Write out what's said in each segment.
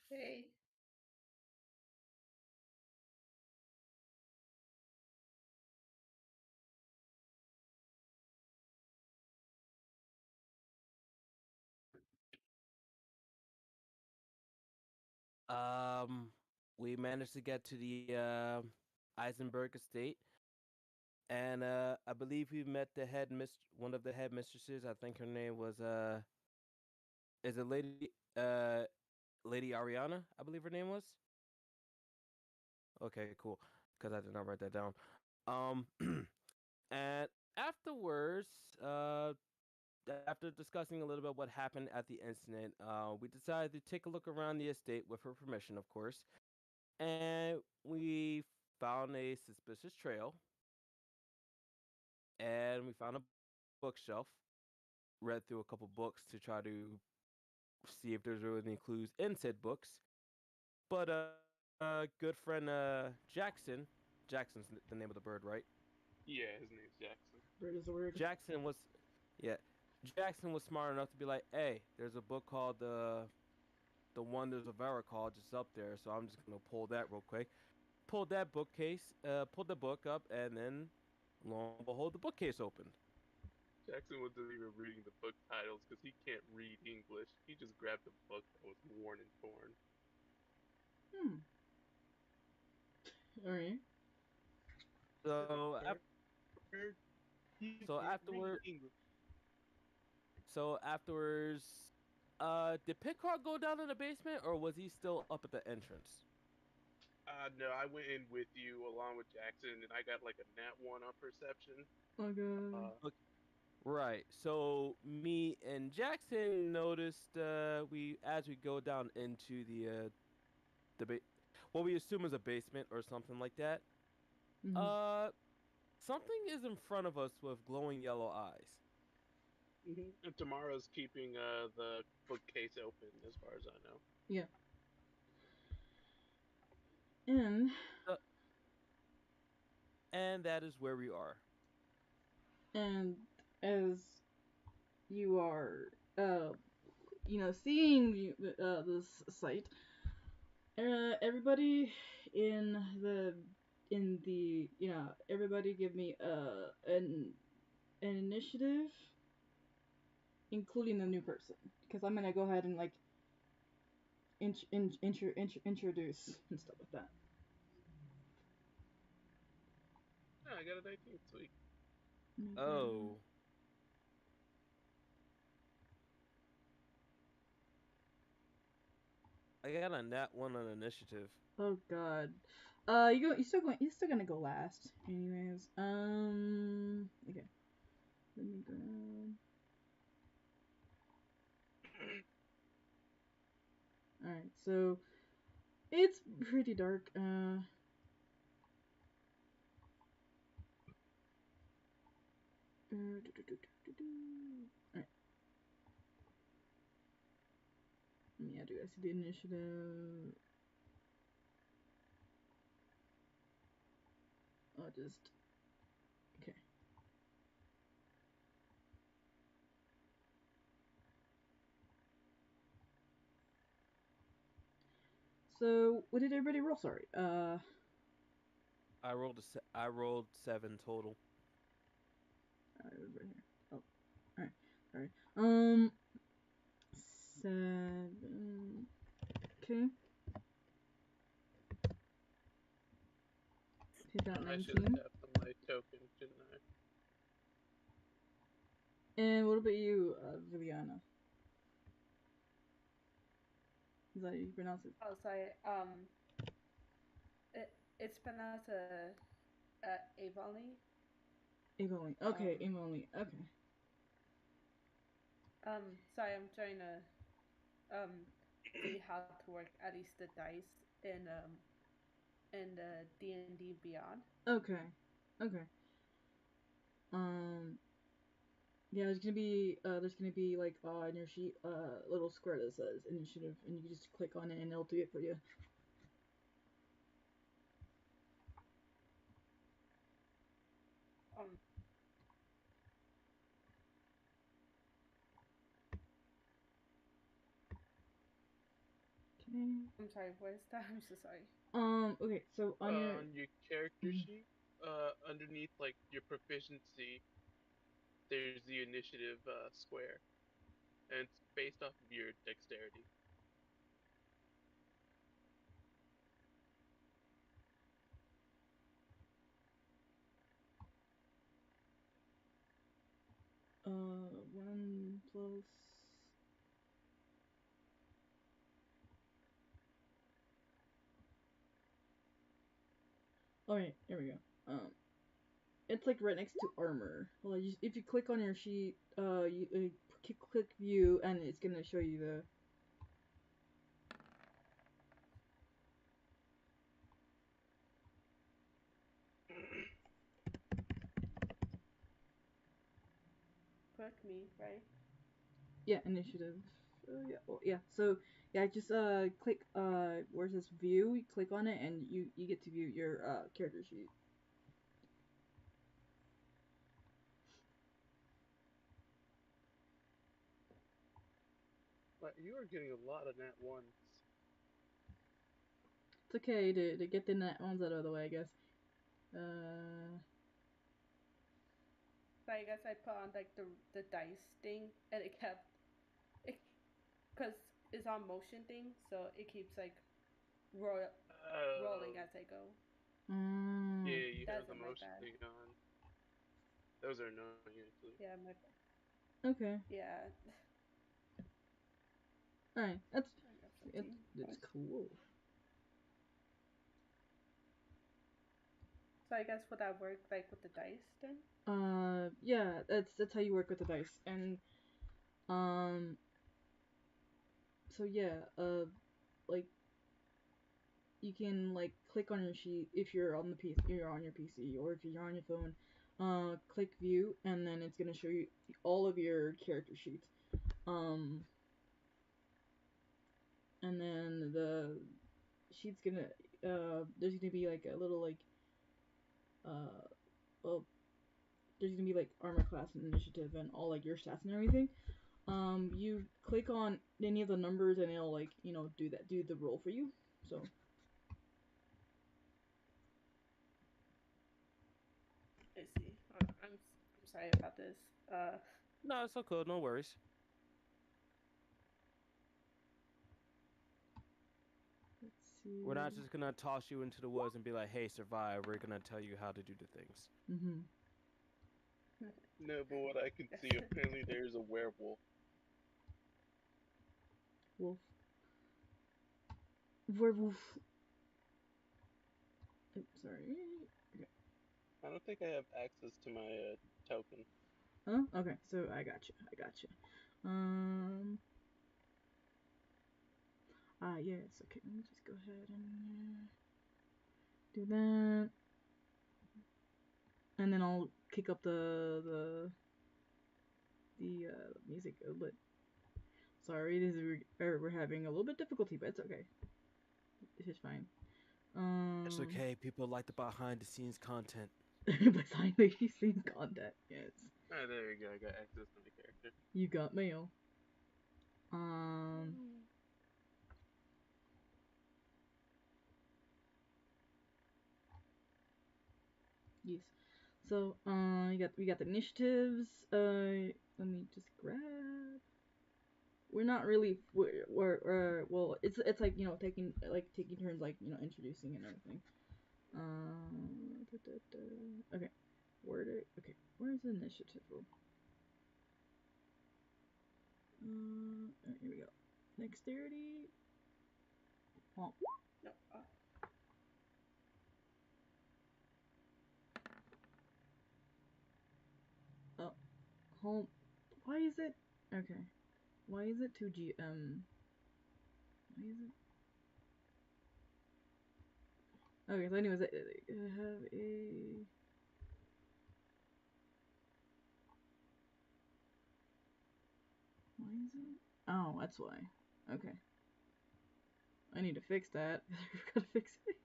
Hey. Um, we managed to get to the Eisenberg estate, and I believe we met one of the head mistresses. I think her name was is it Lady Ariana? I believe her name was. Okay, cool. Because I did not write that down. Um, and afterwards, after discussing a little bit what happened at the incident, we decided to take a look around the estate with her permission, of course, and we found a suspicious trail, and we found a bookshelf. Read through a couple books to try to see if there's really any clues in said books. But good friend Jackson's the name of the bird, right? Yeah, his name's Jackson. Bird is a word. Jackson was, yeah, Jackson was smart enough to be like, hey, there's a book called the Wonders of Varkaril just up there, so I'm just gonna pull that real quick. Pulled that bookcase, pulled the book up, and then lo and behold, the bookcase opened. Jackson wasn't even reading the book titles because he can't read English. He just grabbed a book that was worn and torn. Hmm. All right. So Bird, bird, he so can't read afterward, English. so afterwards, did Picard go down in the basement, or was he still up at the entrance? No, I went in with you along with Jackson, and I got like a nat one on perception. Okay. Uh, Okay, right. So me and Jackson noticed we as we go down into the what we assume is a basement or something like that. Mm-hmm. Uh, something is in front of us with glowing yellow eyes. and tomorrow's keeping the bookcase open, as far as I know. Yeah. And Uh, and that is where we are. and as you are, uh, seeing this site, everybody in the everybody give me an initiative, including the new person, because I'm gonna go ahead and like introduce and stuff like that. Yeah, I got a 19. Sweet. Oh, I got a nat one on initiative. Oh God. You still gonna go last, anyways. Okay. Let me grab. All right. So it's pretty dark. All right. Yeah. Do I see the initiative? I'll just. Okay. So what did everybody roll? Sorry. I rolled 7 total. Right here. Oh. All right. Sorry. 7. Okay. Okay, got I should have 19. tapped on my token, shouldn't I? And what about you, Viviana? Is that how you pronounce it? Oh, sorry. It's pronounced Avoni. Eve Okay, Um, Eve Okay. sorry, I'm trying to see how to work at least the dice in the D&D Beyond. Okay. Okay. Um. Yeah, there's gonna be like on your sheet little square that says initiative, and you can just click on it and it'll do it for you. Um, I'm sorry, what is that? I'm so sorry. Okay, so On your character sheet, underneath like your proficiency, there's the initiative square, and it's based off of your dexterity. one plus. Alright, there we go. It's like right next to armor. Well, if you click on your sheet, you click view, and it's gonna show you the. Correct me, right? Yeah, initiative. Yeah, well, yeah. So yeah, just click where it says view. You click on it, and you get to view your character sheet. But you are getting a lot of nat ones. It's okay to get the nat ones out of the way, I guess. So I guess I put on like the dice thing, and it kept it because it's on motion thing, so it keeps like rolling as I go. Yeah, you have That's the my motion bad. thing on. Those are annoying, actually. Yeah, my Okay. yeah. Alright, I got 15. it's cool. So I guess would that work like with the dice then? Yeah, that's how you work with the dice, and so yeah, like you can like click on your sheet if you're on the PC, you're on your PC, or if you're on your phone, click view, and then it's gonna show you all of your character sheets. And then the sheet's gonna there's gonna be like a little like well, there's gonna be like armor class and initiative and all like your stats and everything. You click on any of the numbers and it'll like, you know, do the roll for you. So I see. I'm sorry about this. No, it's so cool. No worries. let's see. We're not just gonna toss you into the woods and be like, "Hey, survive." We're gonna tell you how to do the things. Mm-hmm. No, but what I can see, apparently there's a werewolf. Wolf. Werewolf. Oh, sorry. Okay. I don't think I have access to my token. Oh, okay. So I got you. Yes. Okay. Let me just go ahead and do that, and then I'll kick up the music a little bit. Sorry, we're having a little bit difficulty, but it's okay. It's fine. It's okay. People like the behind the scenes content. Behind the scenes content. Yes. Ah, there we go. I got access to my character. You got mail. Yes. So, we got the initiatives. Let me just grab. We're not really well. It's like, you know, taking turns, like, you know, introducing and everything. Okay. Okay. Where's the initiative roll? Alright, here we go. Dexterity. Oh. No. Oh. Home. Why is it? Okay. Why is it 2G? Why is it? Okay, so anyways, I have a. Why is it? Oh, that's why. Okay. I need to fix that. I've got to fix it.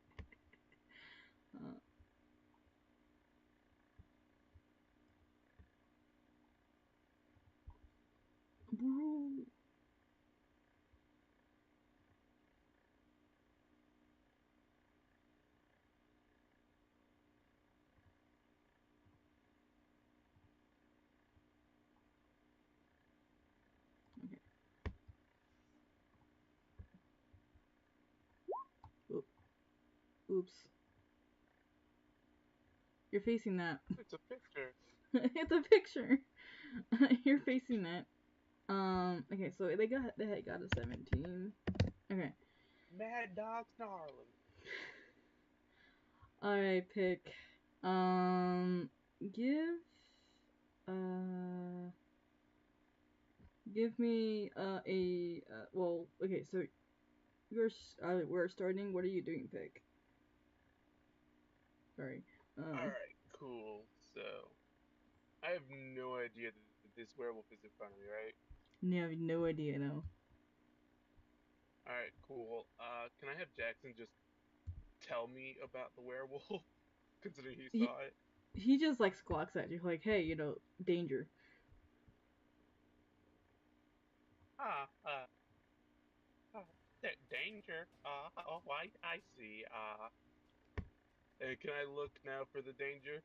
Bro. Oops. You're facing that. It's a picture. It's a picture. You're facing that. Okay, so they got a 17. Okay. Mad Dog snarling. I pick. Give. Uh. Give me a. Well, okay, so we're starting. What are you doing, pick? Sorry. Alright, cool. So, I have no idea that this werewolf is in front of me, right? No, no idea. No. Alright, cool. Can I have Jackson just tell me about the werewolf, considering he He saw it? he just like squawks at you, like, hey, danger. Ah, danger. Oh, I see. And can I look now for the danger?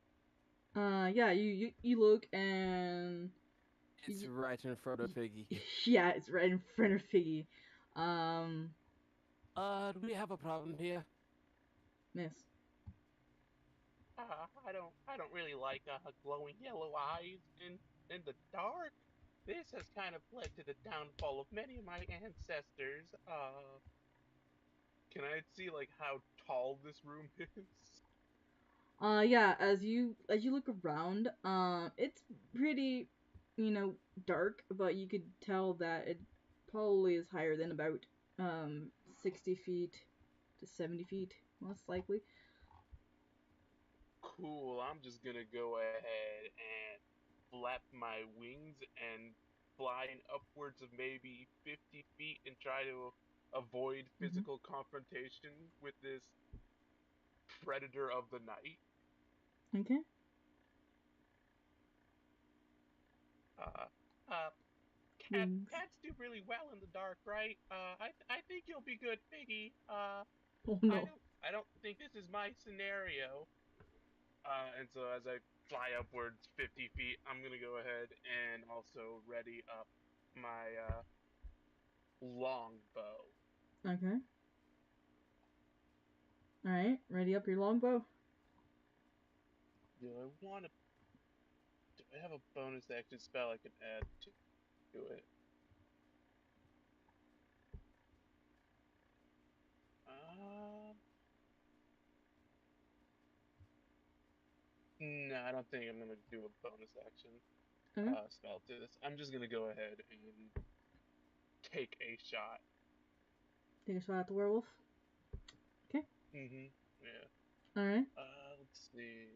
Yeah, you look and It's right in front of Figgy. yeah, it's right in front of Figgy. Um, Do we have a problem here? Miss. I don't really like glowing yellow eyes in the dark. This has kind of led to the downfall of many of my ancestors. Can I see like how tall this room is? Yeah, as you look around, it's pretty, dark, but you could tell that it probably is higher than about 60 feet to 70 feet, most likely. Cool. I'm just gonna go ahead and flap my wings and fly in upwards of maybe 50 feet and try to avoid Hmm. physical confrontation with this predator of the night. Okay. Uh, uh, Wings. cats do really well in the dark, right? I think you'll be good, Piggy. Oh no. I don't think this is my scenario. And so as I fly upwards 50 feet, I'm gonna go ahead and also ready up my longbow. Okay. All right. Ready up your longbow. Do I want to? Do I have a bonus action spell I can add to it? Uh, no, I don't think I'm gonna do a bonus action Okay. spell to this. I'm just gonna go ahead and take a shot. Take a shot at the werewolf. Okay. Yeah. All right. Let's see.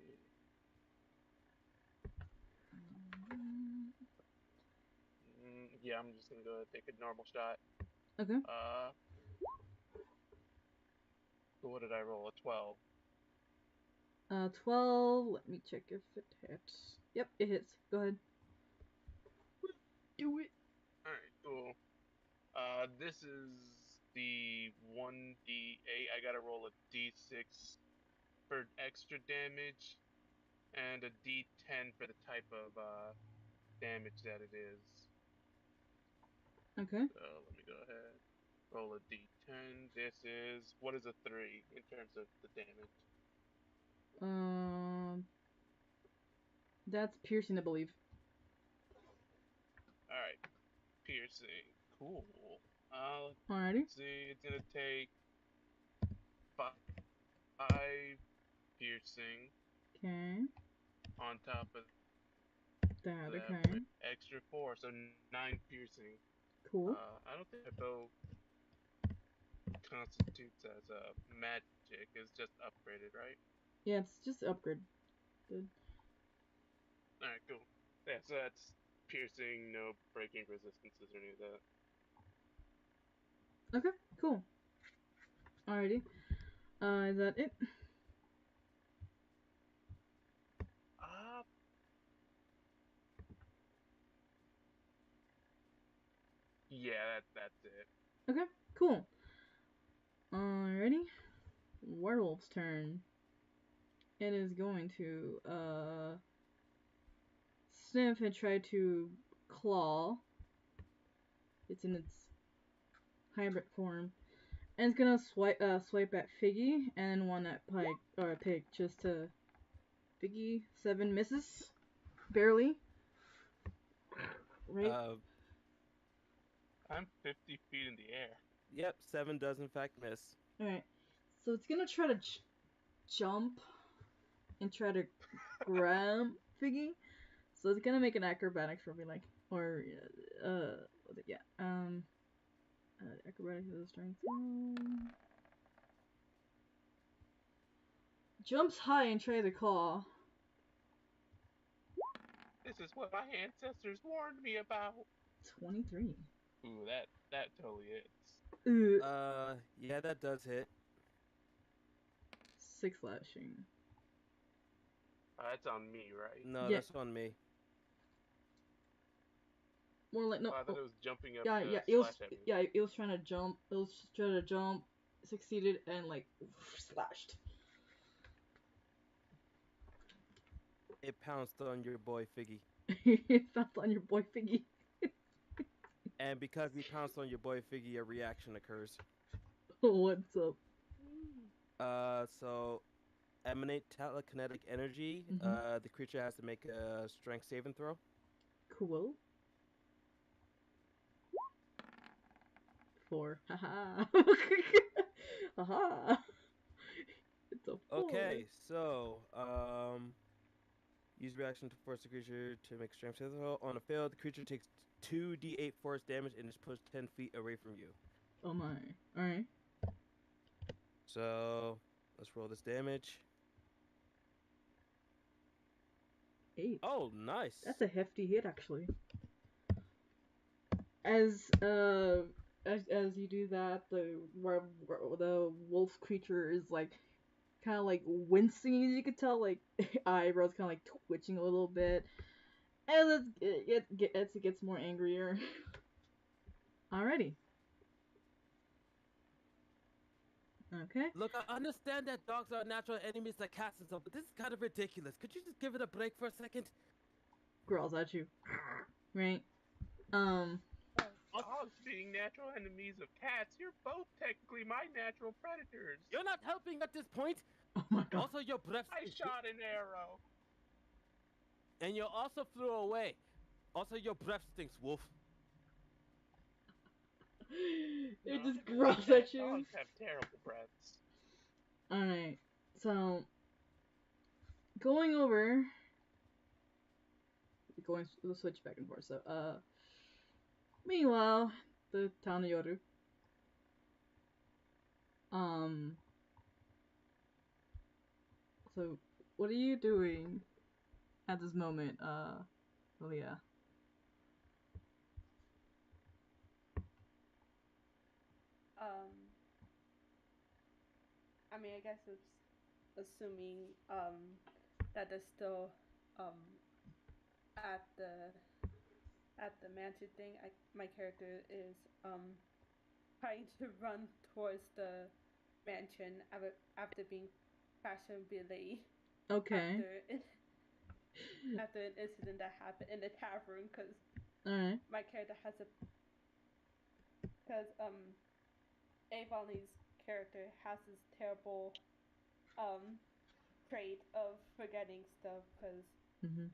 Yeah, I'm just gonna go ahead and take a normal shot. Okay. Uh, so what did I roll? A 12. 12. Let me check if it hits. Yep, it hits. Go ahead. Do it. Alright, cool. This is the 1d8. I gotta roll a d6 for extra damage, and a d10 for the type of damage that it is. Okay. So let me go ahead. Roll a d10. This is, what is a 3 in terms of the damage? Um, that's piercing, I believe. Alright, piercing. Cool. Alrighty. Let's see, it's gonna take 5 piercing Okay. on top of That. that Okay. with extra 4, so 9 piercing. Cool. I don't think my bow constitutes as a magic. It's just upgraded, right? Yeah, it's just upgrade. Good. Alright, cool. Yeah, so that's piercing, no breaking resistances or any of that. Okay. Cool. Alrighty. Is that it? Uh, yeah, that's it. Okay. Cool. Alrighty. Werewolf's turn. It is going to sniff and try to claw. It's in its hybrid form. And it's gonna swipe at Figgy and one at Pike or Pig just to Figgy 7 misses. Barely. Right? I'm 50 feet in the air. Yep, 7 does in fact miss. Alright. So it's gonna try to jump and try to grab Figgy. So it's gonna make an acrobatics for me, like, or, yeah, acrobatics is a strength. Jumps high and tries to claw. This is what my ancestors warned me about. 23. Ooh, that totally hits. Yeah, that does hit. 6 slashing. That's on me, right? No, Yeah. that's on me. More like, no. Oh, I thought it was jumping up Yeah, to yeah, slash at me. Yeah, it was trying to jump. It was trying to jump, succeeded, and like slashed. It pounced on your boy Figgy. It fell on your boy Figgy. And because he pounced on your boy Figgy, a reaction occurs. What's up? So emanate telekinetic energy. The creature has to make a strength saving throw. Cool. 4. Haha. Haha. It's a 4. Okay, so use reaction to force the creature to make a strength saving throw. On a fail, the creature takes 2d8 force damage and is pushed 10 feet away from you. Oh my. Alright. So let's roll this damage. 8. Oh, nice. That's a hefty hit, actually. As you do that, the wolf creature is like kind of like wincing, as you could tell, like eyebrows kind of like twitching a little bit, and it gets more angrier. Alrighty. Okay. Look, I understand that dogs are natural enemies like cats and stuff, but this is kind of ridiculous. Could you just give it a break for a second? Growls at you. Right. Dogs being natural enemies of cats, you're both technically my natural predators. You're not helping at this point. Oh my god. Also, your breath. I shot an arrow. And you also flew away. Also, your breath stinks, wolf. It just growls at you. Dogs have terrible breaths. Alright. So going over. We'll switch back and forth. So meanwhile, the town of Yoru. So what are you doing at this moment, Leah? I mean, I guess it's assuming that they're still at the mansion thing. My character is trying to run towards the mansion after being fashionably Okay. after an incident that happened in the tavern, because Alright. my character has Avani's character has this terrible trait of forgetting stuff, because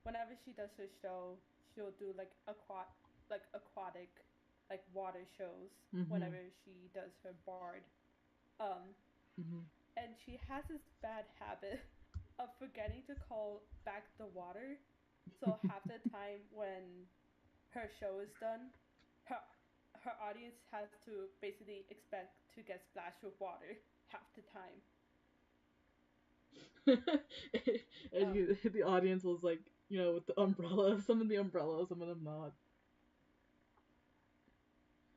whenever she does her show, she'll do like aquatic like water shows whenever she does her bard. And she has this bad habit of forgetting to call back the water. So half the time when her show is done, her audience has to basically expect to get splashed with water half the time. And the audience was like, you know, with the umbrella. Some of the umbrella, some of them not.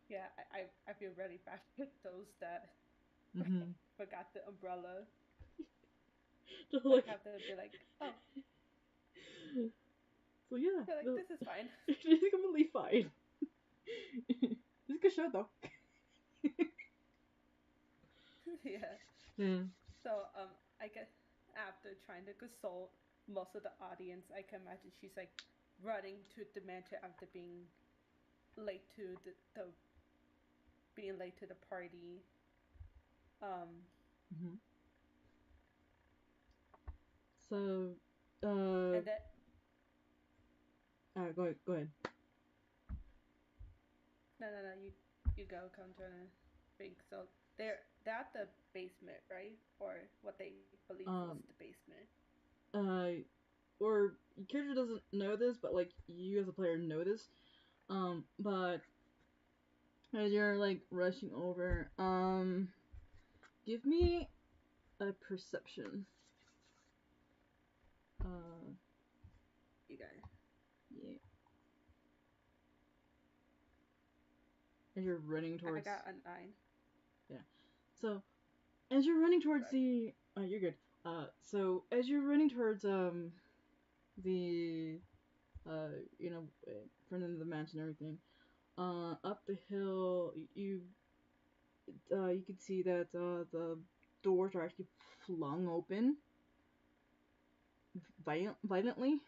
Yeah, I feel really bad with those that forgot the umbrella. Like, have to be like, oh. So yeah. Like, this is fine. It's completely fine. It's a good show though. Yeah. So I guess after trying to console most of the audience, I can imagine she's like running to the mansion after being late to the party. Um, Mm-hmm. So, and that go ahead. Go ahead. no, you go. Come trying to think. So they're at the basement, right? Or what they believe was Um, the basement. uh, or your character doesn't know this, but like you as a player know this. But as you're like rushing over, give me a perception. You guys. Yeah. As you're running I towards. got a 9. Yeah. So as you're running towards Sorry. the, you're good. So as you're running towards the you know, in front of the mansion and everything, up the hill, you could see that the doors are actually flung open violently.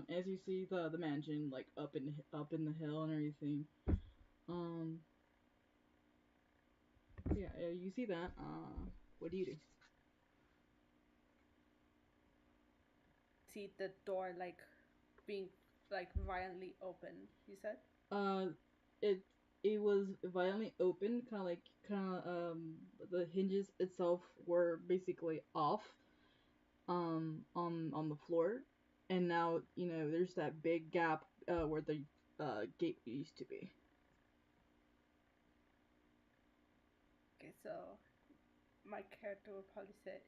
As you see the mansion like up in the hill and everything. Um, yeah, you see that. What do you do? See the door like being like violently open. You said. Uh, it it was violently open, kind of the hinges itself were basically off on the floor, and now you know there's that big gap where the gate used to be. Okay, so my character would probably say,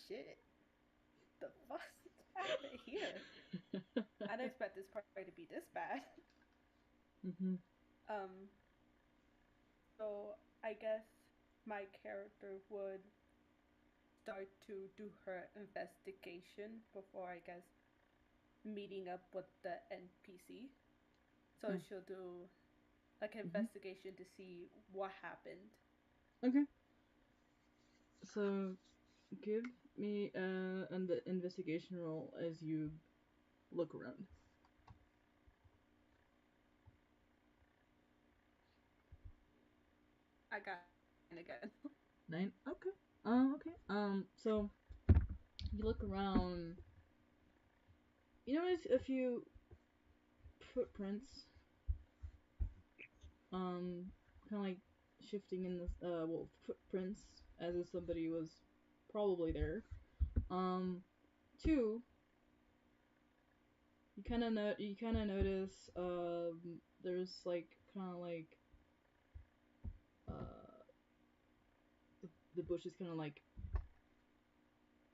"Shit, the fuck happened here? I didn't expect this party to be this bad." Mhm. Um, so I guess my character would start to do her investigation before I guess meeting up with the NPC. So Oh. she'll do like an Mhm. investigation to see what happened. Okay. So give me an investigation roll as you look around. I got it again. 9. Okay. Okay. So you look around. You notice a few footprints. Kind of like shifting in this. Well, footprints as if somebody was probably there. Um, 2. You kind of notice. There's like kind of like uh the bushes kind of like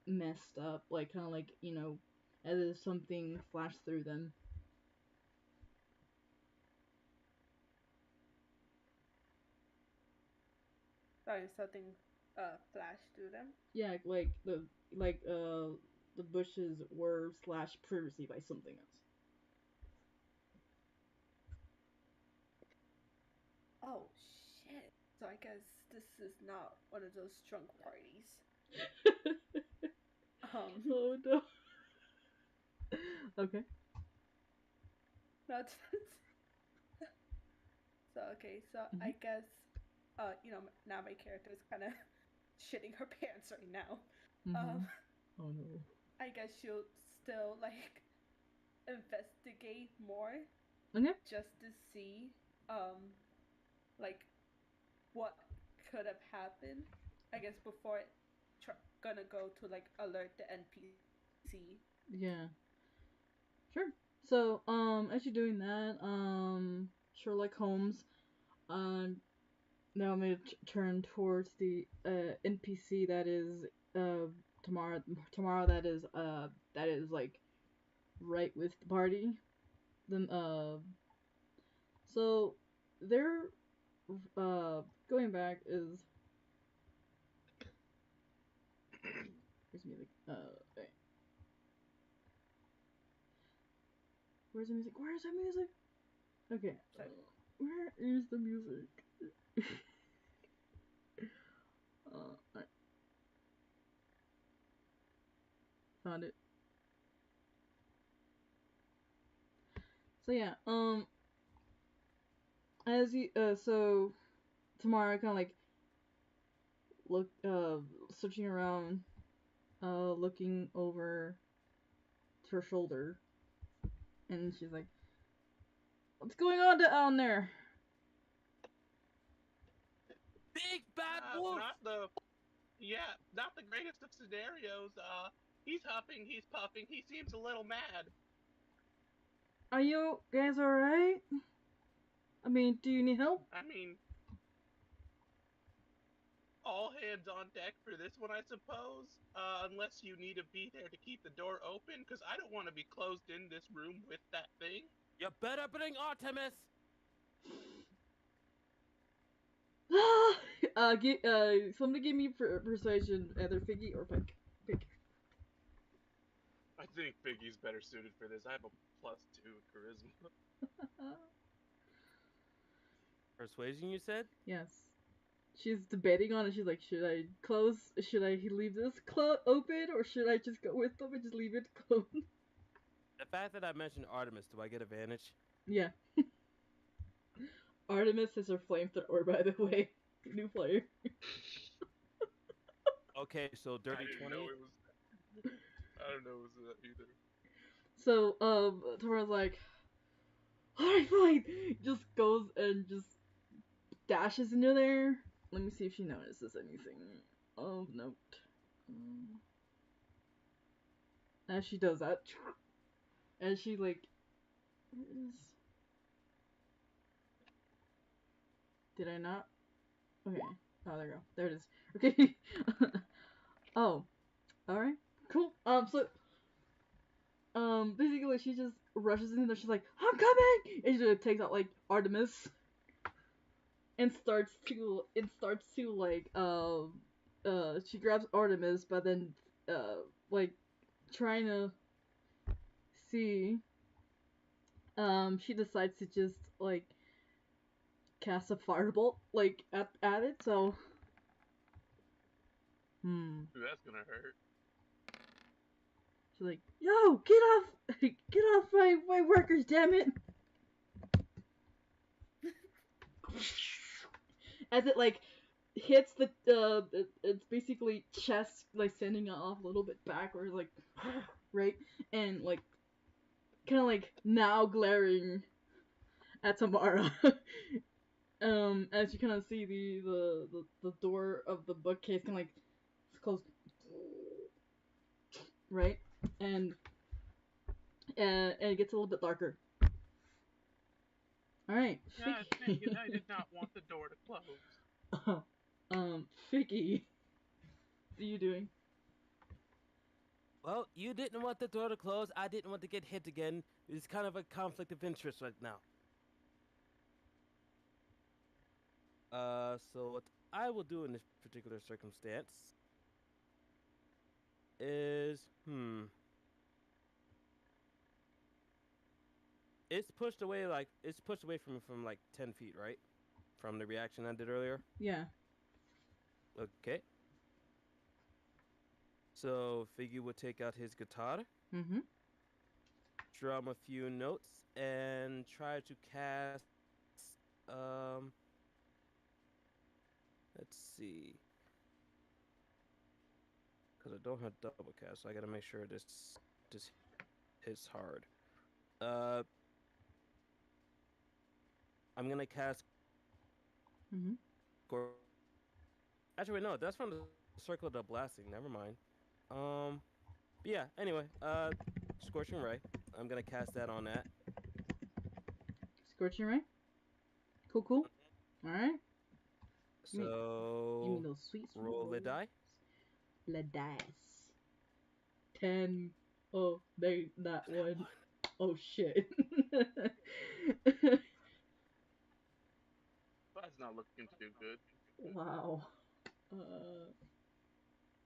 messed up, like kind of like you know, as if something flashed through them. Sorry, something flashed through them. Yeah, like the bushes were slashed previously by something else. Oh shit. So I guess this is not one of those drunk parties. Um, Oh no. Okay. not so okay. So Mhm. I guess, now my character is kind of shitting her pants right now. Um, Mhm. Oh no. I guess she'll still like investigate more Okay. just to see, um, like what could have happened. I guess before gonna go to like alert the NPC. Yeah. Sure. So, as you're doing that, Sherlock Holmes, um, now I'm gonna turn towards the NPC that is tomorrow. Tomorrow that is like right with the party. Then so they're going back is where's the music? Okay. Where's the music? Where's the music? Okay. So Where is the music? I found it. So yeah, as you so tomorrow kind of like searching around, looking over her shoulder, and she's like, "What's going on down there?" Big bad wolf. Not the greatest of scenarios. He's huffing, he's puffing, he seems a little mad. Are you guys alright? I mean, do you need help? I mean, all hands on deck for this one, I suppose. Unless you need to be there to keep the door open, because I don't want to be closed in this room with that thing. You better bring Artemis. Somebody give me persuasion, either Figgy or Pink. I think Figgy's better suited for this. I have a +2 charisma. Persuasion, you said? Yes. She's debating on it. She's like, should I leave this open, or should I just go with them and just leave it closed? The fact that I mentioned Artemis, do I get advantage? Yeah. Artemis is her flamethrower, by the way. New player. Okay, so dirty 20. I don't know it was that either. So, Tora's like, alright, fine! Just goes and just dashes into there. Let me see if she notices anything of note. As she does that, as she, like, did I not? Okay. Oh, there you go. There it is. Okay. Oh. Alright. Cool. Basically she just rushes in there, she's like, I'm coming! And she just takes out, like, Artemis. And starts to, like, she grabs Artemis, but then, like, trying to see, she decides to just, like, cast a firebolt, like, at it, so... Ooh, that's gonna hurt. She's like, yo, get off my workers, damn it! As it, like, hits it's basically chest, like, sending it off a little bit backwards, like, right? And, like, kind of, like, now glaring at Tamara. As you kind of see the door of the bookcase kind of, like, close, right? And it gets a little bit darker. Alright, Yeah, I did not want the door to close. Ficky, what are you doing? Well, you didn't want the door to close. I didn't want to get hit again. It's kind of a conflict of interest right now. So what I will do in this particular circumstance is, it's pushed away from me from like 10 feet, right? From the reaction I did earlier. Yeah. Okay. So Figgy would take out his guitar, Mm-hmm. drum a few notes, and try to cast. Let's see. Because I don't have double cast, so I gotta make sure this hits hard. I'm gonna cast. Mm-hmm. Actually, wait, no, that's from the Circle of the Blasting. Never mind. But yeah. Anyway, Scorching Ray. I'm gonna cast that on that. Scorching Ray? Cool. Alright. So Give me those sweet roll the die. Le dice. 10. Oh, that one. Oh shit. That's not looking too good. Wow.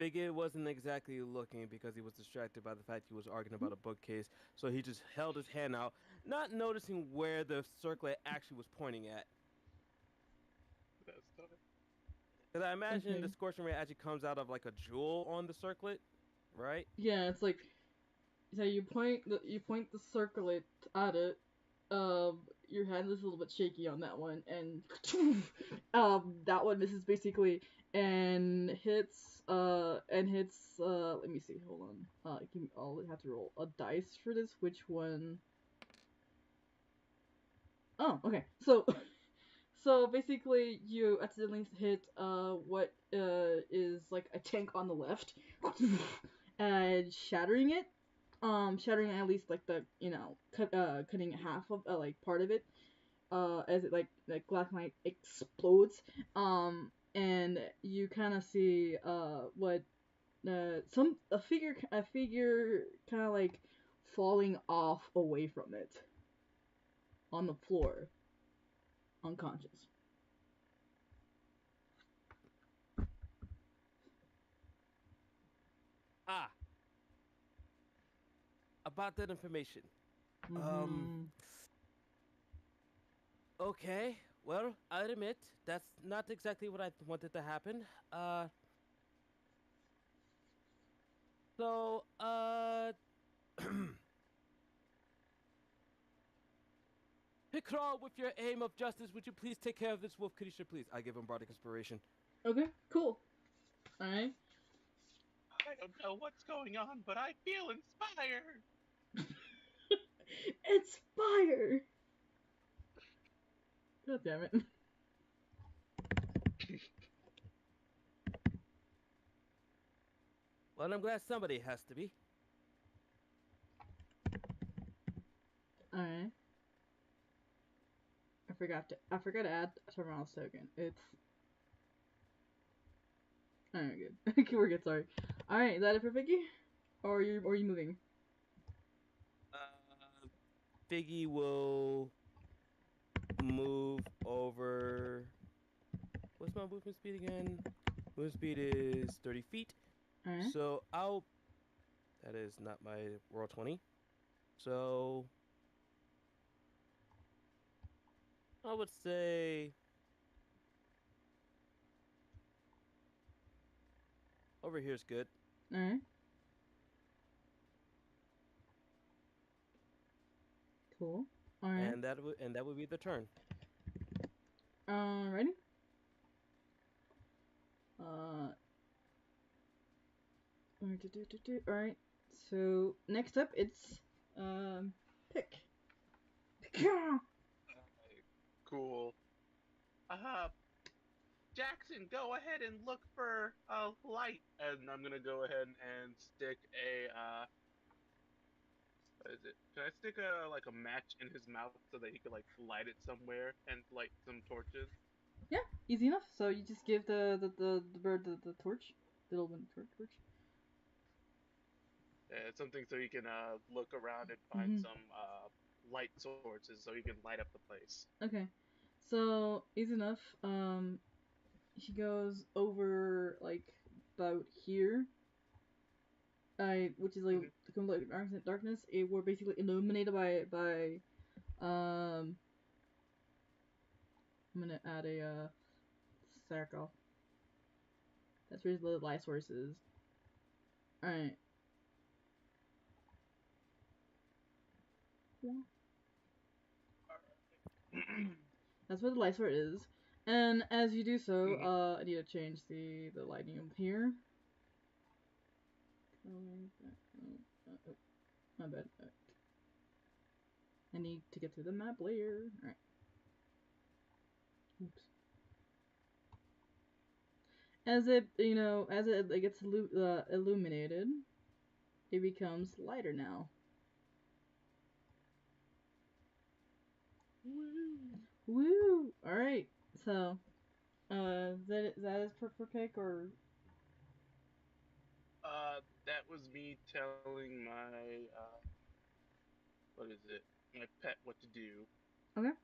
Biggie wasn't exactly looking because he was distracted by the fact he was arguing about a bookcase, so he just held his hand out, not noticing where the circlet actually was pointing at. That's tough. Because I imagine Okay. the Scorching Ray actually comes out of like a jewel on the circlet, right? Yeah, it's like, so you point the circlet at it. Your hand is a little bit shaky on that one, and that one misses basically, and hits let me see, hold on. I'll have to roll a dice for this. Which one? Oh, okay. So basically you accidentally hit what is like a tank on the left and shattering it. Shattering at least like the cutting half of like part of it as it like glass might explodes. And you kind of see what a figure kind of like falling off away from it on the floor, unconscious. Ah, about that information. Mm-hmm. Okay. Well, I admit that's not exactly what I wanted to happen. So, Pikral, with your aim of justice, would you please take care of this wolf creature, please? I give him bardic inspiration. Okay, cool. Alright. I don't know what's going on, but I feel inspired. It's fire! God damn it. Well, I'm glad somebody has to be. Alright. I forgot to add Toronto's token. It's alright, good. We're good, sorry. Alright, is that it for Vicky? Or are you moving? Figgy will move over. What's my movement speed again? Movement speed is 30 feet. Alright. So that is not my roll 20. So I would say over here is good. Alright. Cool. Alright. And that would be the turn. Ready? Alright. So next up it's pick. Cool. Jackson, go ahead and look for a light, and I'm gonna go ahead and stick a what is it? Can I stick a match in his mouth so that he could like light it somewhere and light some torches? Yeah, easy enough. So you just give the bird the torch, the little torch. Yeah, it's something so he can look around and find Mhm. some light sources so he can light up the place. Okay, so easy enough. He goes over like about here. Which is like Mhm. the complete darkness. We're basically illuminated by I'm gonna add a circle. That's where the light source is. All right. Yeah. That's where the light source is. And as you do so, Mhm. I need to change the lighting up here. Oh, my bad. I need to get to the map layer. Alright. Oops. As it gets illuminated, it becomes lighter now. Woo! Alright. So, that is for pick or That was me telling my what is it? My pet what to do. okay.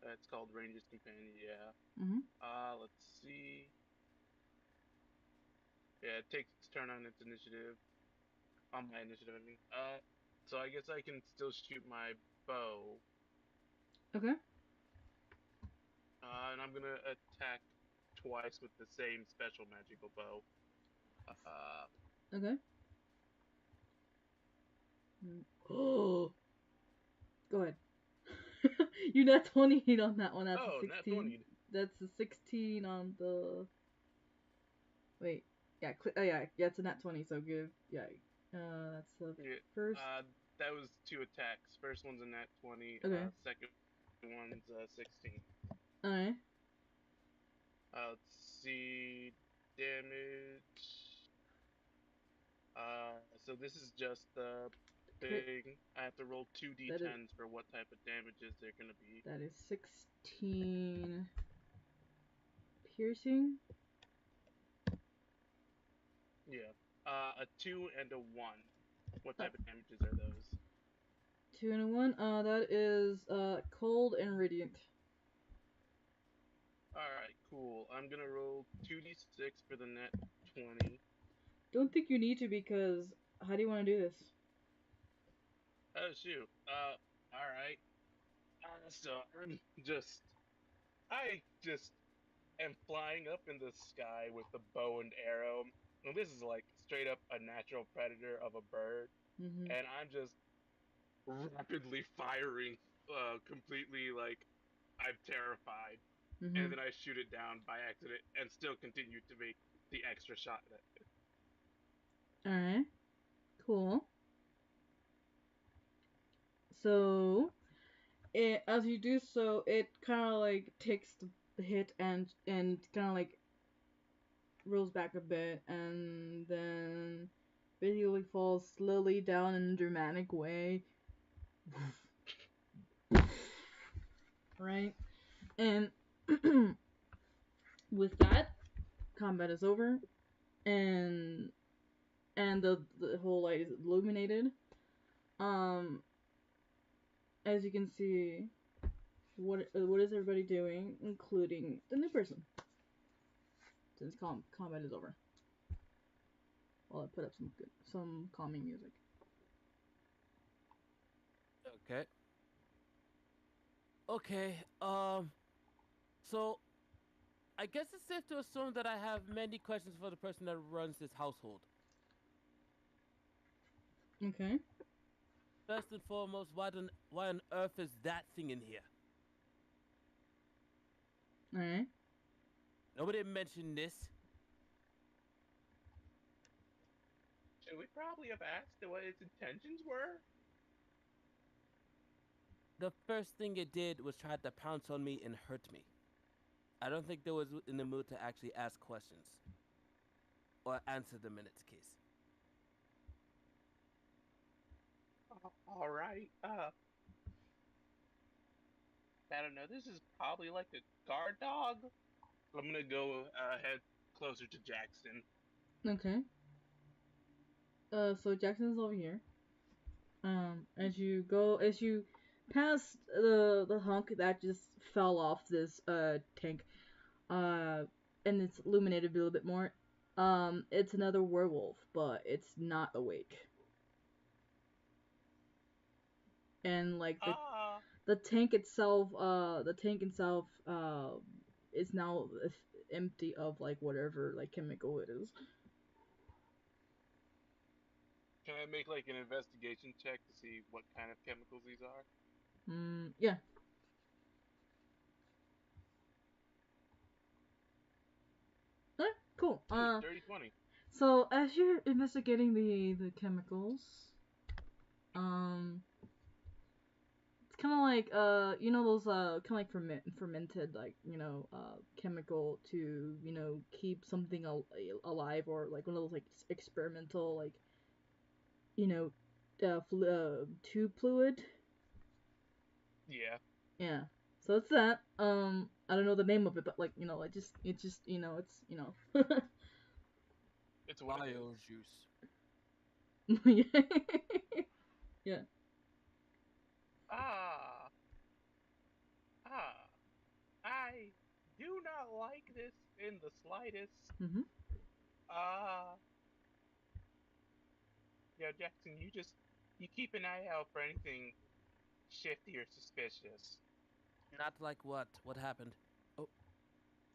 It's called Ranger's Companion. Yeah. Mhm. Let's see. Yeah, it takes its turn on its initiative. On my initiative, I mean. So I guess I can still shoot my bow. Okay. And I'm gonna attack twice with the same special magical bow. Okay. Oh. Go ahead. You net 20 on that one. That's a Oh, nat 16. 20. That's a 16 on the Wait. Yeah. Yeah. Yeah. It's a nat 20. So give. Yeah. That's the Yeah. first. That was 2 attacks. First one's a nat 20. Okay. Second one's 16. All right. Let's see damage. So this is just the Crit. thing. I have to roll two That is. d10s for what type of damages they're gonna be. That is 16 piercing. Yeah. A 2 and a 1. What Uh, type of damages are those? 2 and a 1. That is cold and radiant. Alright, cool. I'm gonna roll 2d6 for the net 20. Don't think you need to because how do you want to do this? Oh shoot. Alright. So I just am flying up in the sky with the bow and arrow. And this is like straight up a natural predator of a bird. Mm-hmm. And I'm just rapidly firing, completely like I'm terrified. Mm-hmm. And then I shoot it down by accident and still continue to make the extra shot at it. All right. Cool. So, as you do so, it kind of like takes the hit and kind of like rolls back a bit and then basically falls slowly down in a dramatic way. Right? And with that, combat is over and the whole light is illuminated. Um as you can see, what is everybody doing, including the new person, since combat is over. While I put up some calming music. Okay. Okay. So I guess it's safe to assume that I have many questions for the person that runs this household. Okay. First and foremost, why on earth is that thing in here? All right. Nobody mentioned this. Should we probably have asked what its intentions were? The first thing it did was try to pounce on me and hurt me. I don't think they was in the mood to actually ask questions or answer them in its case. All right. I don't know. This is probably like a guard dog. I'm gonna go head closer to Jackson. Okay. So Jackson's over here. As you pass the hunk that just fell off this tank, uh, and it's illuminated a little bit more. It's another werewolf, but it's not awake. And like the tank itself, is now empty of like whatever like chemical it is. Can I make like an investigation check to see what kind of chemicals these are? Yeah. Cool. Ooh, dirty 20. So as you're investigating the chemicals, um, it's kind of like you know those kind of like fermented like chemical to keep something alive, or like one of those like experimental like you know tube fluid. Yeah. Yeah. So it's that. I don't know the name of it, but like it's just It's what it Bio is. juice. yeah. Ah. Ah. I do not like this in the slightest. Mhm. Ah. Yeah, Jackson, you keep an eye out for anything shifty or suspicious. Not like what? What happened? Oh.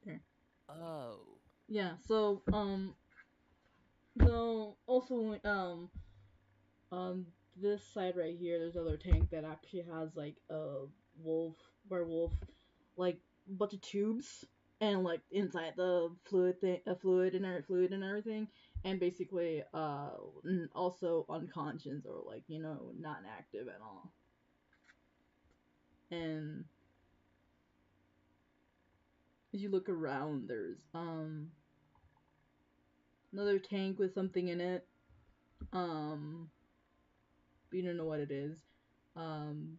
There. Oh. Yeah. So also on this side right here, there's another tank that actually has like a werewolf, like bunch of tubes. and like inside the fluid thing, fluid and everything, and basically also unconscious or like not active at all. And as you look around, there's another tank with something in it, but you don't know what it is. And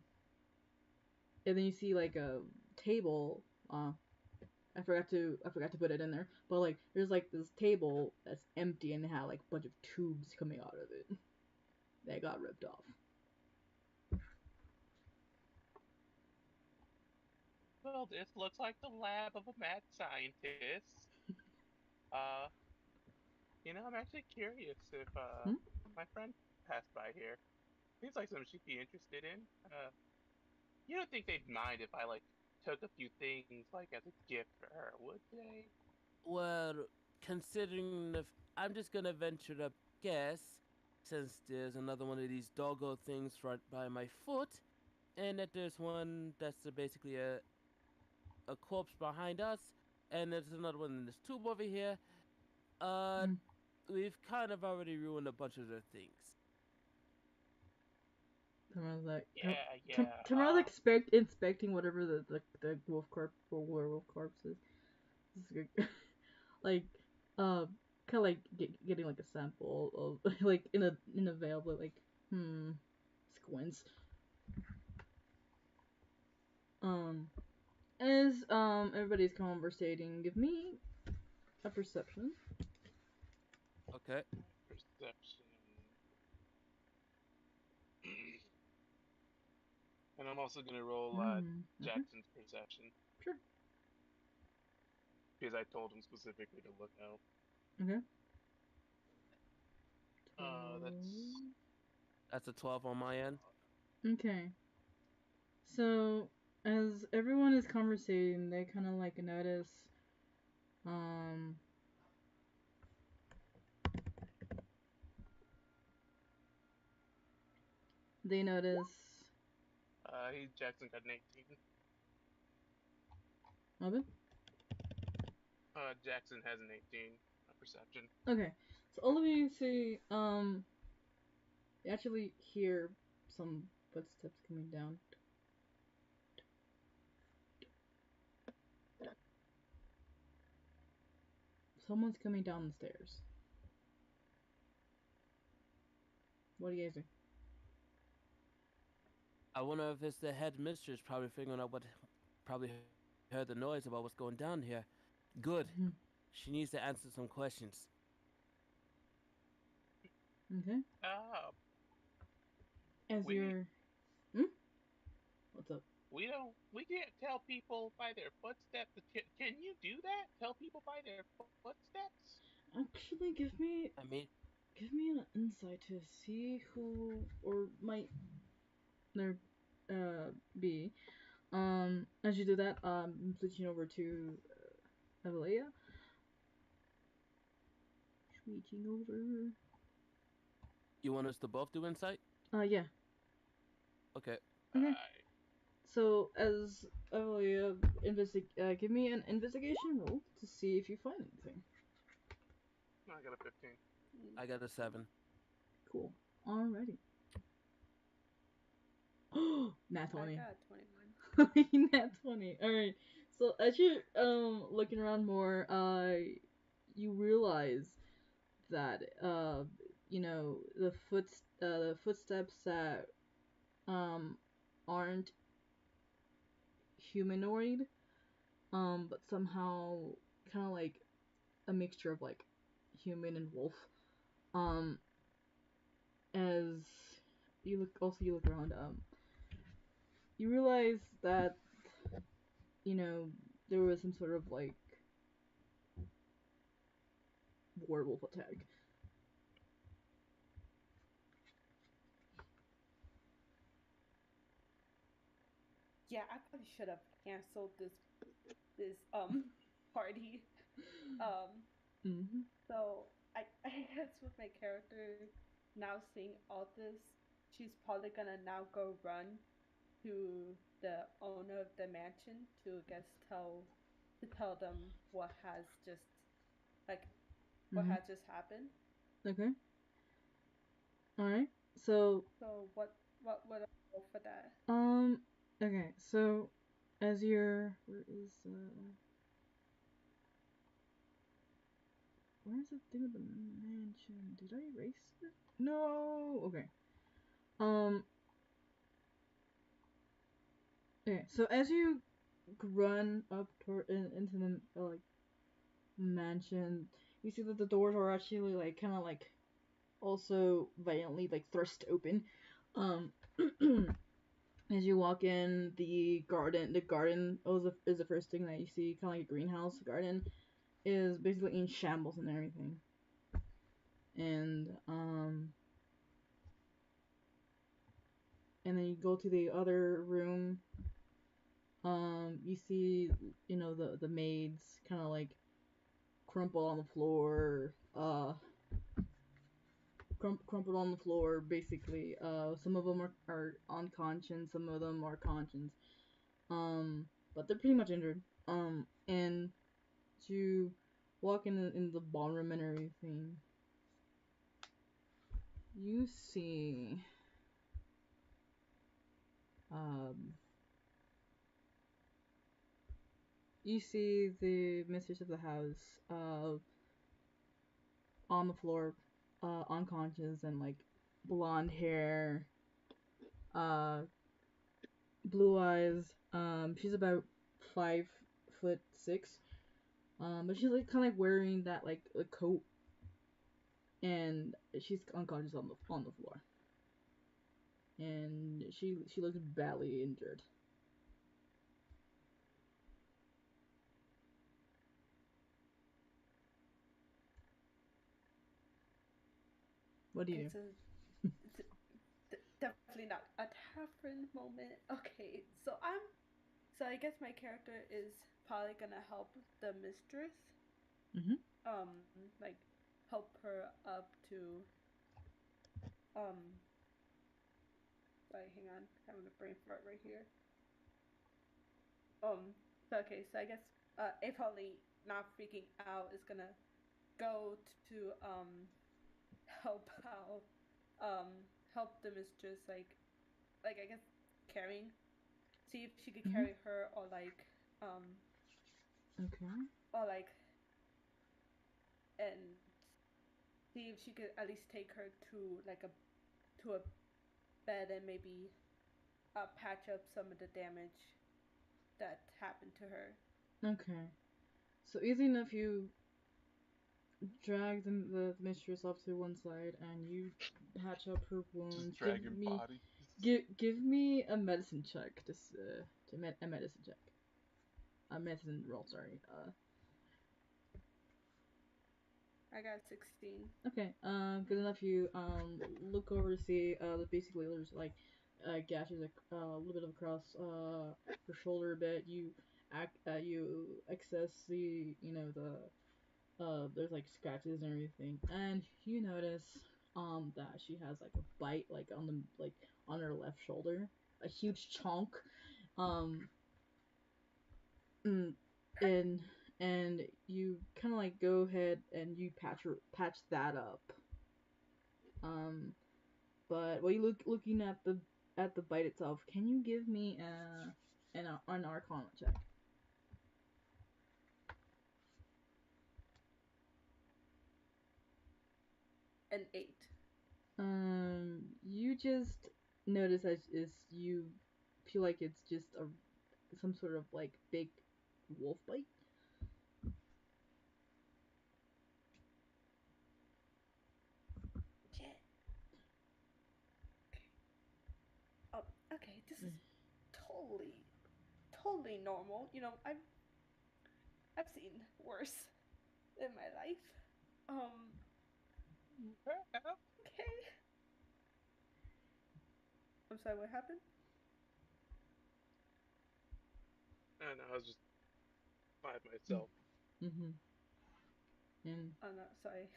then you see like a table. I forgot to put it in there, but like there's like this table that's empty and it had like a bunch of tubes coming out of it that got ripped off. Well, this looks like the lab of a mad scientist. Uh, I'm actually curious if Hmm? my friend passed by here. Seems like something she'd be interested in. You don't think they'd mind if I like took a few things like as a gift for her, would they? Well, considering the, I'm just gonna venture to guess, since there's another one of these doggo things right by my foot, and that there's one that's basically a corpse behind us, and there's another one in this tube over here. Uh, Mm. we've kind of already ruined a bunch of their things. Tamara's like, Yeah. Tamara's inspecting whatever the wolf corpse or werewolf corpse is. Like, kind of like getting like a sample of like in a veil, but like, squints. As everybody's conversating, give me a perception. Okay. Perception. And I'm also gonna roll Okay, Jackson's perception sure. because I told him specifically to look out. Okay. That's That's a 12 on my end. Okay. So as everyone is conversating, they kind of like notice, um, they notice. Jackson got an 18. Robin? Jackson has an 18 perception. Okay. So all of you see, you actually hear some footsteps coming down. Someone's coming down the stairs. What do you guys do? I wonder if it's the head mistress probably figuring out probably heard the noise about what's going down here. Good. Mhm. She needs to answer some questions. Okay. As We you're, what's up? we can't tell people by their footsteps. Can you do that? Tell people by their footsteps? Actually, I mean, give me an insight to see who or might there be. As you do that, I'm switching over to Evelia. Switching over. you want us to both do insight? Yeah. Okay. Okay. So as Evelia give me an investigation roll to see if you find anything. I got a 15. I got a 7. Cool. Alrighty. Nat 20. I got 21. Nat 20. Alright. So as you're looking around more, you realize that the footsteps that aren't humanoid, but somehow kind of like a mixture of like human and wolf. As you look around, you realize that there was some sort of like werewolf attack. Yeah, I probably should have canceled this party. Mm-hmm. So I guess with my character now seeing all this, she's probably gonna now go run to the owner of the mansion to, I guess, tell tell them what has just Mhm. happened. Okay. All right. So So what would I go for that? okay. So as you're where's the thing with the mansion? Did I erase it? No. Okay. Um. Okay. So as you run up into the like mansion, you see that the doors are actually like kind of like also violently like thrust open. Um. As you walk in, the garden is the first thing that you see, kind of like a greenhouse garden, is basically in shambles and everything. And and then you go to the other room. You see, the maids kind of like crumpled on the floor. Crumpled on the floor, basically. Some of them are unconscious, some of them are conscious. But they're pretty much injured. And to walk in the ballroom and everything, you see um you see the mistress of the house on the floor, unconscious, and like blonde hair, uh blue eyes. She's about 5'6", but she's like kind of like wearing that like a coat, and she's unconscious on the floor, and she looks badly injured. What do you Okay, do? so definitely not a Taffrin moment. Okay, so I guess my character is probably gonna help the mistress. Mm-hmm. Um, like help her up to um. Like, hang on, I'm having a brain fart right here. So okay, so I guess if only not freaking out is gonna go to help out help the mistress like I guess carrying, see if she could Mm-hmm. carry her Okay. or like and see if she could at least take her to a bed and maybe patch up some of the damage that happened to her. Okay. So easy enough, you drag the mistress off to one side and you patch up her Just wounds. dragging bodies. Give me a medicine check. A medicine check. A medicine roll. Sorry. I got 16. Okay. Good enough. You look over to see basically there's like gashes a little bit across her shoulder a bit. You access there's like scratches and everything, and you notice that she has like a bite like on her left shoulder, a huge chunk, um mm, and and you kind of like go ahead and you patch that up, um but while you looking at the bite itself, can you give me an Arcana check? An 8. You just notice as is you feel like it's just some sort of like big wolf bite. Shit. Oh, okay. This is totally, totally normal. You know, I've seen worse in my life. Okay. I'm sorry. What happened? And I was just by myself. Mm-hmm. And Oh no, sorry.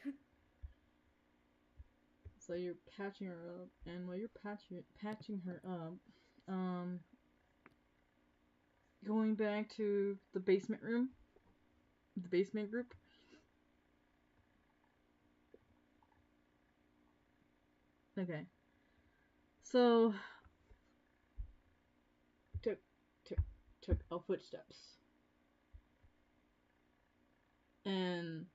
so you're patching her up, and while you're patching her up, um, going back to the basement room. The basement group. Okay. So took took our footsteps, and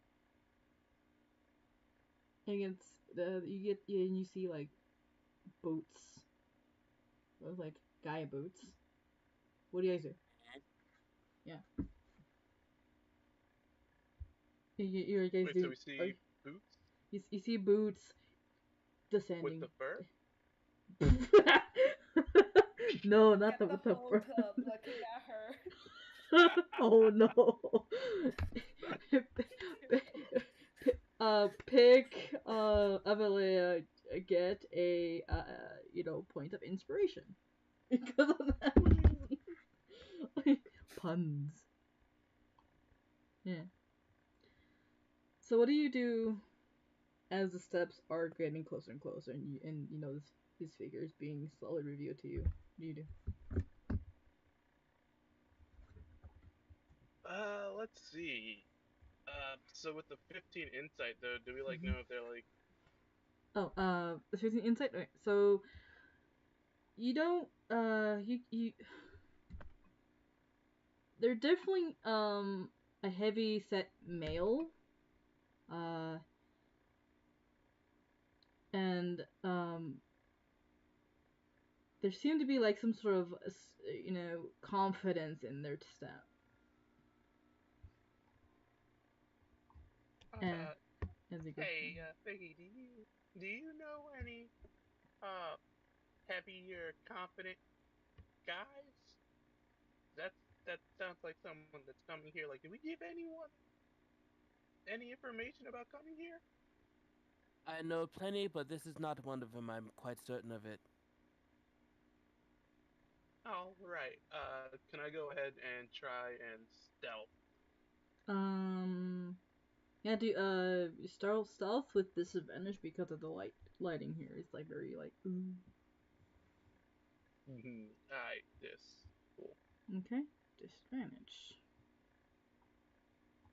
against you get and you see like boots, those like guy boots. What do you guys do? Yeah, you guys Wait, so do. we see boots You see boots with descending. the fur? No, not Get the the with the whole fur. club looking at her. Oh no. Pick Evelia get a point of inspiration because of that. Puns. Yeah. So what do you do as the steps are getting closer and closer, and you know this figure is being slowly revealed to you? What do you do? Let's see. So with the 15 insight though, do we like Mhm. know if they're like? Oh, the 15 insight. Okay, so you don't you they're definitely a heavy set male, uh and there seemed to be like some sort of confidence in their step. And Uh, as they go, hey, Figgy, do you know any uh heavier, confident guys? That's that sounds like someone that's coming here. Like, did we give anyone any information about coming here? I know plenty, but this is not one of them. I'm quite certain of it. All right. Can I go ahead and try and stealth? um yeah, do stealth with disadvantage because of the lighting here. It's like very like ooh. Alright, this. Cool. Okay, disadvantage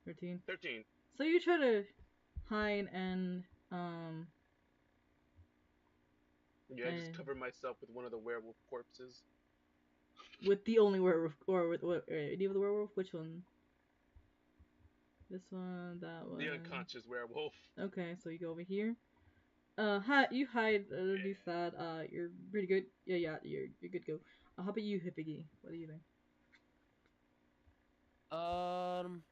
13. 13. So you try to hide um Yeah, I just and cover myself with one of the werewolf corpses. with the only werewolf, or with what? Do you have the werewolf? Which one? This one, that The one. unconscious werewolf. Okay, so you go over here. You hide underneath Yeah. that. You're pretty good. Yeah, you're good to go. How about you, Hippie? What do you think? Um,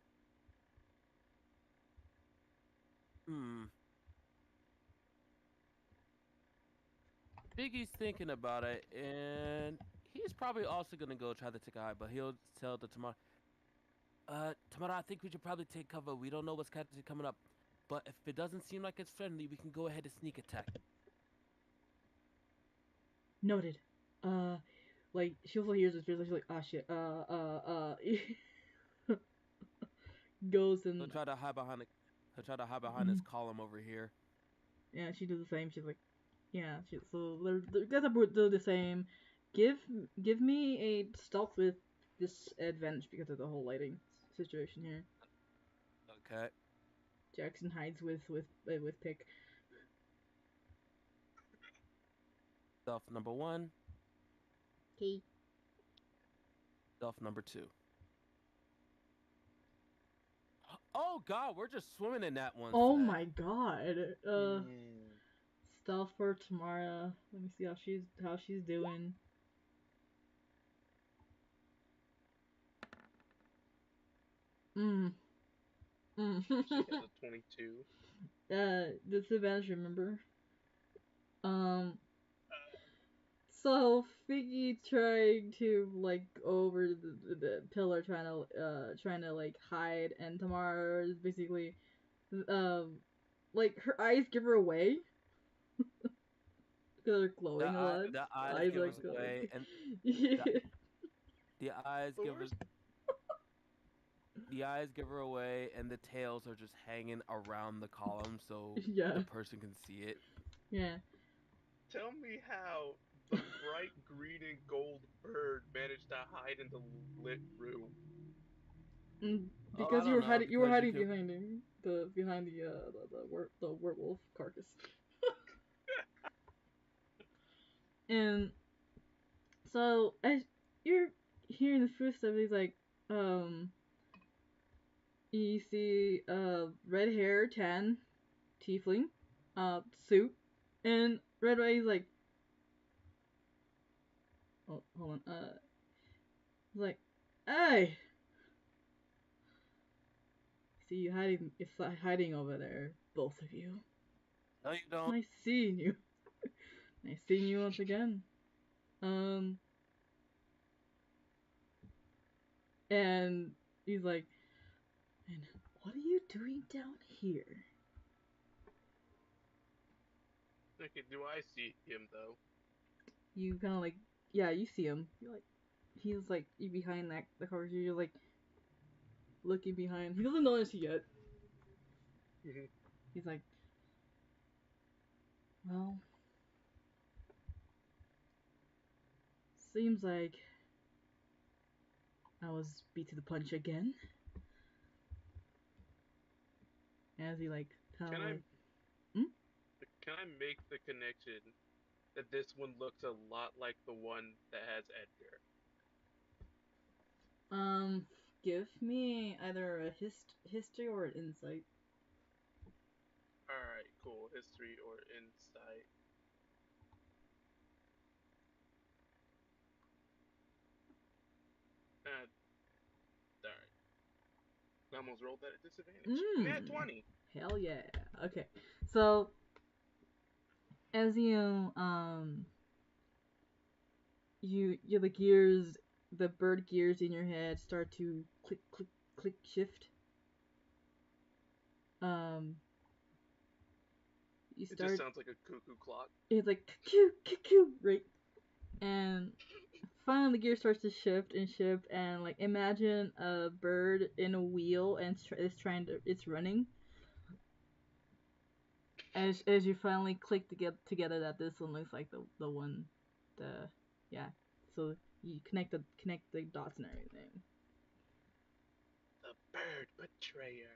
hmm. Biggie's thinking about it, and he's probably also gonna go try to take a hide, but he'll tell the Tamara, Tamara, I think we should probably take cover. We don't know what's coming up, but if it doesn't seem like it's friendly, we can go ahead and sneak attack. Noted. Uh, like she also hears this. She's like, ah, shit. Goes He'll and try to hide behind it. He'll try to hide behind this mhm. column over here. Yeah, she does the same. She's like, yeah. So they're guys are do the same. Give give me a stealth with disadvantage because of the whole lighting situation here. Okay. Jackson hides with Pick. Stealth number 1. Okay. Stealth number 2. Oh God, we're just swimming in that one Oh set. my god. Mm. Stealth for Tamara. Let me see how she's doing. Mm. Mm. She has a 22. Disadvantage. Remember. Um. So Figgy trying to like go over the pillar, trying to like hide, and Tamara is basically like her eyes give her away because they're glowing a lot. The eyes Eyes give are us glowing. away, and Yeah. the, the eyes The give us worst. the eyes give her away, and the tails are just hanging around the column, so Yeah. the person can see it. Yeah. Tell me how the bright green and gold bird managed to hide in the lit room. Oh, Because I don't know. you were Because you hiding could. behind the werewolf carcass. And so as you're hearing the footsteps, he's like, you see red hair, tan, tiefling, suit, and red eye. He's like, oh, hold on, he's like, hey, see you hiding, it's hiding over there, both of you. No, you don't. Nice seeing you. Nice seeing you once again. And he's like, and what are you doing down here? Okay, do I see him though? You kind of like, yeah, you see him. You're like, he's like, you behind that the car. You're like looking behind. He doesn't notice you yet. Mhm. He's like, well, seems like I was beat to the punch again. As he like kind of Can I like, can I make the connection that this one looks a lot like the one that has Edgar? give me either a history or an insight. All right, cool. History or insight. All right. I almost rolled that at disadvantage. Nat 20. Hell yeah. Okay, so as you the gears, the bird gears in your head start to click click click shift. Um, you It just start. sounds like a cuckoo clock. It's like cue, right? And finally the gear starts to shift, and like imagine a bird in a wheel and it's running. As you finally click together that this one looks like the one, the yeah. So you connect the dots and everything. The bird betrayer.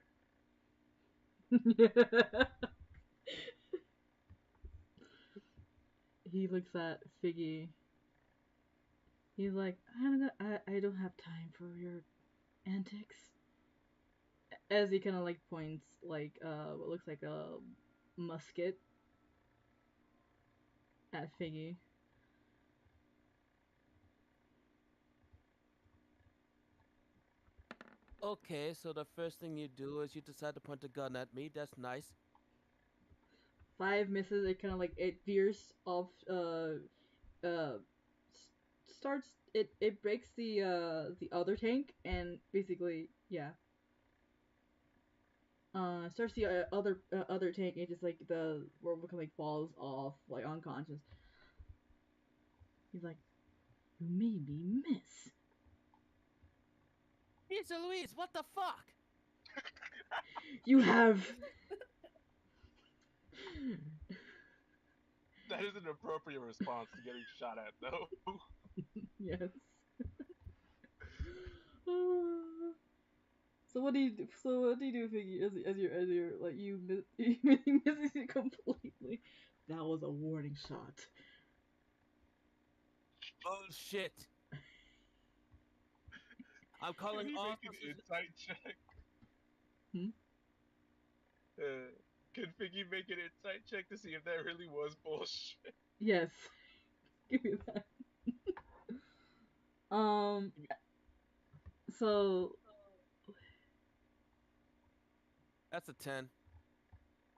He looks at Figgy. He's like, I don't have time for your antics. As he kind of like points like what looks like a musket at Figgy. Okay, so the first thing you do is you decide to point a gun at me. That's nice. 5 misses. It kind of like it veers off. Uh, starts it breaks the other tank and basically yeah. Starts the other tank. It just like the robot like falls off like unconscious. He's like, you made me miss. Pizza Louise, what the fuck? You have. That is an appropriate response to getting shot at, though. Yes. So what do you do? So what do you do, Figgy? As you're like you misses it completely. That was a warning shot. Oh shit! I'm Can calling he all. make an insight check? Hmm? Can Figgy make an insight check to see if that really was bullshit? Yes. Give me that. Um. So. That's a 10.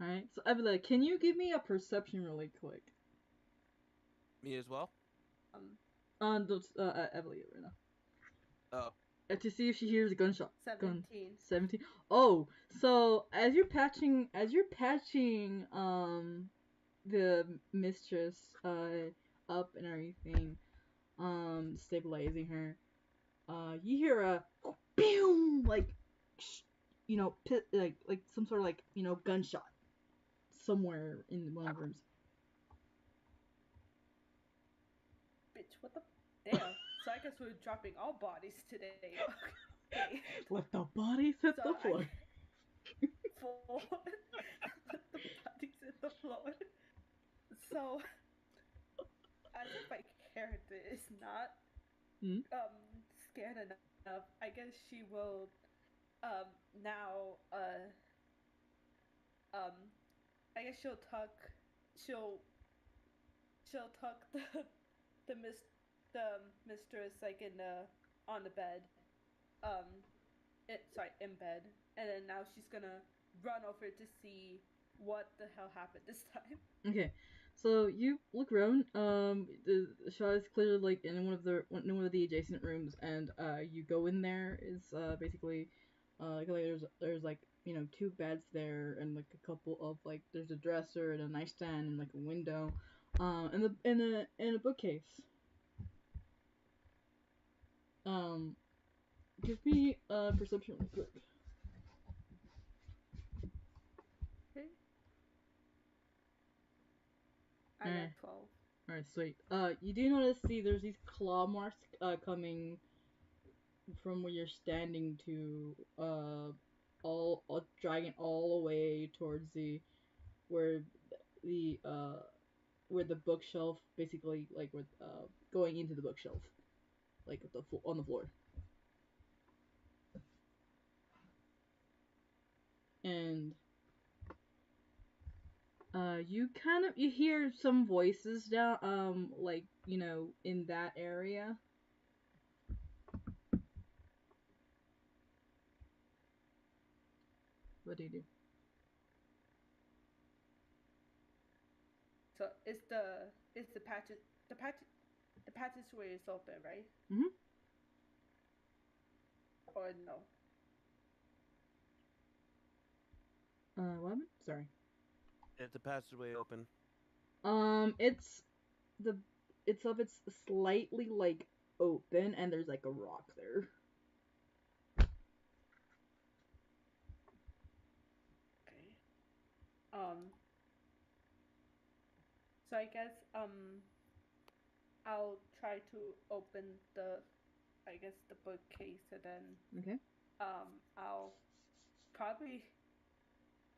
All right. So Evelyn, can you give me a perception really quick? Me as well. Evelyn right now. Oh. To see if she hears a gunshot. 17. 17. Oh, so as you're patching the mistress up and everything, stabilizing her, you hear a boom, like like some sort of like gunshot somewhere in one of the rooms. Bitch, what the? Damn. So I guess we're dropping all bodies today. Okay. Let the bodies hit So the floor. floor. Let the bodies hit the floor. So, as if my character is not Hmm? scared enough, I guess she will now um I guess she'll she'll tuck the miss the mistress like in the on the bed um in bed, and then now she's gonna run over to see what the hell happened this time. Okay, so you look around. The shot is clearly like in one of the adjacent rooms, and you go in there. It's basically, like there's like two beds there, and like a couple of like there's a dresser and a nightstand and like a window, and a bookcase. Um, give me perception real quick. Okay. I got Alright, 12. alright, sweet. You do there's these claw marks coming from where you're standing to all dragging all the way towards the where the where the bookshelf basically like with going into the bookshelf like on the floor. And you hear some voices down like in that area. What do you do? So is the passageway is open, right? Mhm. Or no? What happened? Sorry. It's the passageway open. It's the it's slightly like open and there's like a rock there. Okay. So I guess I'll try to open I guess the bookcase, and then Okay. I'll probably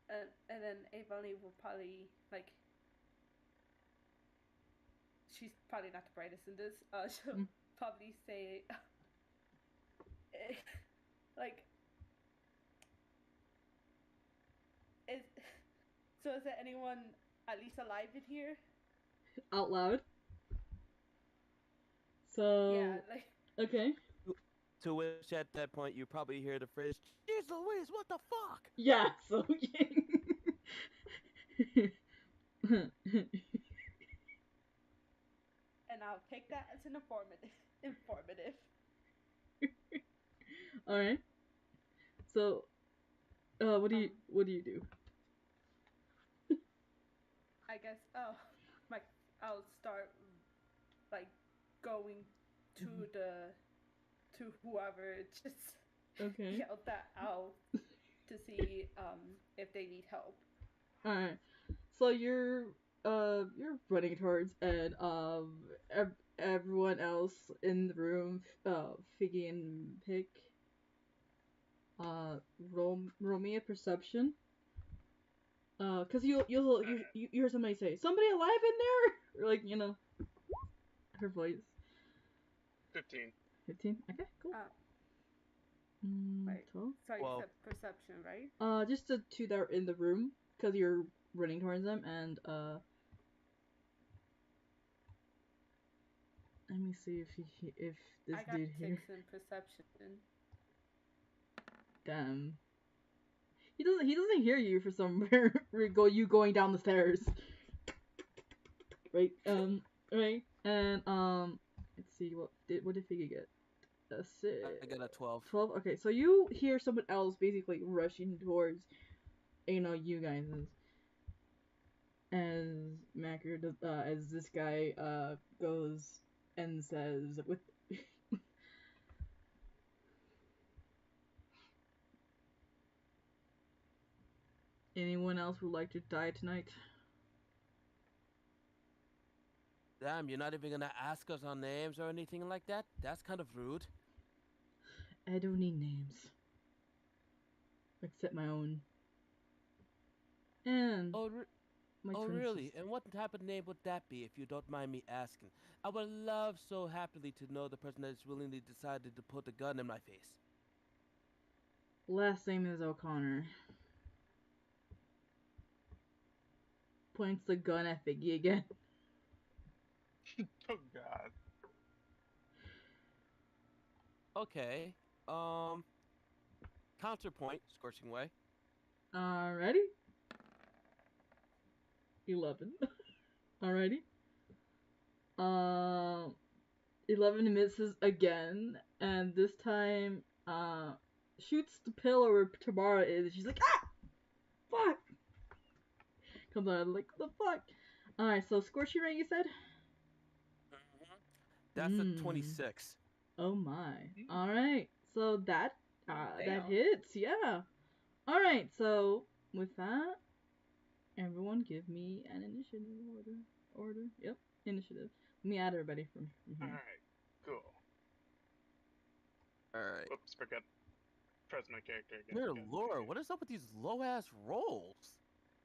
and then Avoni will probably like she's probably not the brightest in this. She'll Mm. probably say like is so is there anyone at least alive in here? Out loud. Yeah, So like okay. To which at that point you probably hear the phrase, "Jeez Louise, what the fuck?" Yeah. So and I'll take that as an informative. all right. So Um what do you do? I guess my I'll start like going to Mhm. to whoever just Okay. yelled that out to see if they need help. All right. So you're running towards and everyone else in the room Figgy and Pick uh roll me a perception. Cause you hear somebody say somebody alive in there, or like her voice. 15. 15. Okay, cool. Right. 12. So you Well, said perception, right? Just the two that are in the room, cause you're running towards them, and let me see if this I got dude 6 here. in perception. Damn. He doesn't hear you for some you going down the stairs. Right? Right? And let's see what did Figgy get? A six. I got a 12. 12. Okay, so you hear someone else basically rushing towards you guys as Macker as this guy goes and says with anyone else would like to die tonight? Damn, you're not even gonna ask us our names or anything like that? That's kind of rude. I don't need names. Except my own. And Oh, my oh, twin really? sister. And what type of name would that be, if you don't mind me asking? I would love so happily to know the person that's willingly decided to put a gun in my face. Last name is O'Connor. Points the gun at Figgy again. Oh God. Okay. Counterpoint, Scorching Way. Alrighty. 11. Alrighty. 11 misses again, and this time, shoots the pillar where Tamara is. She's like, ah! Fuck! Comes out like, the fuck? Alright, so Scorching Ray, you said? That's a 26. Oh my. Alright, so that, that Damn. hits, yeah. Alright, so, with that, everyone give me an initiative order. Yep, initiative. Let me add everybody from All here. right. Cool. All right. Whoops, forgot. Press my character again. Dear because- Lord, what is up with these low-ass rolls?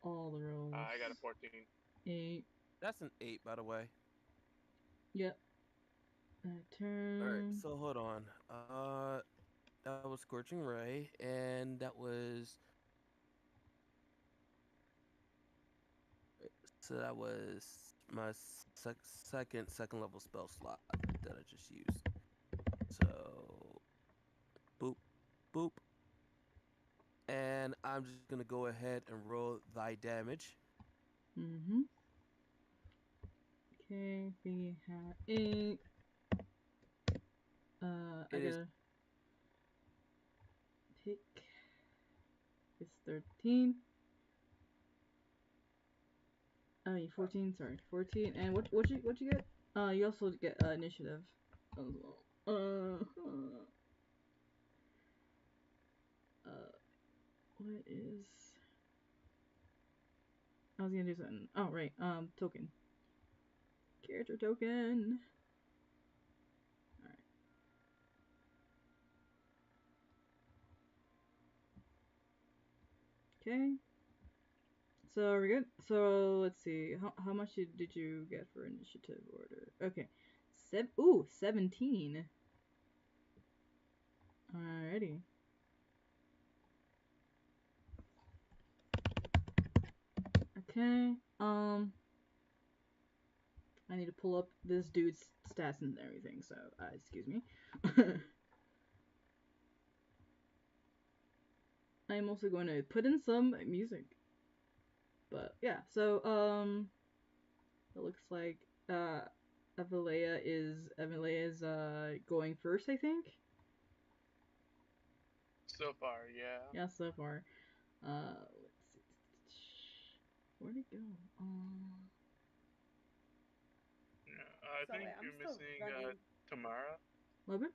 All the rolls. I got a 14. 8. That's an 8, by the way. Yep. Turn. All right, so hold on. That was Scorching Ray, and that was... So that was my second level spell slot that I just used. So, boop, boop. And I'm just gonna go ahead and roll thy damage. Mm-hmm. Okay, we have 8. I It is gotta pick. It's 13. Oh, 14. Sorry, 14. And what you get? You also get initiative as well. What is? I was gonna do something. Oh right. Token. Character token. Okay. So are we good? So let's see. How much did you get for initiative order? Okay. 17. Alrighty. Okay. I need to pull up this dude's stats and everything, so excuse me. I'm also going to put in some music. But yeah, so it looks like Avalea is going first, I think. So far, yeah. Yeah, so far. Let's see. Where'd it go? I So think wait, I'm you're still missing running. Tamara. Logan?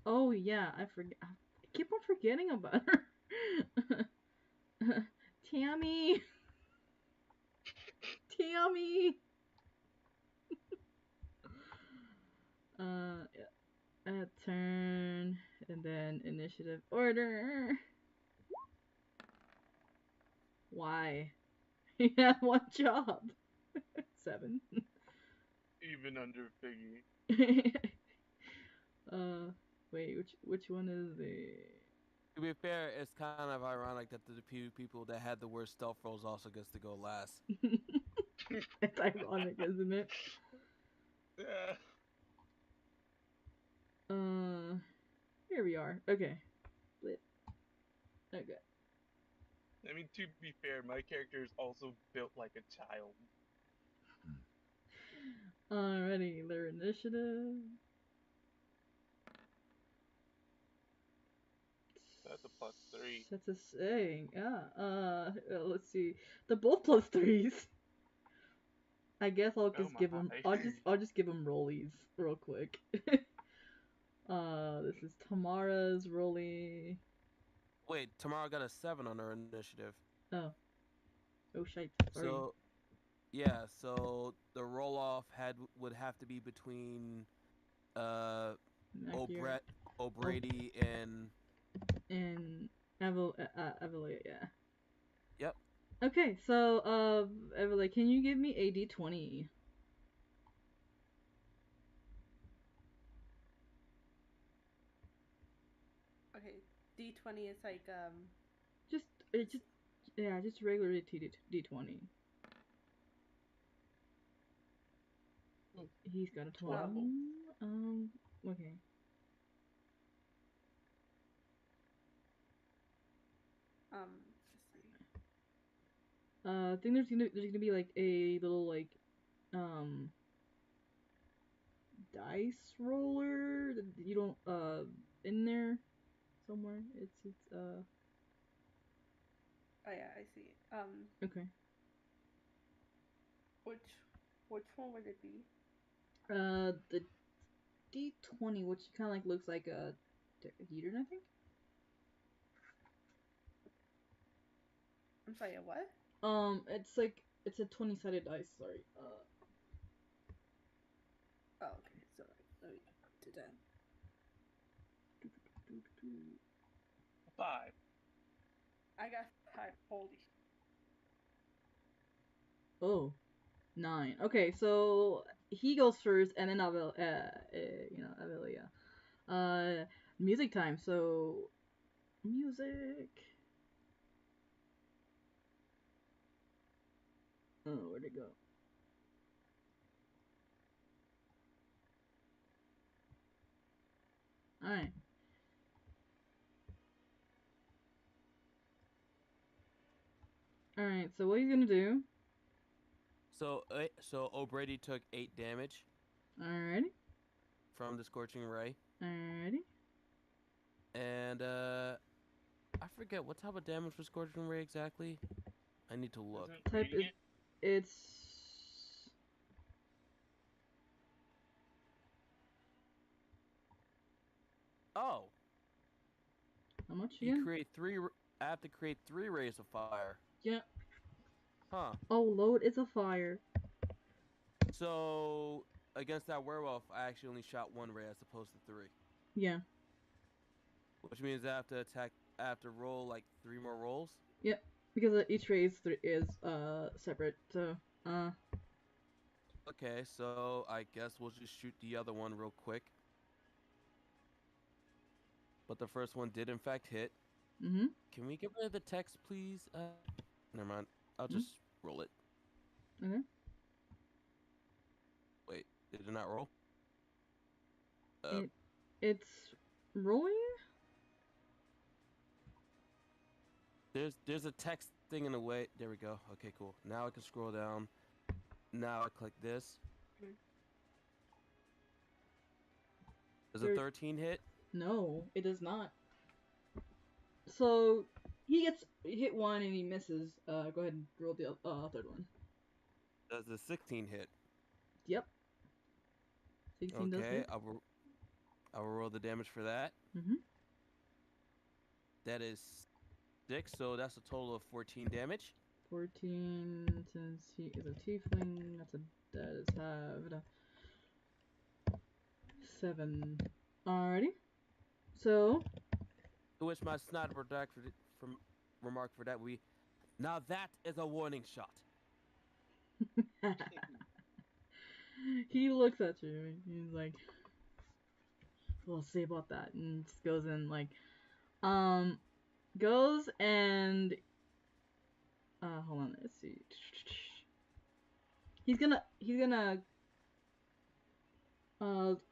Oh yeah, I forget. I keep on forgetting about her. Tammy. Tammy. Yeah. Turn and then initiative order. Why? You have one job. 7. Even under Figgy. Wait, which one is the? To be fair, it's kind of ironic that the few people that had the worst stealth rolls also gets to go last. It's ironic, isn't it? Yeah. Here we are. Okay. Split. Okay. I mean, to be fair, my character is also built like a child. Alrighty, their initiative. That's a +3. That's a saying. Yeah. Let's see. They're both +3s. I guess I'll just give them. I'll just give them rollies real quick. This is Tamara's rollie. Wait, Tamara got a 7 on her initiative. Oh. Oh shit. Sorry. So, yeah, so the roll off would have to be between Mac here. Brett O'Brady and And Evelia, yeah. yep. Okay, so Evelia, can you give me a D20? Okay, D20 is like Just regular D20. He's got a 12. 12. Okay. Let's see. I think there's gonna be like a little like dice roller that you don't in there somewhere. It's Oh yeah, I see. okay. Which one would it be? The D20, which kind of like looks like a heater, I think. I'm sorry, a what? It's a 20-sided dice. Sorry. Oh, okay. So let me do that. 5. I got 5. Holy. Oh, 9. Okay, so he goes first, and then Avelia. Music time. So, music. Oh, where'd it go? Alright. Alright, so what he's gonna do. So O'Brady took 8 damage Alrighty. from the scorching ray, Alrighty. and I forget what type of damage was scorching ray exactly. I need to look. Isn't Type is. radiant? It's. Oh, How much you again? create 3. I have to create 3 rays of fire. Yeah. Huh. Oh, load is a fire. So against that werewolf, I actually only shot 1 ray as opposed to 3. Yeah. Which means I have to attack. I have to roll like 3 more rolls. Yep. Because each race is separate. So Okay, so I guess we'll just shoot the other one real quick. But the first one did in fact hit. Mm-hmm. Can we get rid of the text, please? Never mind. I'll Hmm? just roll it. Okay. Wait, did it not roll? It's rolling. There's a text thing in the way. There we go. Okay, cool. Now I can scroll down. Now I click this. Mm. Does a 13 hit? No, it does not. So he gets hit one and he misses. Go ahead and roll the third one. Does the 16 hit? Yep. 16 does Okay, hit. I will roll the damage for that. Mm-hmm. That is 6, so that's a total of 14 damage. 14, since he is a tiefling, that is halved. 7. Alrighty. So. To which my snide remark for that we. Now that is a warning shot. He looks at you and he's like, we'll see about that, and just goes in like, goes and, hold on, let's see. He's gonna,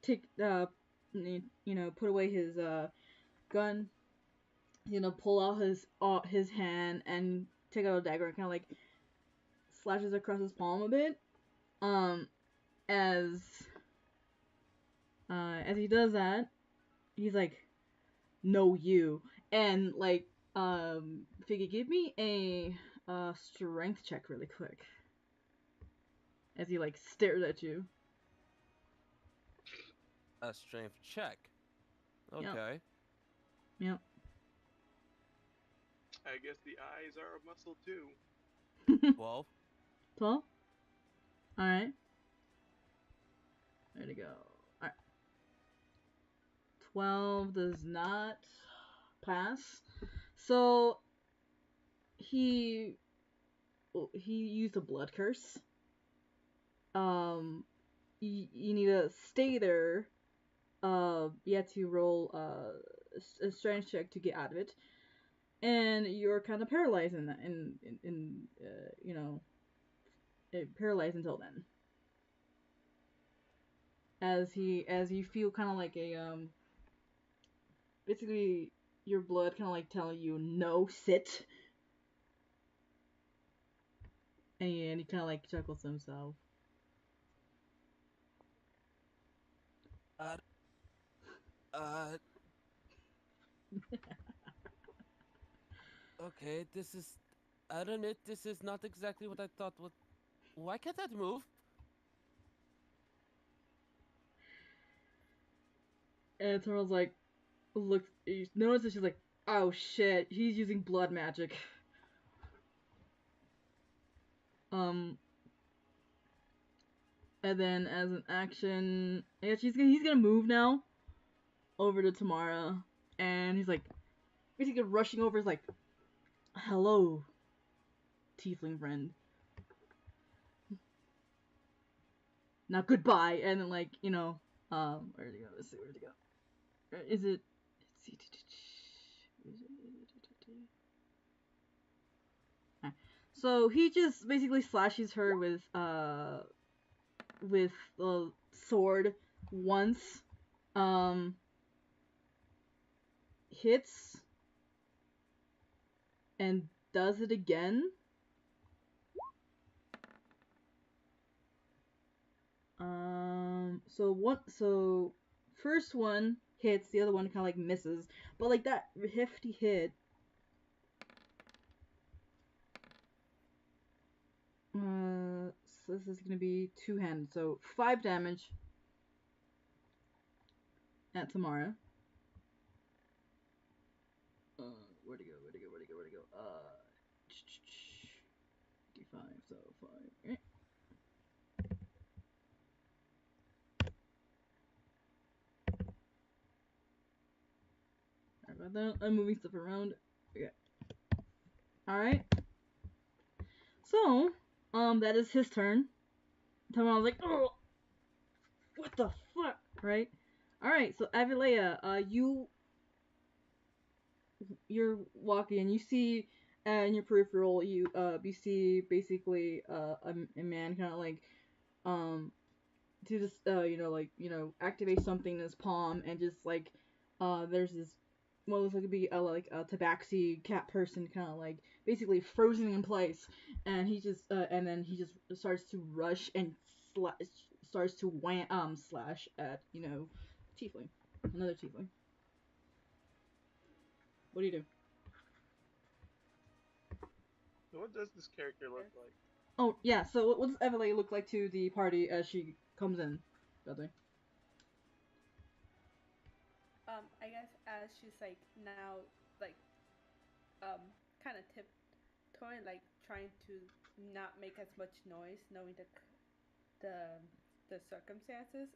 take, put away his, gun. He's gonna pull out his hand and take out a dagger and kind of like slashes across his palm a bit. As he does that, he's like, "No, you," and like, Figgy, give me a strength check really quick. As he like stares at you. A strength check. Okay. Yep. I guess the eyes are a muscle too. 12. 12? Alright. There to go. Alright. 12 does not pass. So he used a blood curse. You need to stay there. You have to roll a strength check to get out of it, and you're kind of paralyzed in that. Paralyzed until then. As you feel kind of like a basically your blood kind of like telling you no, sit, and he kind of like chuckles to himself. Okay, this is. I admit this is not exactly what I thought would. Why can't that move? And Tomorrow's like, look, you notice that she's like, oh shit, he's using blood magic. And then as an action, yeah, he's gonna move now over to Tamara, and he's like, basically rushing over. He's like, hello, tiefling friend. Now goodbye, and then like where'd he go? Let's see, where'd he go? Is it? So he just basically slashes her with the sword once, hits, and does it again. So first one hits, the other one kind of like misses, but like that hefty hit. So this is gonna be two-handed, so 5 damage at Tamara. Where'd he go? D5, so 5. Sorry about that. I'm moving stuff around. Okay. Alright. So, that is his turn. Tamara was like, oh, what the fuck, right? Alright, so Avilea, you're walking and you see in your peripheral you see basically a man kind of like to just activate something in his palm, and just like there's this what looks like to be a tabaxi cat person kind of like basically frozen in place, and and then he just starts to rush and starts to slash at tiefling, another tiefling. What do you do? What does this character look like? Oh, yeah, so what does Evelyn look like to the party as she comes in, Dudley? I guess as she's like now like kind of tiptoeing, like trying to not make as much noise, knowing the the circumstances.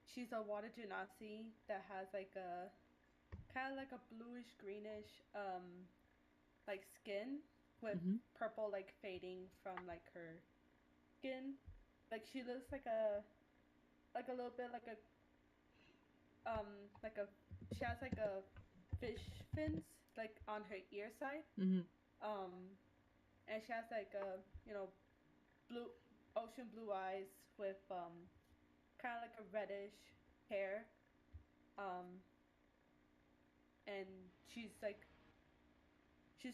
She's a water genasi that has like a kind of like a bluish greenish like skin with purple like fading from like her skin. Like she looks like a little bit like a she has like a fish fins like on her ear side. And she has like a blue ocean blue eyes with kind of like a reddish hair. And she's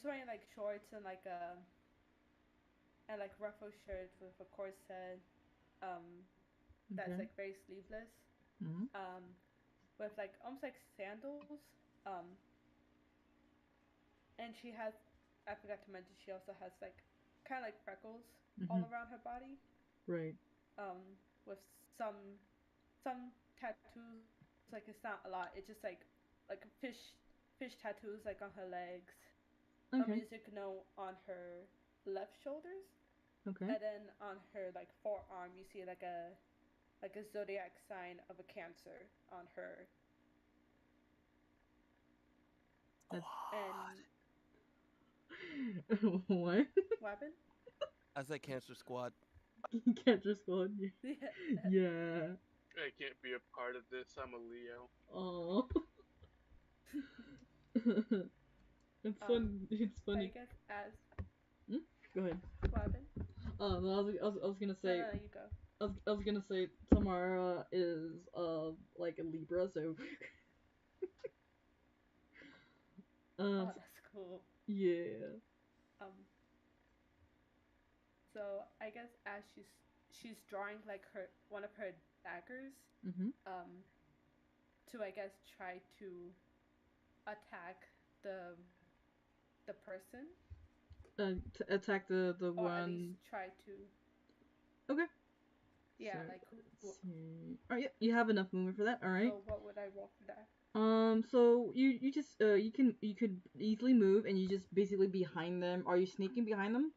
wearing like shorts and like a and like ruffle shirt with a corset. That's like very sleeveless. With like almost like sandals. And she has, I forgot to mention, she also has like kind of like freckles all around her body. Right. With some tattoos, like it's not a lot. It's just like fish tattoos like on her legs. A music note on her left shoulders. Okay. And then on her like forearm, you see like a zodiac sign of a Cancer on her And What? what happened? I said Cancer Squad. Cancer Squad. Yeah. Yeah. I can't be a part of this. I'm a Leo. Oh. It's fun. It's I funny. guess as Go ahead. what happened? No, I was gonna say. No, you go. I was gonna say Tamara is like a Libra, so Oh, uh that's cool. yeah. Um, so I guess as she's drawing like her one of her daggers, Mhm. to I guess try to attack the person, Attack the or at least one. try to Okay. yeah, So like let's see. All right, yeah, you have enough movement for that. All right. so what would I roll for that? So you just you could easily move and you just basically behind them. Are you sneaking behind them?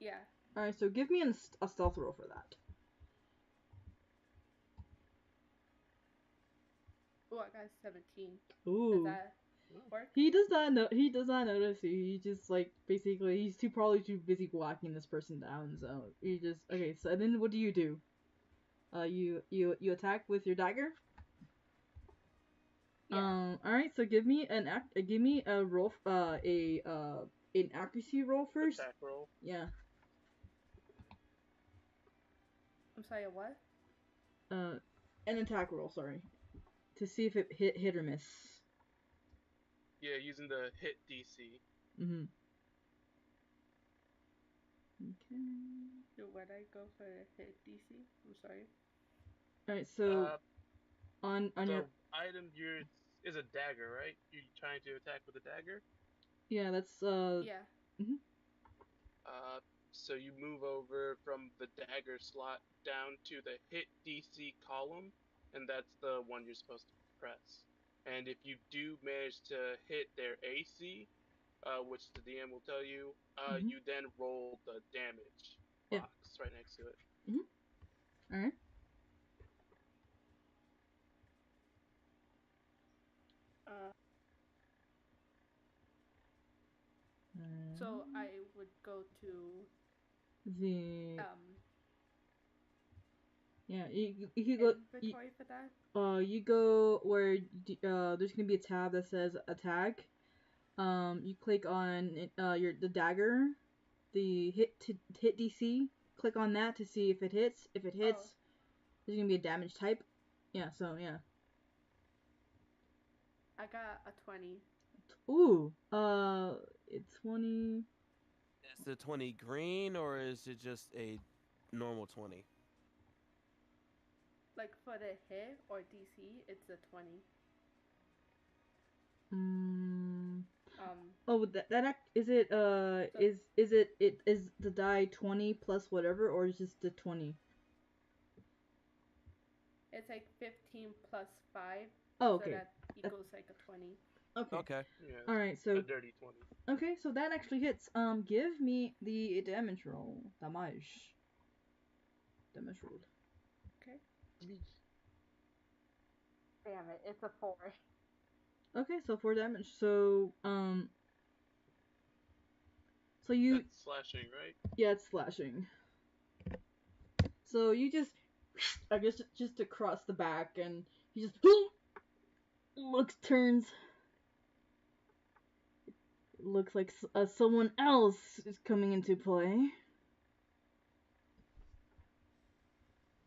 Yeah. All right. So give me a stealth roll for that. Oh, I got 17. Does Ooh. that work? He does not know. He does not notice you. He just like basically he's probably too busy whacking this person down. So he just okay. So then what do you do? You attack with your dagger. Yeah. All right. So give me give me a roll. An accuracy roll first. Attack roll. Yeah. I'm sorry, what? An attack roll. Sorry, to see if it hit or miss. Yeah, using the hit DC. Mhm. Okay. So would I go for hit DC? I'm sorry. All right. So on The your item is a dagger, right? You're trying to attack with a dagger. yeah, that's Yeah. Mhm. So you move over from the dagger slot down to the hit DC column, and that's the one you're supposed to press. And if you do manage to hit their AC, which the DM will tell you, Mhm. you then roll the damage Yeah. box right next to it. Mhm. All right. Uh, so I would go to The um yeah, you could go inventory for that. you go where there's gonna be a tab that says attack. You click on the dagger, the hit DC. Click on that to see if it hits. If it hits, Oh, there's gonna be a damage type. Yeah. So yeah. I got a 20. Ooh. It's 20. Is the 20 green or is it just a normal 20? Like for the hit or DC, it's a 20. Mm. Um, Oh, is it so is the die 20 plus whatever or is just the 20? it's like 15 plus 5, Oh, so okay. that equals like a 20. Okay. Okay. Yeah, All right. a So dirty 20. okay, so that actually hits. Give me the damage roll. Damage. Damage roll. Okay. Damn it, it's a 4. Okay, so 4 damage. So so you That's slashing, right? yeah, it's slashing. So you just I guess just across the back and he just looks turns. It looks like someone else is coming into play.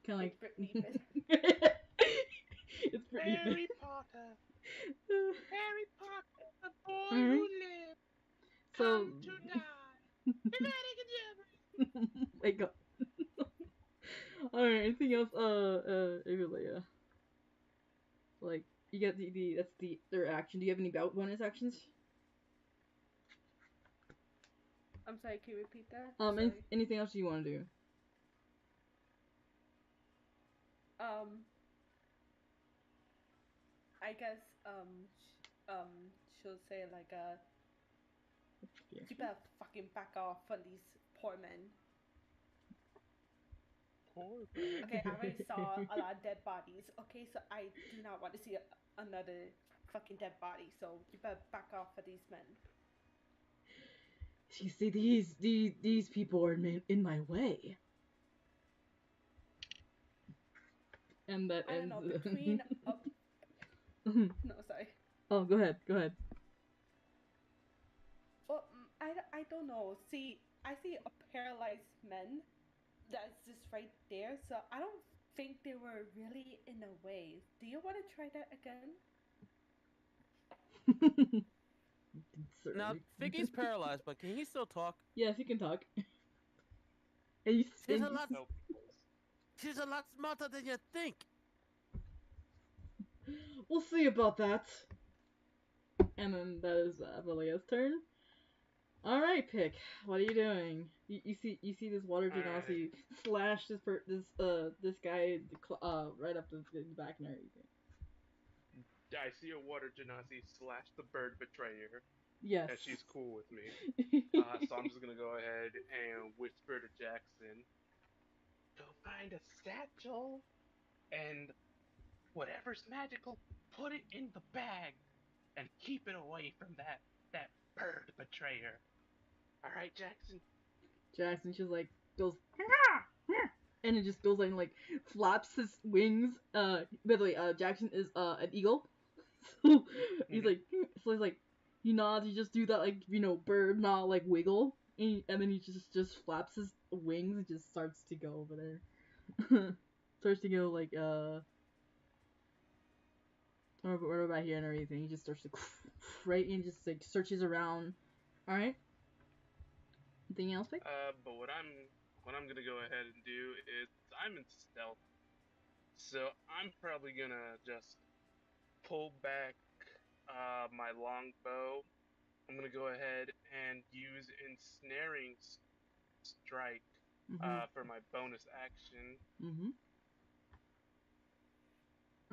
Kind of like It's Brittany. it's pretty. Harry Potter. Harry Potter, the boy Alright. who lived, So come to die. my god. Alright, anything else? Evelea. Like, you get that's their action. Do you have any bonus actions? I'm sorry, can you repeat that? Sorry. Anything else you want to do? Um, I guess she'll say like Yeah. you better fucking back off from these poor men. Poor man. Okay, I already saw a lot of dead bodies. Okay, so I do not want to see another fucking dead body, so you better back off of these men. You see, these people are in my way. And that I don't ends. know, between no, sorry. Oh, go ahead. Go ahead. Well, I don't know. See, I see a paralyzed man that's just right there, so I don't think they were really in a way. Do you want to try that again? Now, Figgy's paralyzed, but can he still talk? Yes, you can talk. And you, She's and a lot. Nope. She's a lot smarter than you think. we'll see about that. And then that is Avalia's turn. All right, Pick. What are you doing? You see this water genasi slash this guy right up the back and everything. I see a water genasi slash the bird betrayer, Yes. and she's cool with me. So I'm just gonna go ahead and whisper to Jackson, "Go find a satchel, and whatever's magical, put it in the bag, and keep it away from that bird betrayer. All right, Jackson." Jackson just like goes and it just goes like flaps his wings. By the way, Jackson is an eagle, so he's like he nods. He just do that like bird nod like wiggle, and then he just flaps his wings and just starts to go over there. Starts to go like right about here and everything. He just starts to right and just like searches around. All right. Anything else, Pick? But what I'm gonna go ahead and do is I'm in stealth, so I'm probably gonna just pull back my longbow. I'm gonna go ahead and use ensnaring strike for my bonus action.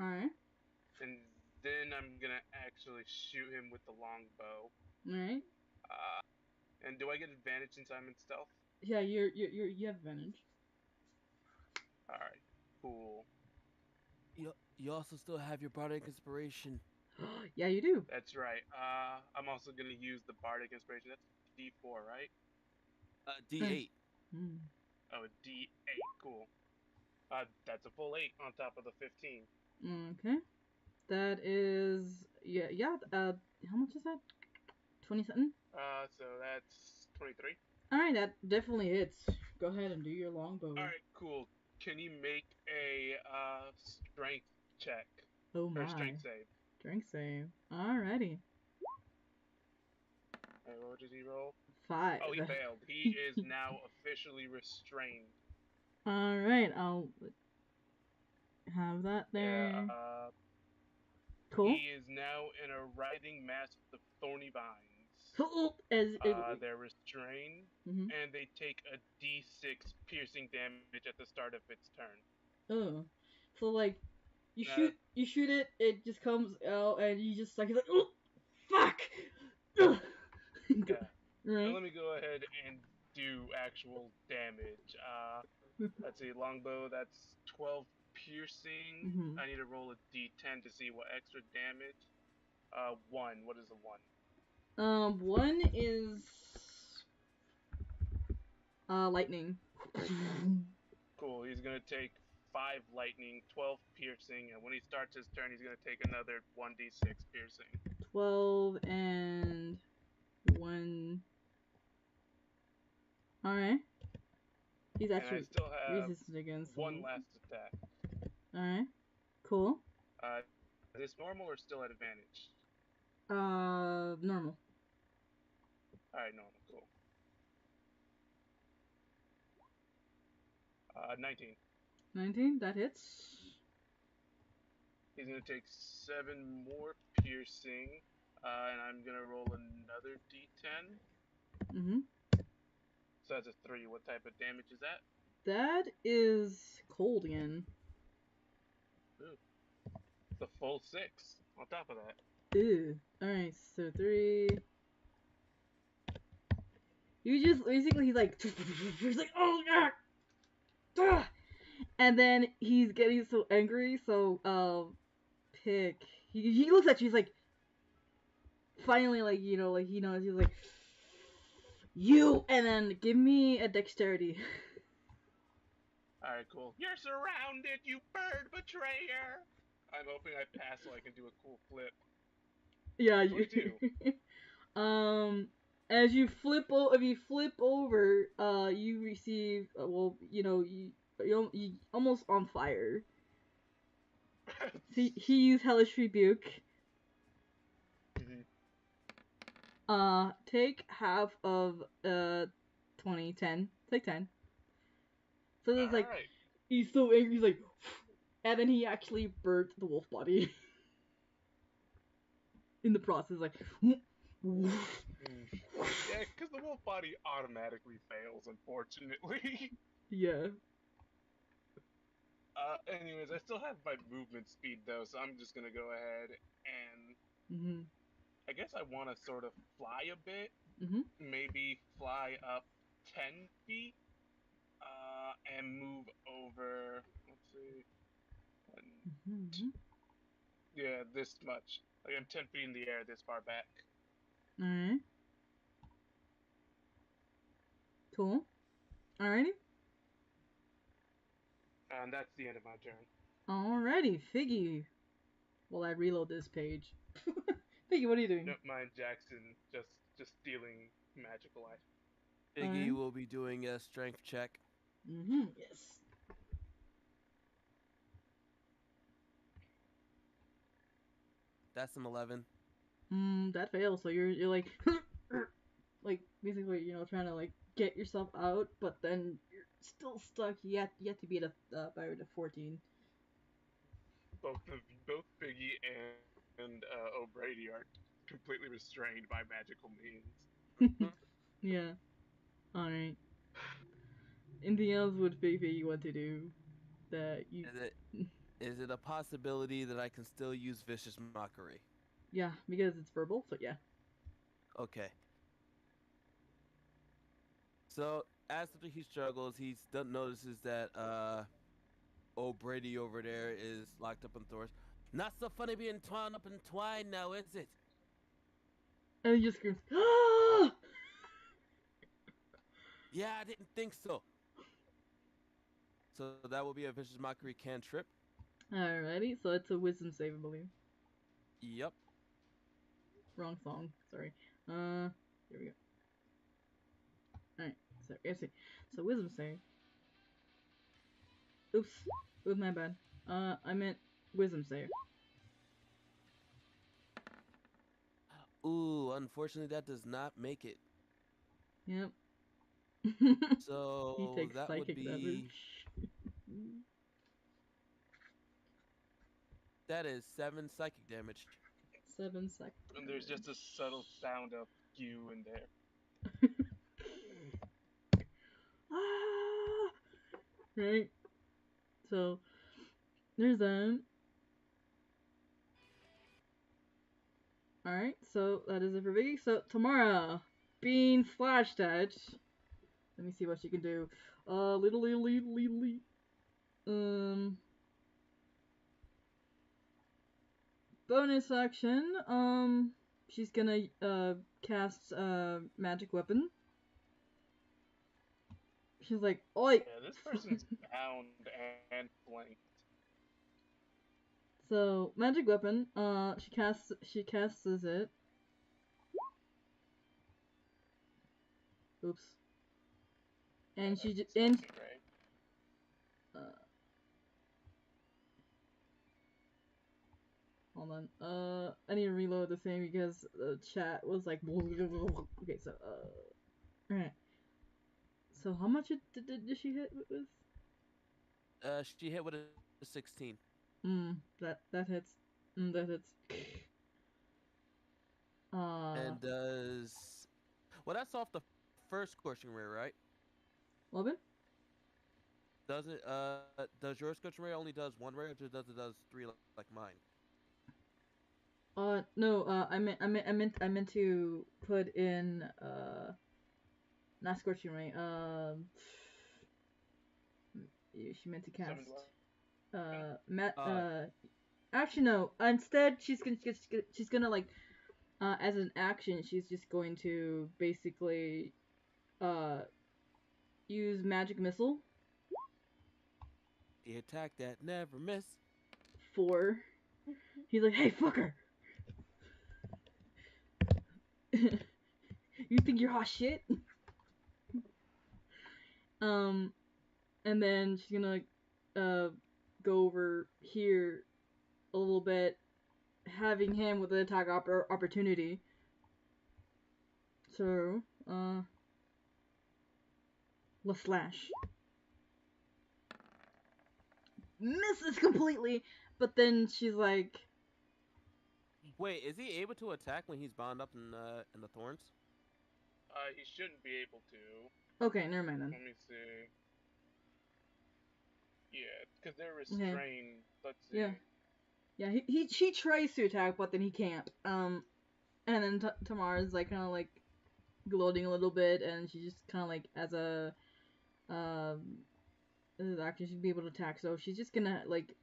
All right. And then I'm gonna actually shoot him with the longbow. All right. And do I get advantage since I'm in stealth? Yeah, you have advantage. All right, cool. You also still have your bardic inspiration. Yeah, you do. That's right. I'm also gonna use the bardic inspiration. That's D4, right? D8. Oh, D8. Cool. That's a full 8 on top of the 15. Okay. That is yeah. How much is that? 20 something. So that's 23. All right, that definitely hits. Go ahead and do your longbow. All right, cool. Can you make a strength check? Oh my. Or strength save? Strength save. Alrighty. What did he roll? 5. Oh, he failed. He is now officially restrained. All right, I'll have that there. Yeah. Cool. He is now in a writhing mass of thorny vines. They're restrained, and they take a D6 piercing damage at the start of its turn. Oh, so like you shoot it, it just comes out, and you just like oh, fuck. Yeah. Right. Let me go ahead and do actual damage. Let's see, longbow. That's 12 piercing. I need to roll a D10 to see what extra damage. 1. What is a 1? 1 is lightning. Cool. He's gonna take 5 lightning, 12 piercing, and when he starts his turn, he's gonna take another 1d6 piercing. 12 and 1. All right. He's actually and I still have resistant against one last attack. All right. Cool. Is this normal or still at advantage? Normal. Alright, normal, cool. 19. 19, that hits. He's gonna take 7 more piercing, and I'm gonna roll another d10. So that's a 3. What type of damage is that? That is cold again. Ooh. The full 6 on top of that. Ew. Alright, so 3. You just basically he's like oh god. And then he's getting so angry, so Pick he looks at you, he's like, finally, like, like he knows, he's like, you, and then give me a dexterity. Alright, cool. You're surrounded, you bird betrayer! I'm hoping I pass so I can do a cool flip. Yeah, 22. As you if you flip over, you receive, you almost on fire. He used hellish rebuke. Take half of 20, 10. Take 10. So there's like, Alright. he's so angry, he's like, and then he actually burnt the wolf body. In the process, like, Yeah, because the wolf body automatically fails, unfortunately. yeah. Anyways, I still have my movement speed though, so I'm just gonna go ahead and I guess I want to sort of fly a bit. Maybe fly up 10 feet, and move over. Let's see. Yeah, this much. Like I'm 10 feet in the air, this far back. Alright. Cool. Alrighty. And that's the end of my turn. Alrighty, Figgy. While I reload this page. Figgy, what are you doing? Don't mind Jackson just stealing magical items. Iggy will be doing a strength check. Yes. That's an 11. That fails. So you're like, like basically, trying to like get yourself out, but then you're still stuck. You have to beat by the 14. Both Biggie and O'Brady are completely restrained by magical means. Yeah. Alright. Anything else with Figgy you want to do that you? Is it a possibility that I can still use vicious mockery? Yeah, because it's verbal. So yeah. Okay. So after he struggles, he notices that O'Brady over there is locked up in Thor's. Not so funny being torn up in twine now, is it? And he just screams, "Ah!" Yeah, I didn't think so. So that will be a vicious mockery cantrip. Alrighty, so it's a wisdom save, I believe. Yep. Wrong song. Sorry. Here we go. Alright, so let's see. So wisdom save. Oops. Oops, my bad. I meant wisdom save. Ooh, unfortunately that does not make it. Yep. So he takes that would psychic be damage. that is 7 psychic damage. 7 psychic. And there's just a subtle sound of you in there. Ah! Right? So, there's that. Alright, so that is it for Biggie. So, Tamara, being flashed at. Let me see what she can do. Little. Bonus action. She's gonna, cast, magic weapon. She's like, oi! Yeah, this person's bound and flanked. So, magic weapon, she casts it. Oops. And Yeah, she, and hold on. I need to reload the thing because the chat was like, okay, so, alright. So how much did she hit with? She hit with a 16. That hits. That hits. And does... Well, that's off the first scorching ray, right? 11? Does it, does your scorching ray only does 1 ray, or does it does 3 like mine? No, I meant to put in, not scorching ray, she meant to cast, actually no, instead she's gonna like, as an action, she's just going to basically use magic missile The attack that never miss. for. He's like, hey, fucker! You think you're hot shit? And then she's gonna go over here a little bit, having him with an attack opportunity. So, let's slash. Misses completely, but then she's like, Wait, is he able to attack when he's bound up in the thorns? He shouldn't be able to. okay, never mind then. Let me see. Yeah, because they're Okay. restrained. Let's see. Yeah, he tries to attack, but then he can't. And then Tamara's like kind of like gloating a little bit, and she just kind of like as a action she'd be able to attack, so she's just gonna like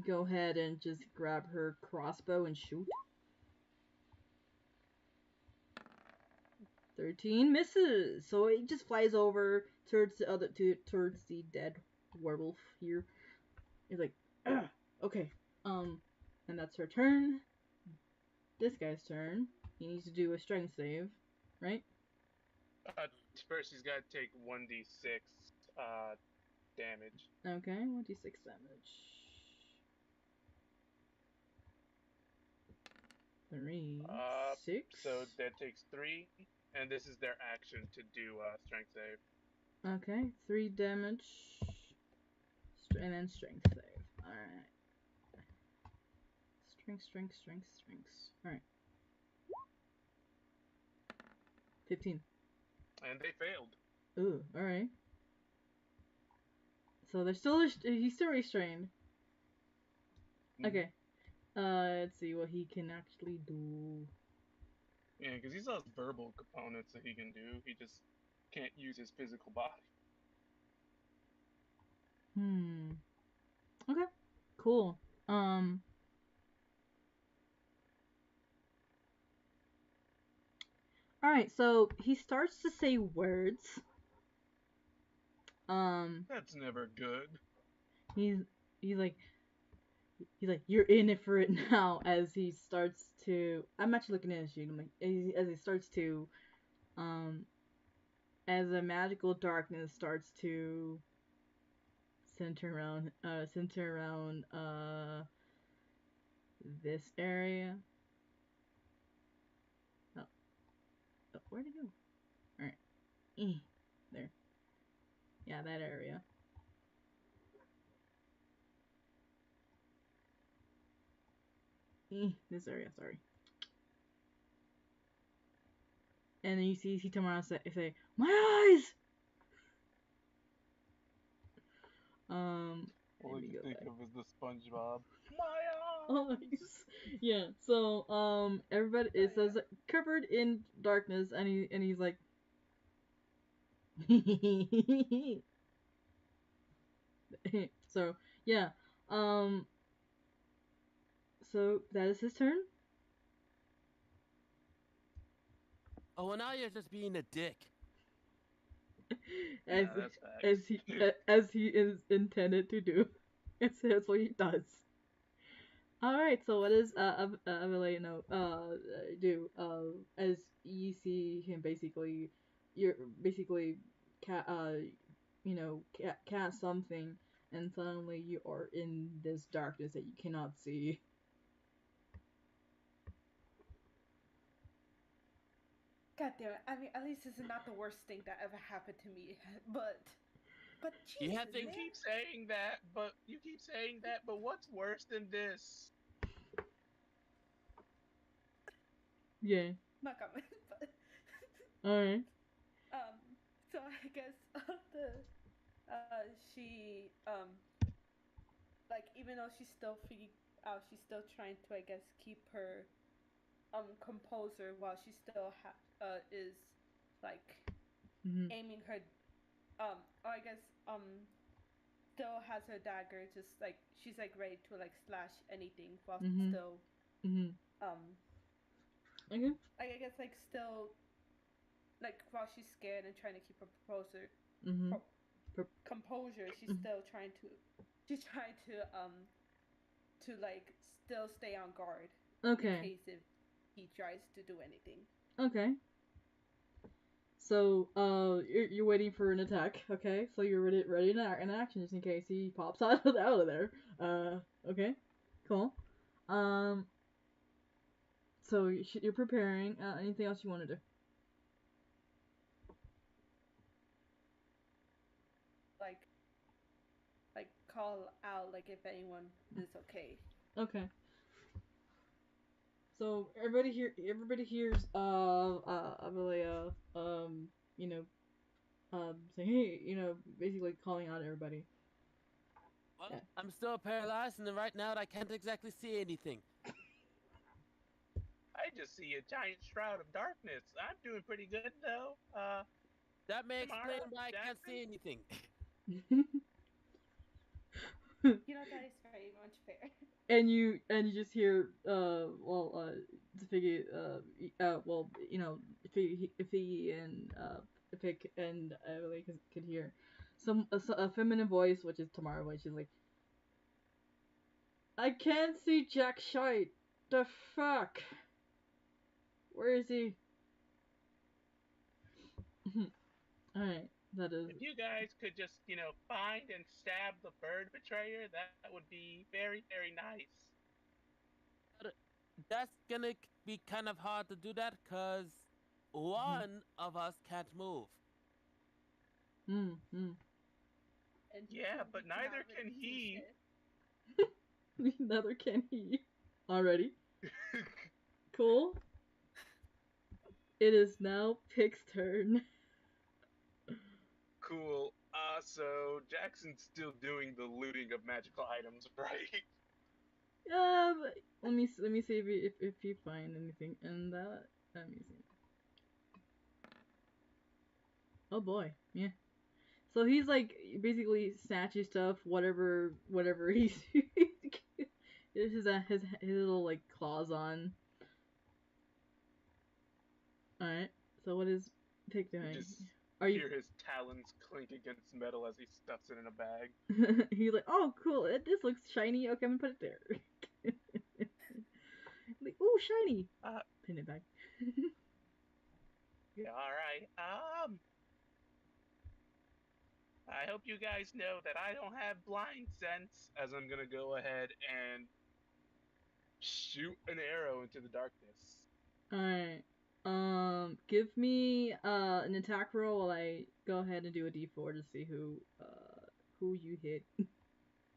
go ahead and just grab her crossbow and shoot. 13 misses, so it just flies over towards the dead werewolf here. He's like, ugh, okay, and that's her turn. This guy's turn. He needs to do a strength save, right? First, he's got to take 1d6 damage. Okay, 1d6 damage. 3, 6. So that takes 3, and this is their action to do strength save. Okay, 3 damage, and then strength save. Alright. Strength. Alright. 15. And they failed. Ooh, alright. So he's still restrained. Okay. Let's see what he can actually do. Yeah, because he still has verbal components that he can do. He just can't use his physical body. Okay. Cool. Alright, so he starts to say words. That's never good. He's like, you're in it for it now, as he starts to, I'm actually looking at his sheet, I'm like, as he starts to, as the magical darkness starts to center around, this area. Oh, where'd it go? Alright. There. Yeah, that area. This area, sorry. And then you see Tamara say, my eyes! All I can think of is the SpongeBob. My eyes! Yeah, so, everybody, it says covered in darkness, and he's like, so, yeah, so that is his turn. Oh, well, now you're just being a dick. as yeah, as he is intended to do. That's what he does. All right. So what does Avelino do? As you see him basically, you're basically cast something, and suddenly you are in this darkness that you cannot see. God damn it. I mean, at least this is not the worst thing that ever happened to me. But Jesus, you keep saying that, but what's worse than this? Yeah. Not coming. But Alright. so I guess she like, even though she's still she's still trying to, I guess, keep her composure while she still is like aiming her or I guess still has her dagger, just like she's like ready to like slash anything while still Mhm. Okay. I guess like still like while she's scared and trying to keep her Mhm. composure, she's Mhm. still trying to like still stay on guard in Okay. case if he tries to do anything. Okay. So, you're waiting for an attack. Okay. So you're ready in action just in case he pops out of there. Okay. Cool. Um. So you're preparing. Anything else you want to do? Like call out like if anyone is okay. Okay. So everybody hears Avalea you know saying, hey, basically calling out everybody. Well, Yeah. I'm still paralyzed, and right now I can't exactly see anything. I just see a giant shroud of darkness. I'm doing pretty good though. That may explain Tamara, why I can't Jackson. see anything. You know that is very much fair. and you just hear Figgy Figgy and Pick and Emily could hear a feminine voice, which is Tamara voice. She's like, I can't see Jack Shite. The fuck? Where is he? Alright, that is. If you guys could just, find and stab the bird betrayer, that would be very, very nice. But that's gonna be kind of hard to do that because one of us can't move. Mm, mm. And Yeah, we but cannot neither can really see he. shit. Neither can he. Already. Cool. It is now Pick's turn. Cool. So Jackson's still doing the looting of magical items, right? Let me see if you find anything in that. Let me see. Oh boy, yeah. So he's like basically snatching stuff, whatever he's. His little like claws on. All right. So what is Pick You doing? just Are you? hear his talons clink against metal as he stuffs it in a bag. He's like, oh cool, this looks shiny. Okay, I'm gonna put it there. Like, oh shiny. Uh, Pin it back. yeah, all right. I hope you guys know that I don't have blind sense, as I'm gonna go ahead and shoot an arrow into the darkness. Alright. Give me an attack roll while I go ahead and do a d4 to see who you hit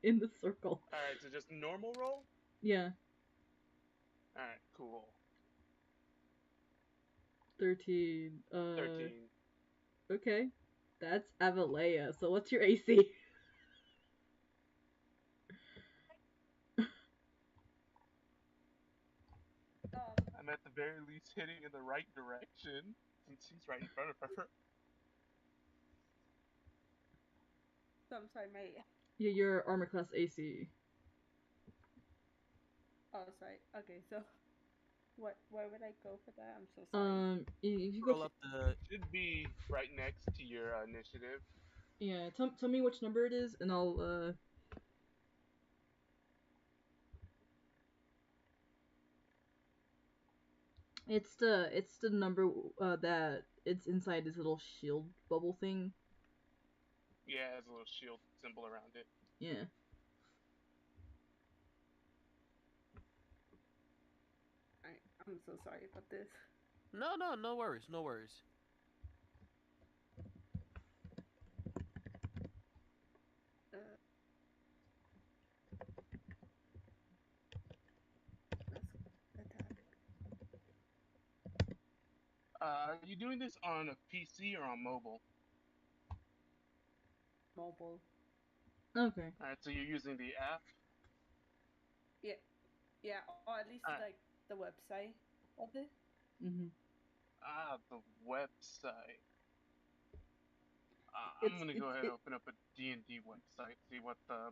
in the circle. All right, so just normal roll. Yeah, All right, cool. 13. 13. Okay. That's Avalea. So what's your AC? I'm at the very least hitting in the right direction since he's right in front of her. So I'm sorry, my Yeah, your armor class AC. sorry. Okay, so where would I go for that? I'm so sorry. You go Roll up the. Should be right next to your initiative. yeah, tell me which number it is and I'll it's the number that it's inside this little shield bubble thing. Yeah, it has a little shield symbol around it. Yeah. I'm so sorry about this. No worries, no worries. Uh, let's attack. Are you doing this on a PC or on mobile? Mobile. Okay. Alright, so you're using the app? Yeah, yeah, or at least Alright. like the website of it. Mm-hmm. The website. I'm It's gonna it, go ahead and it open up a D&D website, see what the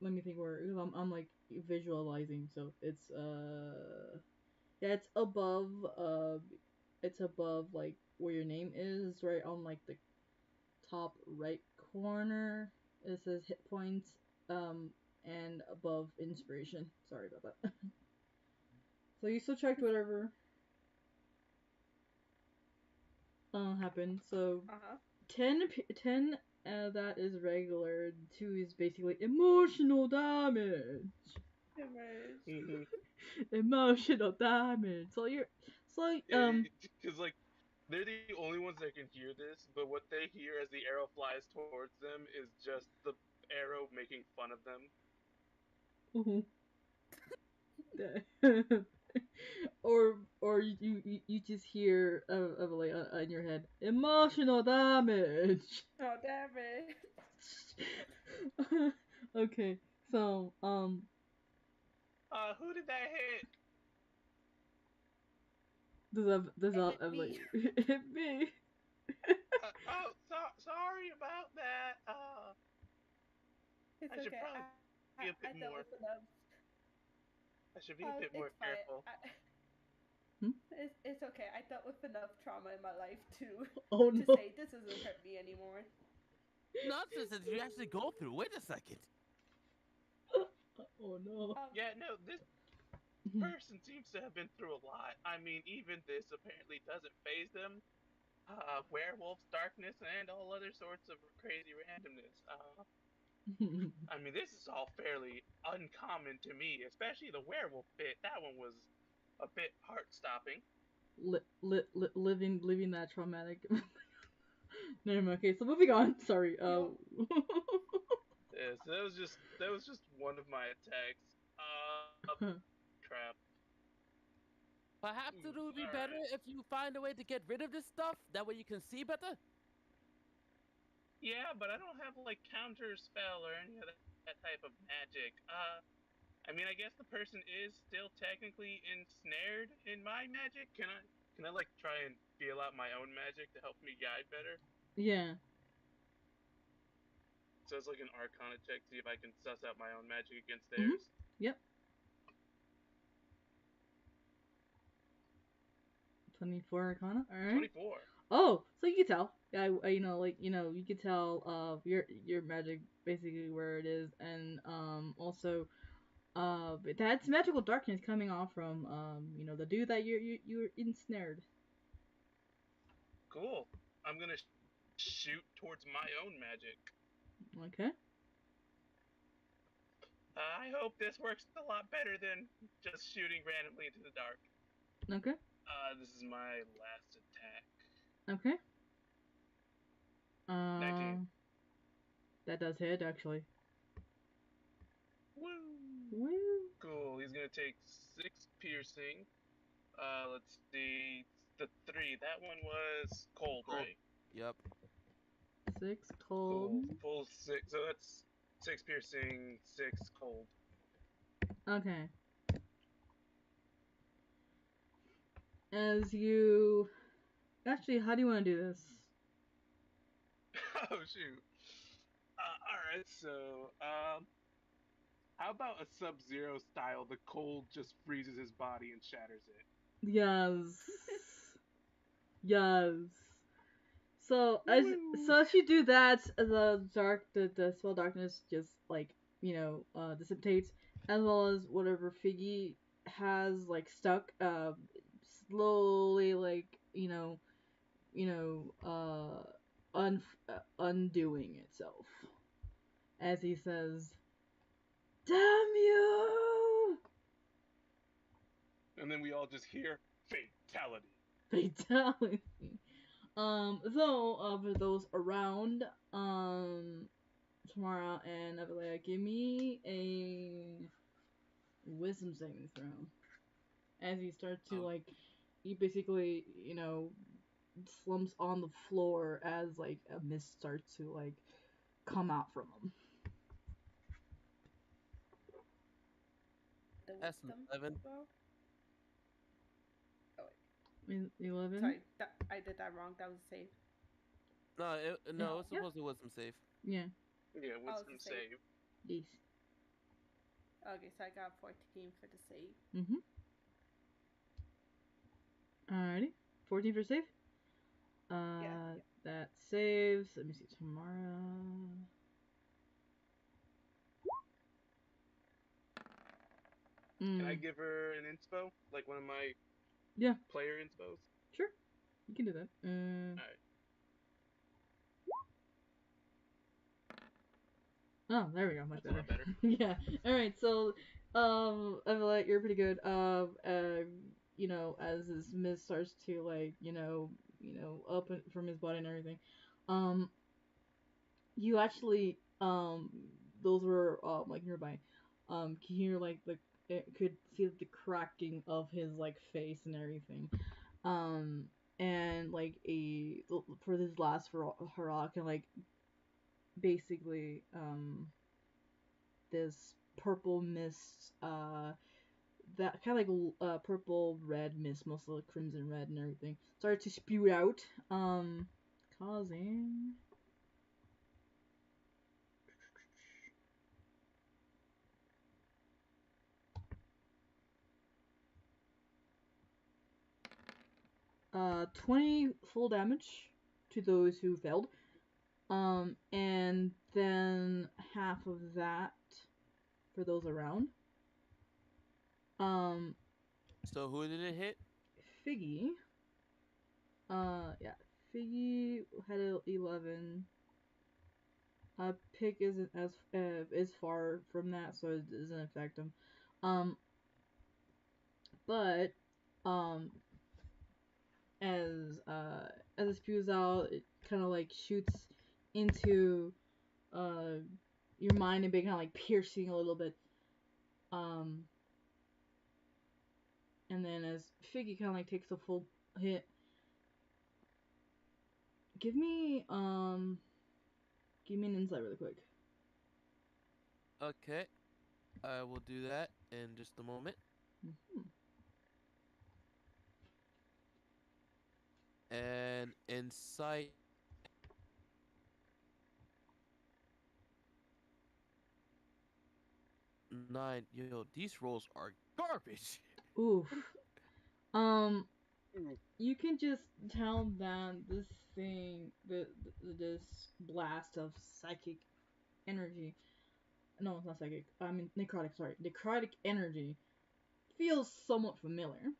Let me think where, because I'm like visualizing. So it's yeah, it's above like where your name is, right on like the top right corner. It says hit points, and above inspiration. Sorry about that. So you subtract whatever happened. So Uh-huh. 10 that is regular. 2 is basically emotional damage. Image. Mhm. Emotional damage. So you're so Because like they're the only ones that can hear this, but what they hear as the arrow flies towards them is just the arrow making fun of them. mhm. or you just hear of like in your head emotional damage. Oh, damn it. Okay, so Who did that hit? does It that hit me. hit me? Sorry about that. It's I should okay. probably be a bit I dealt more. with enough. I should be a bit more It's fine. careful. Hmm? It's okay. I dealt with enough trauma in my life Oh to no. say this doesn't hurt me anymore. Nonsense that you actually go through. Wait a second. Oh no. Yeah, no, this person seems to have been through a lot. I mean, even this apparently doesn't phase them. Werewolves, darkness, and all other sorts of crazy randomness. I mean, this is all fairly uncommon to me, especially the werewolf bit. That one was a bit heart stopping. Living that traumatic. Never mind. Okay, so moving on. Sorry. Yo, Yeah, so that was just one of my attacks. Crap. Perhaps it would be All better right. if you find a way to get rid of this stuff. That way you can see better. Yeah, but I don't have like counter spell or any of that type of magic. I mean, I guess the person is still technically ensnared in my magic. Can I like try and feel out my own magic to help me guide better? Yeah. So it's like an Arcana check, see if I can suss out my own magic against Mhm. theirs. Yep. 24 Arcana. All right. 24. Oh, so you can tell. Yeah, you can tell your magic basically where it is, and also but that's magical darkness coming off from the dude that you're ensnared. Cool. I'm gonna shoot towards my own magic. Okay. I hope this works a lot better than just shooting randomly into the dark. Okay. This is my last attack. Okay. 19. That does hit actually. Woo! Woo. Cool. He's gonna take 6 piercing. Let's see. The 3. That one was cold, Cold. right? Yep. 6 cold. Cool. Full 6. So that's 6 piercing, 6 cold. Okay. As you actually, how do you want to do this? Oh shoot. Alright, so how about a Sub-Zero style? The cold just freezes his body and shatters it. Yes. Yes. So Woo! as you do that, the spell darkness just like dissipates, as well as whatever Figgy has like stuck, slowly like undoing itself, as he says, "Damn you!" And then we all just hear fatality. Fatality. For those around, Tamara and Evelea, give me a wisdom saving throw. As you start to you basically, slumps on the floor as like a mist starts to come out from him. the That's wisdom. 11. Well, oh wait. 11. Sorry, I did that wrong. That was a save. No, Yeah. no, it's supposed to wisdom save. Yeah. Yeah, Oh, wisdom it's a save. save. Yes. Okay, so I got 14 for the save. Mm-hmm. Alrighty. 14 for save. Yeah. That saves. Let me see. Tamara. Can I give her an inspo? Like one of my Yeah, player inspos? sure. You can do that. Alright. Oh, there we go. Much That's a lot better. yeah. All right. So, Evelette, you're pretty good. You know, as his mist starts to like, up from his body and everything, um, you actually, those were like nearby, can hear like it could see the cracking of his like face and everything, um, and like for this last hurrah, and like basically, this purple mist, that kind of like purple red mist, mostly crimson red and everything, started to spew out, causing 20 full damage to those who failed, and then half of that for those around. Um, So who did it hit? Figgy, yeah, Figgy had 11. Pick isn't as is far from that, so it doesn't affect him. Um, but as it spews out, it kind of like shoots into your mind and be kind of like piercing a little bit. Um, and then as Figgy kind of like takes a full hit, give me an insight really quick. Okay, I will do that in just a moment. Mm-hmm. And insight. Nine. Yo, these rolls are garbage. Oof. Um, Ooh. you can just tell that this thing, this blast of psychic energy. No, it's not psychic. I mean necrotic. Sorry, necrotic energy feels somewhat familiar.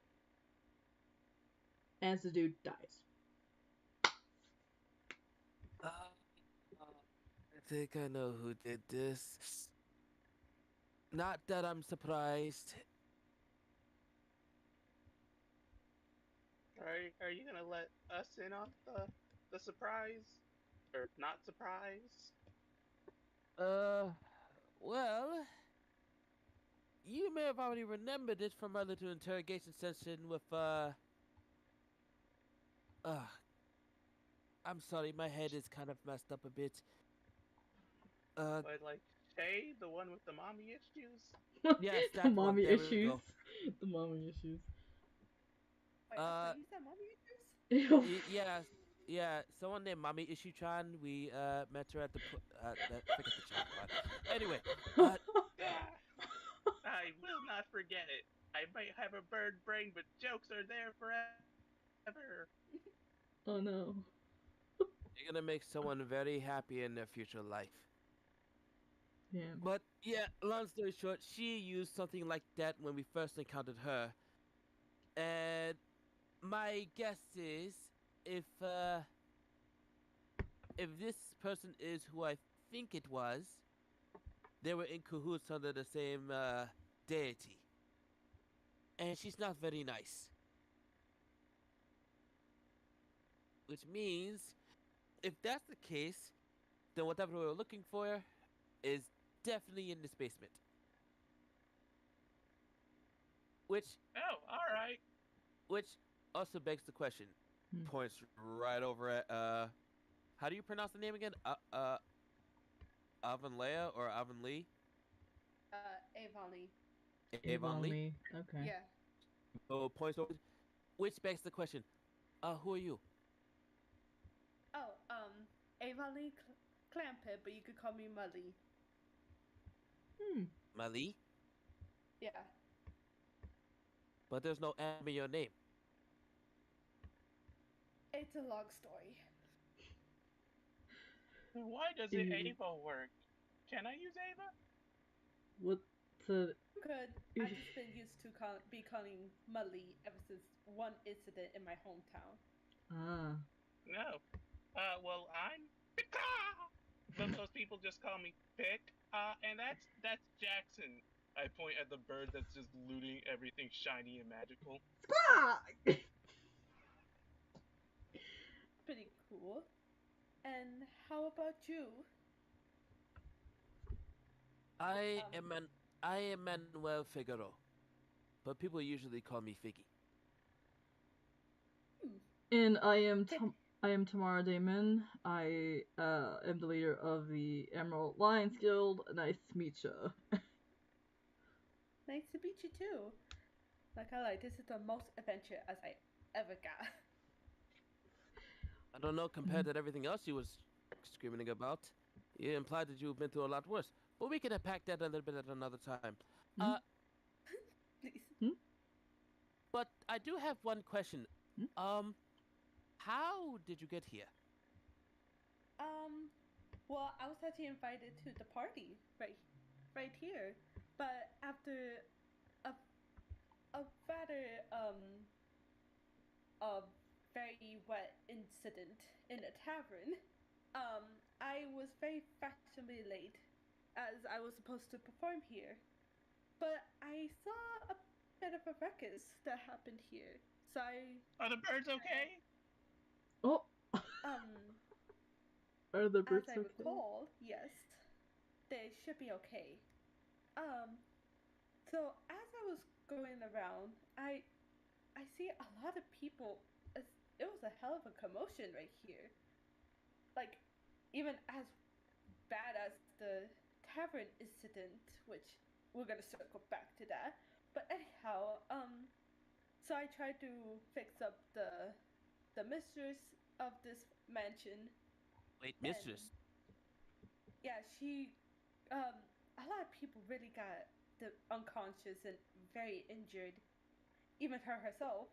As the dude dies. Uh, I think I know who did this. Not that I'm surprised. Are you gonna let us in on the surprise? Or not surprise? Uh, well, you may have already remembered it from our little interrogation session with, uh, I'm sorry, my head is kind of messed up a bit. Uh, But like Shay, the one with the mommy issues? yes, The that one, mommy there we issues. go. The mommy issues. Wait, I'm Uh, sorry, you said mommy issues? Ew. yeah, yeah, someone named Mommy Ishu-chan, we, met her at the, forget the child's part. Anyway, uh, Ah, I will not forget it. I might have a bird brain, but jokes are there forever. Oh no. you're gonna make someone very happy in their future life. Yeah. But yeah, long story short, she used something like that when we first encountered her. And my guess is if uh if this person is who I think it was, they were in cahoots under the same deity. And she's not very nice. Which means if that's the case, then whatever we're looking for is definitely in this basement. Which Oh, alright. which also begs the question. Hmm. Points right over at how do you pronounce the name again? Avonlea or Avonlea? Avonlea. If Avon Lee. only. Okay. Yeah. Oh, points over. Which begs the question. Who are you? Oh, Avonlea Clampett, but you could call me Mully. Hmm. Mali? Yeah. But there's no M in your name. It's a long story. Why does it Ava work? Can I use Ava? What the? You could. I just been used to be calling Mully ever since one incident in my hometown. Ah. No. Well, I'm Pika! But most people just call me Pick. And that's Jackson. I point at the bird that's just looting everything shiny and magical. Pretty cool. And how about you? I Um, am an I am Manuel Figaro, but people usually call me Figgy. And I am Fit. I am Tamara Damon. I am the leader of the Emerald Lions Guild. Nice to meet ya. Nice to meet you too. Like I like this is the most adventure as I ever got. I don't know, compared to everything else you was screaming about, you implied that you've been through a lot worse. But we can unpack that a little bit at another time. Hmm? Please. But I do have one question. Hmm? How did you get here? Well, I was actually invited to the party right here, but after a a rather a very wet incident in a tavern, I was very fashionably late as I was supposed to perform here. But I saw a bit of a ruckus that happened here. So Are the birds okay? Oh. um, Are the as birds I okay? recall, yes, they should be okay. Um, so as I was going around, I see a lot of people. It was a hell of a commotion right here. Like, even as bad as the tavern incident, which we're gonna circle back to that. But anyhow, so I tried to fix up the mistress of this mansion, Wait, and mistress. yeah, she, a lot of people really got unconscious and very injured. Even her herself,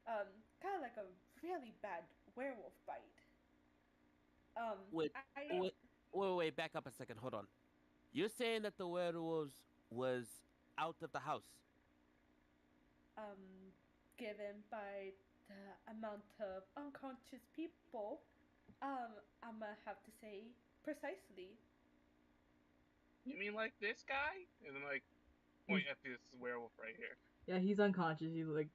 kind of like a really bad werewolf bite. Wait, I wait, back up a second. Hold on. You're saying that the werewolves was out of the house. um given by the amount of unconscious people, I'm gonna have to say precisely. You mean like this guy? And then like point at this werewolf right here. Yeah, he's unconscious. He's like,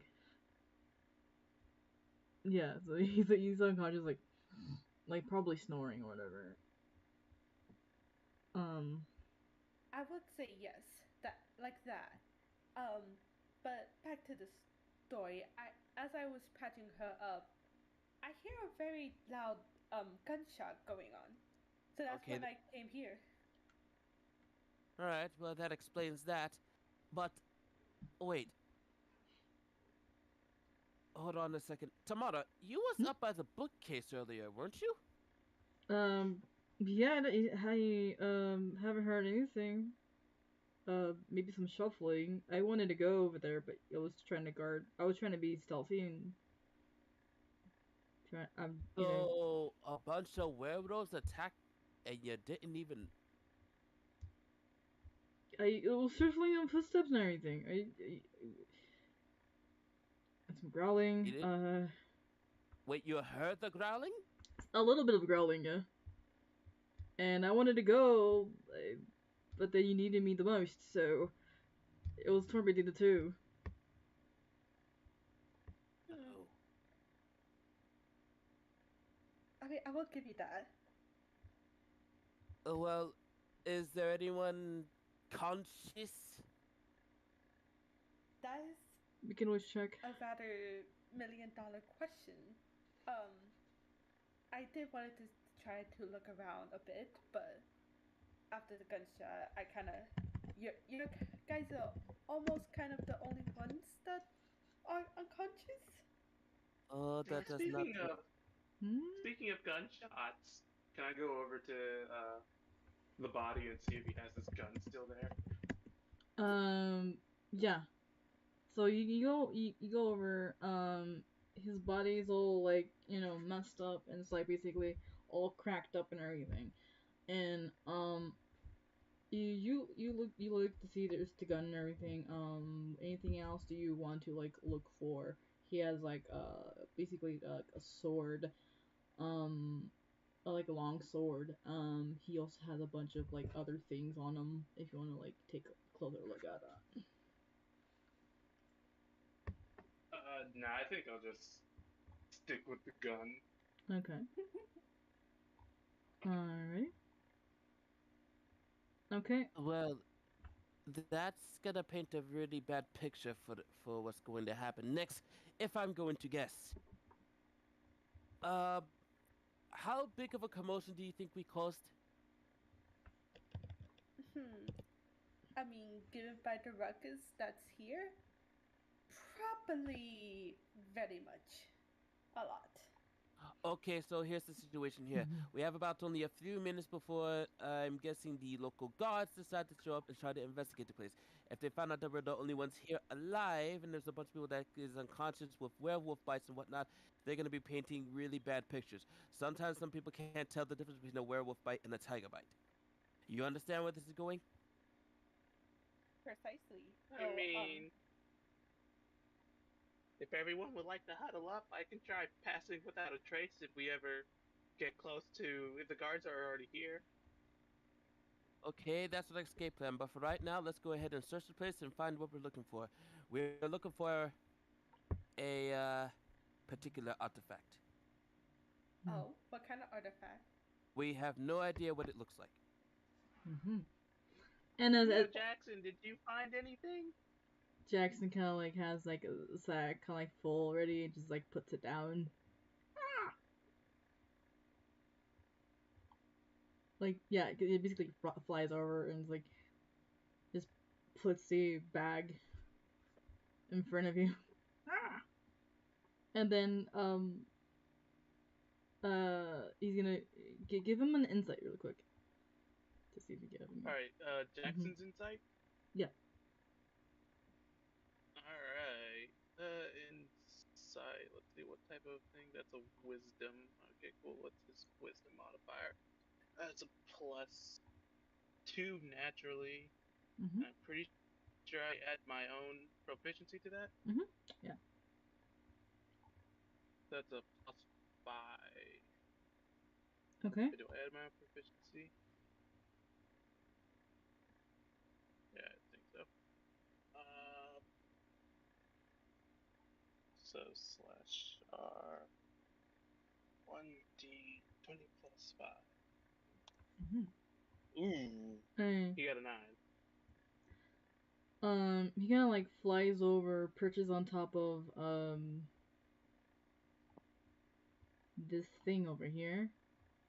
yeah, so he's unconscious, like probably snoring or whatever. I would say yes, that like that. Um, but back to the story. As I was patching her up, I hear a very loud gunshot going on. So that's Okay. when I came here. All right. Well, that explains that. But wait. Hold on a second. Tamara, you was up by the bookcase earlier, weren't you? Yeah, I haven't heard anything. Maybe some shuffling. I wanted to go over there, but I was trying to guard. I was trying to be stealthy and try. You know, So a bunch of werewolves attacked, and you didn't even. it was shuffling on footsteps and everything. And some You growling. didn't. Wait, you heard the growling? A little bit of growling, yeah. And I wanted to go, but then you needed me the most, so it was torn between the two. Oh. I mean, I will give you that. Well, is there anyone conscious? That is We can always check. a rather $1 million question. Um, I did wanted to try to look around a bit, but after the gunshot, I kind of you guys are almost kind of the only ones that are unconscious. Oh, that does not. Hmm? Speaking of gunshots, can I go over to the body and see if he has his gun still there? Um, Yeah. So you go over his body's all like messed up and it's like basically all cracked up and everything, and you look to see there's the gun and everything. Anything else do you want to like look for? He has like basically a sword, um like a long sword. He also has a bunch of like other things on him if you want to like take a closer look at that. Nah, I think I'll just stick with the gun. Okay. Alright. Okay. Well, that's gonna paint a really bad picture for what's going to happen next, if I'm going to guess. Uh, how big of a commotion do you think we caused? Hmm. I mean, given by the ruckus that's here, probably very much. A lot. Okay, so here's the situation here. Mhm. We have about only a few minutes before I'm guessing the local guards decide to show up and try to investigate the place. If they find out that we're the only ones here alive and there's a bunch of people that is unconscious with werewolf bites and whatnot, they're gonna be painting really bad pictures. Sometimes some people can't tell the difference between a werewolf bite and a tiger bite. You understand where this is going? Precisely. I mean, if everyone would like to huddle up, I can try passing without a trace if we ever get close to, if the guards are already here. Okay, that's an escape plan. But for right now, let's go ahead and search the place and find what we're looking for. We're looking for a particular artifact. Oh, what kind of artifact? We have no idea what it looks like. Mhm. And as Jackson, did you find anything? Jackson kind of like has like a sack kind of like full already and just like puts it down. Like yeah, it basically flies over and like just puts the bag in front of you. And then he's gonna give him an insight real quick to see if you get him. All right, Mhm. Jackson's insight. Yeah. All right, insight. Let's see what type of thing. That's a wisdom. Okay, cool. What's his wisdom modifier? That's a +2 naturally. Mhm. I'm pretty sure I add my own proficiency to that. Mhm. Yeah. That's a +5. Okay. Do I add my own proficiency? Yeah, I think so. Uh, so /R 1d20 +5. Mhm. Ooh, Hey. he got a 9. He kind of like flies over, perches on top of this thing over here,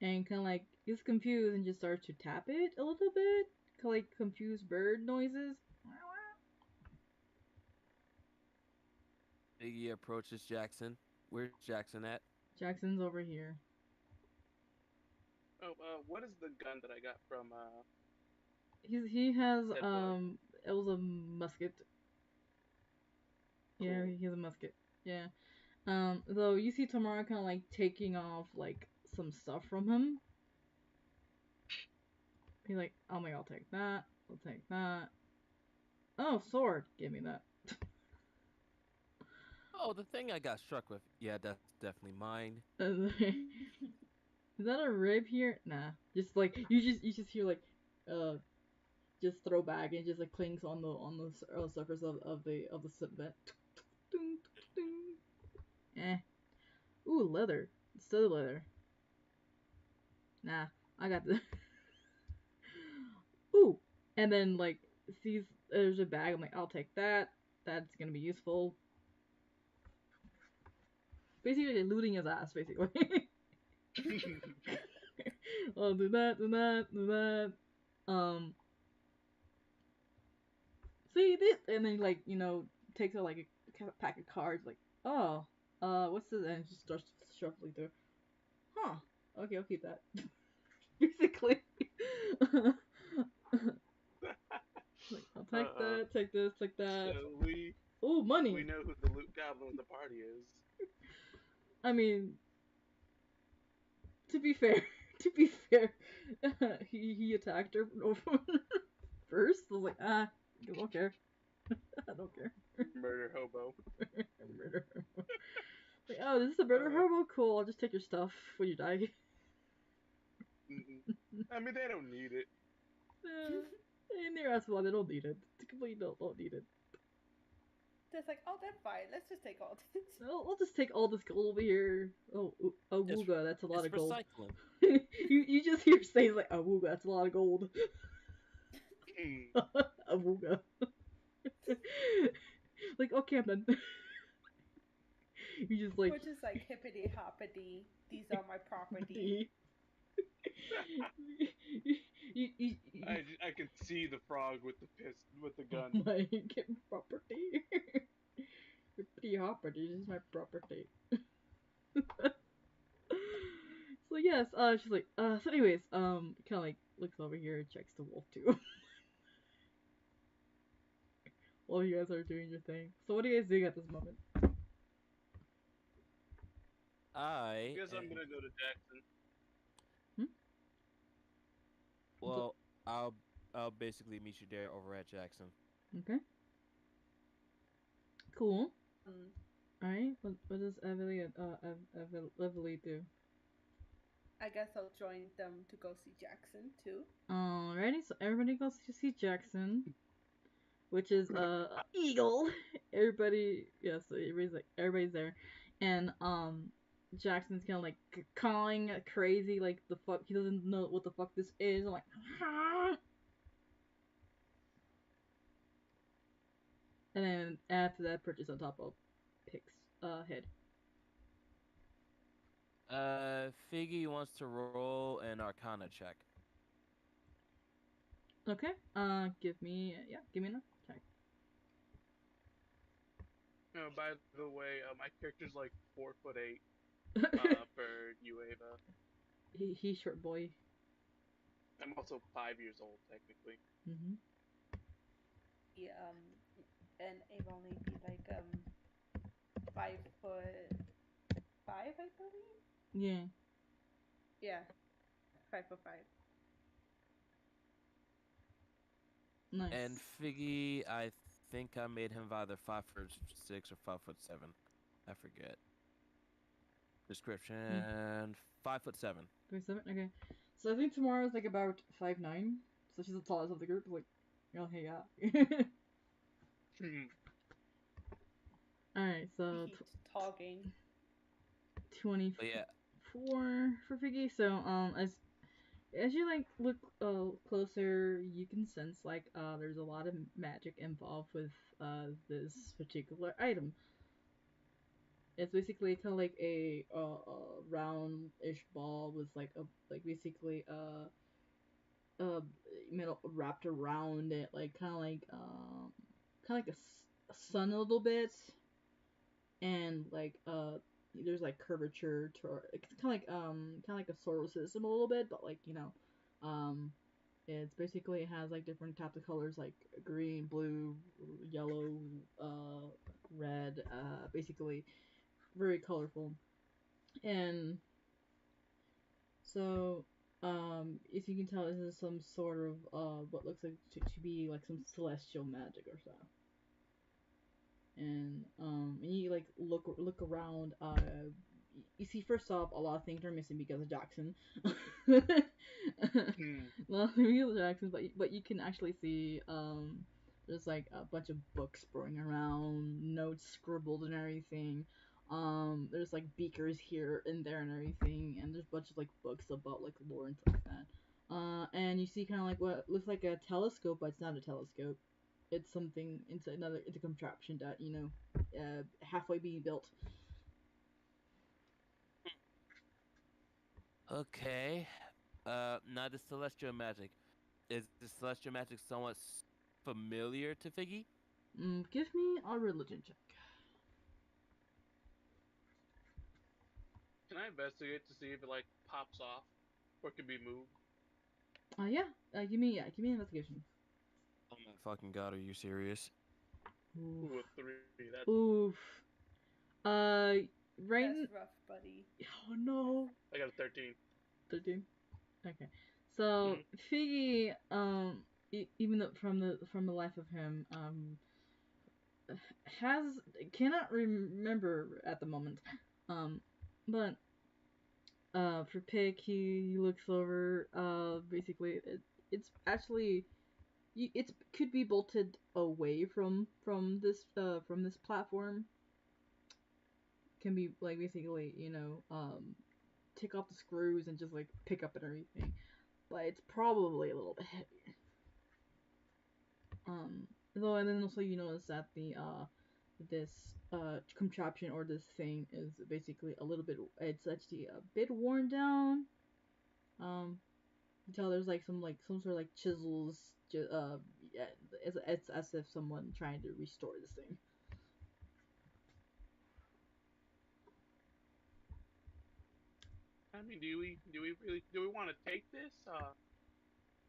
and kind of like gets confused and just starts to tap it a little bit, kind of like confused bird noises. Iggy approaches Jackson. Where's Jackson at? Jackson's over here. Oh, what is the gun that I got from He has Dead Boy? it was a musket. Yeah, Cool. he has a musket. Yeah. Though you see Tamara kind of like taking off like some stuff from him. He's like, oh my god, I'll take that. I'll take that. Oh, sword. Give me that. Oh, the thing I got struck with. Yeah, that's definitely mine. Is that a rib here? Nah. Just like you just hear like just throw back and it just like clings on the surface of the vent. Eh. Ooh, leather. It's still leather. Nah, I got the. Ooh, and then like sees there's a bag. I'm like, I'll take that. That's gonna be useful. Basically, looting his ass. Basically. I'll do that, do that, do that. Um, see this, and then like takes out like a pack of cards. Like, oh, what's this? And just starts shuffling through. Huh. Okay, I'll keep that. Basically. Like, I'll take that, take this, take that. So we Money. know who the loot goblin of the party is. I mean, to be fair, he attacked her first. I was like, I don't care. I don't care. Murder hobo. Murder hobo. Like, oh, this is a murder hobo? Cool, I'll just take your stuff when you die. I mean, they don't need it. And they're as well, they don't need it. They completely don't need it. Just like, oh, that's fine. Let's just take all this. I'll just take all this gold over here. Oh, Awooga, that's a lot of gold. Recycling. you just hear saying like, Awooga, that's a lot of gold. Awooga. Like, okay, man. You just like. Which is like hippity hoppity. These are my property. I can see the frog with the gun. My property. Hippity hoppity, this is my property. So yes, she's like, so anyways, kind of like looks over here and checks the wolf too. While you guys are doing your thing. So what are you guys doing at this moment? I guess I'm gonna go to Jackson. Well, I'll basically meet you there over at Jackson. Okay. Cool. Alright, what does Everly do? I guess I'll join them to go see Jackson too. Alrighty, so everybody goes to see Jackson, which is Eagle. Everybody, yeah, so everybody's there, and Jackson's kind of like calling crazy, like the fuck, he doesn't know what the fuck this is. I'm like, and then after that, purchase on top of Pic's head. Figgy wants to roll an Arcana check. Okay. Give me an check. No, by the way, my character's like 4'8" for you, Ava. He's short boy. I'm also 5 years old technically. Yeah, and Ava only be like 5'5", I believe. Yeah. Yeah, 5'5". Nice. And Figgy, I think I made him either 5'6" or 5'7". I forget. Description: 5'7". 5'7". Okay. So I think Tamara's like about 5'9". So she's the tallest of the group. Like, oh hey, yeah. Alright, so Talking. 24 yeah. for Figgy. So as you like look closer, you can sense like there's a lot of magic involved with this particular item. It's basically kind of like a round-ish ball with like basically metal wrapped around it, like kind of like a sun a little bit, and like there's like curvature to it's kind of like a solar system a little bit, but like it's basically, it has like different types of colors like green, blue, yellow, red, basically very colorful. And so if you can tell, this is some sort of what looks like to be like some celestial magic or so. And you like look around, you see first off a lot of things are missing because of Jackson. A lot of things of Jackson, but you can actually see there's like a bunch of books spraying around, notes scribbled and everything. There's like beakers here and there and everything, and there's a bunch of like books about like lore and stuff like that. And you see kind of like what looks like a telescope, but it's not a telescope. It's something, it's a contraption that, halfway being built. Okay. Now the celestial magic. Is the celestial magic somewhat familiar to Figgy? Give me a religion check. Can I investigate to see if it like pops off or can be moved? Yeah. Give me an investigation. Oh my fucking god, are you serious? Oof. Ooh, a 3. That's Oof. Uh, right. That's rough, buddy. Oh no. I got a 13. 13. Okay. So Figgy, even though from the life of him, has cannot remember at the moment, but for Pick, he looks over. Basically, it's actually it could be bolted away from this platform. Can be like basically take off the screws and just like pick up and everything, but it's probably a little bit heavier. Though, and then also you notice that the this contraption or this thing is basically a little bit. It's actually a bit worn down. You tell there's like some sort of like chisels. Yeah, it's as if someone trying to restore this thing. I mean, do we want to take this?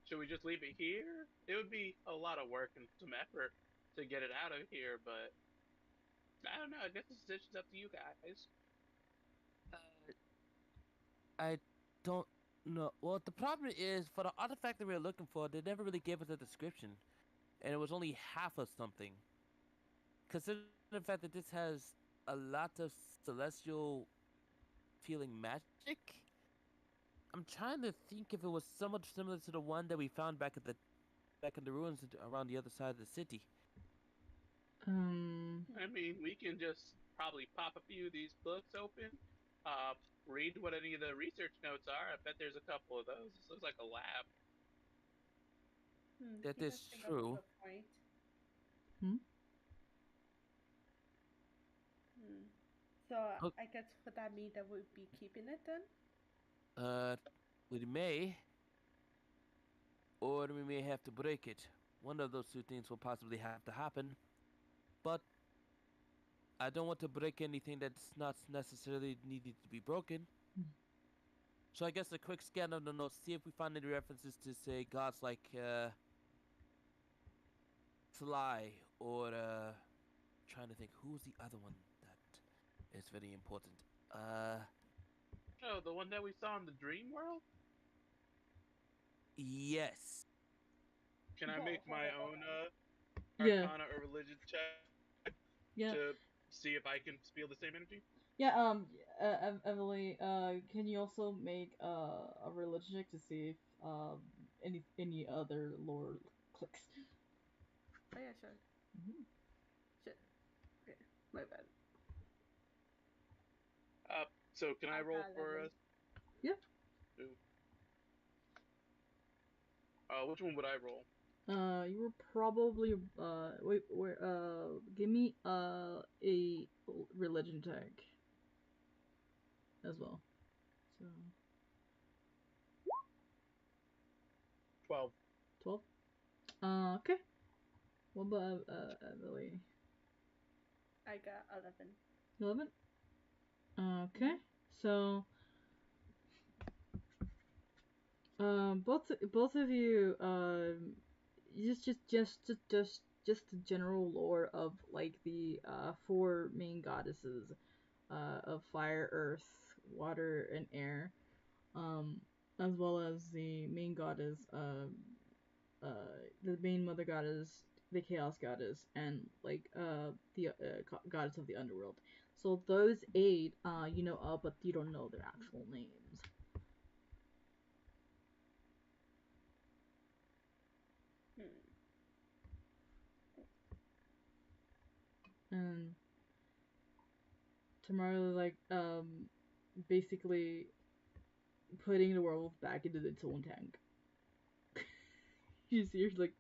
Should we just leave it here? It would be a lot of work and some effort to get it out of here, but I don't know. I guess the decision's up to you guys. Uh, I don't know. Well, the problem is for the artifact that we were looking for, they never really gave us a description, and it was only half of something. Considering the fact that this has a lot of celestial feeling magic, I'm trying to think if it was somewhat similar to the one that we found back in the ruins around the other side of the city. I mean, we can just probably pop a few of these books open, uh, read what any of the research notes are. I bet there's a couple of those. This looks like a lab. That He is does bring up a true. good point. Hmm? So Oh, I guess would that mean that we'd be keeping it then? uh, we may, or we may have to break it. One of those two things will possibly have to happen. But I don't want to break anything that's not necessarily needed to be broken. So I guess a quick scan of the notes, see if we find any references to say gods like Fly or trying to think who's the other one that is very important. Oh, the one that we saw in the dream world? Yes. Can I Whoa, make hold my on, hold own on. Yeah, Arcana or religion check yeah, to see if I can feel the same energy? yeah. Emily, can you also make a religion check to see if any other lore clicks? Oh yeah, sure. Mhm. Shit. Okay, my bad. So can I I roll got for 11. us? Yeah. Which one would I roll? You were probably wait, where give me a religion tag as well. So 12. 12. Okay. What about Emily? I got 11. 11. Okay. So both of you just the general lore of like the four main goddesses of fire, earth, water, and air, as well as the main goddess, the main mother goddess, the chaos goddess, and like the goddess of the underworld. So those eight, you know of, but you don't know their actual names. Hmm. And tomorrow, like basically putting the werewolf back into its own tank. You see, you're like,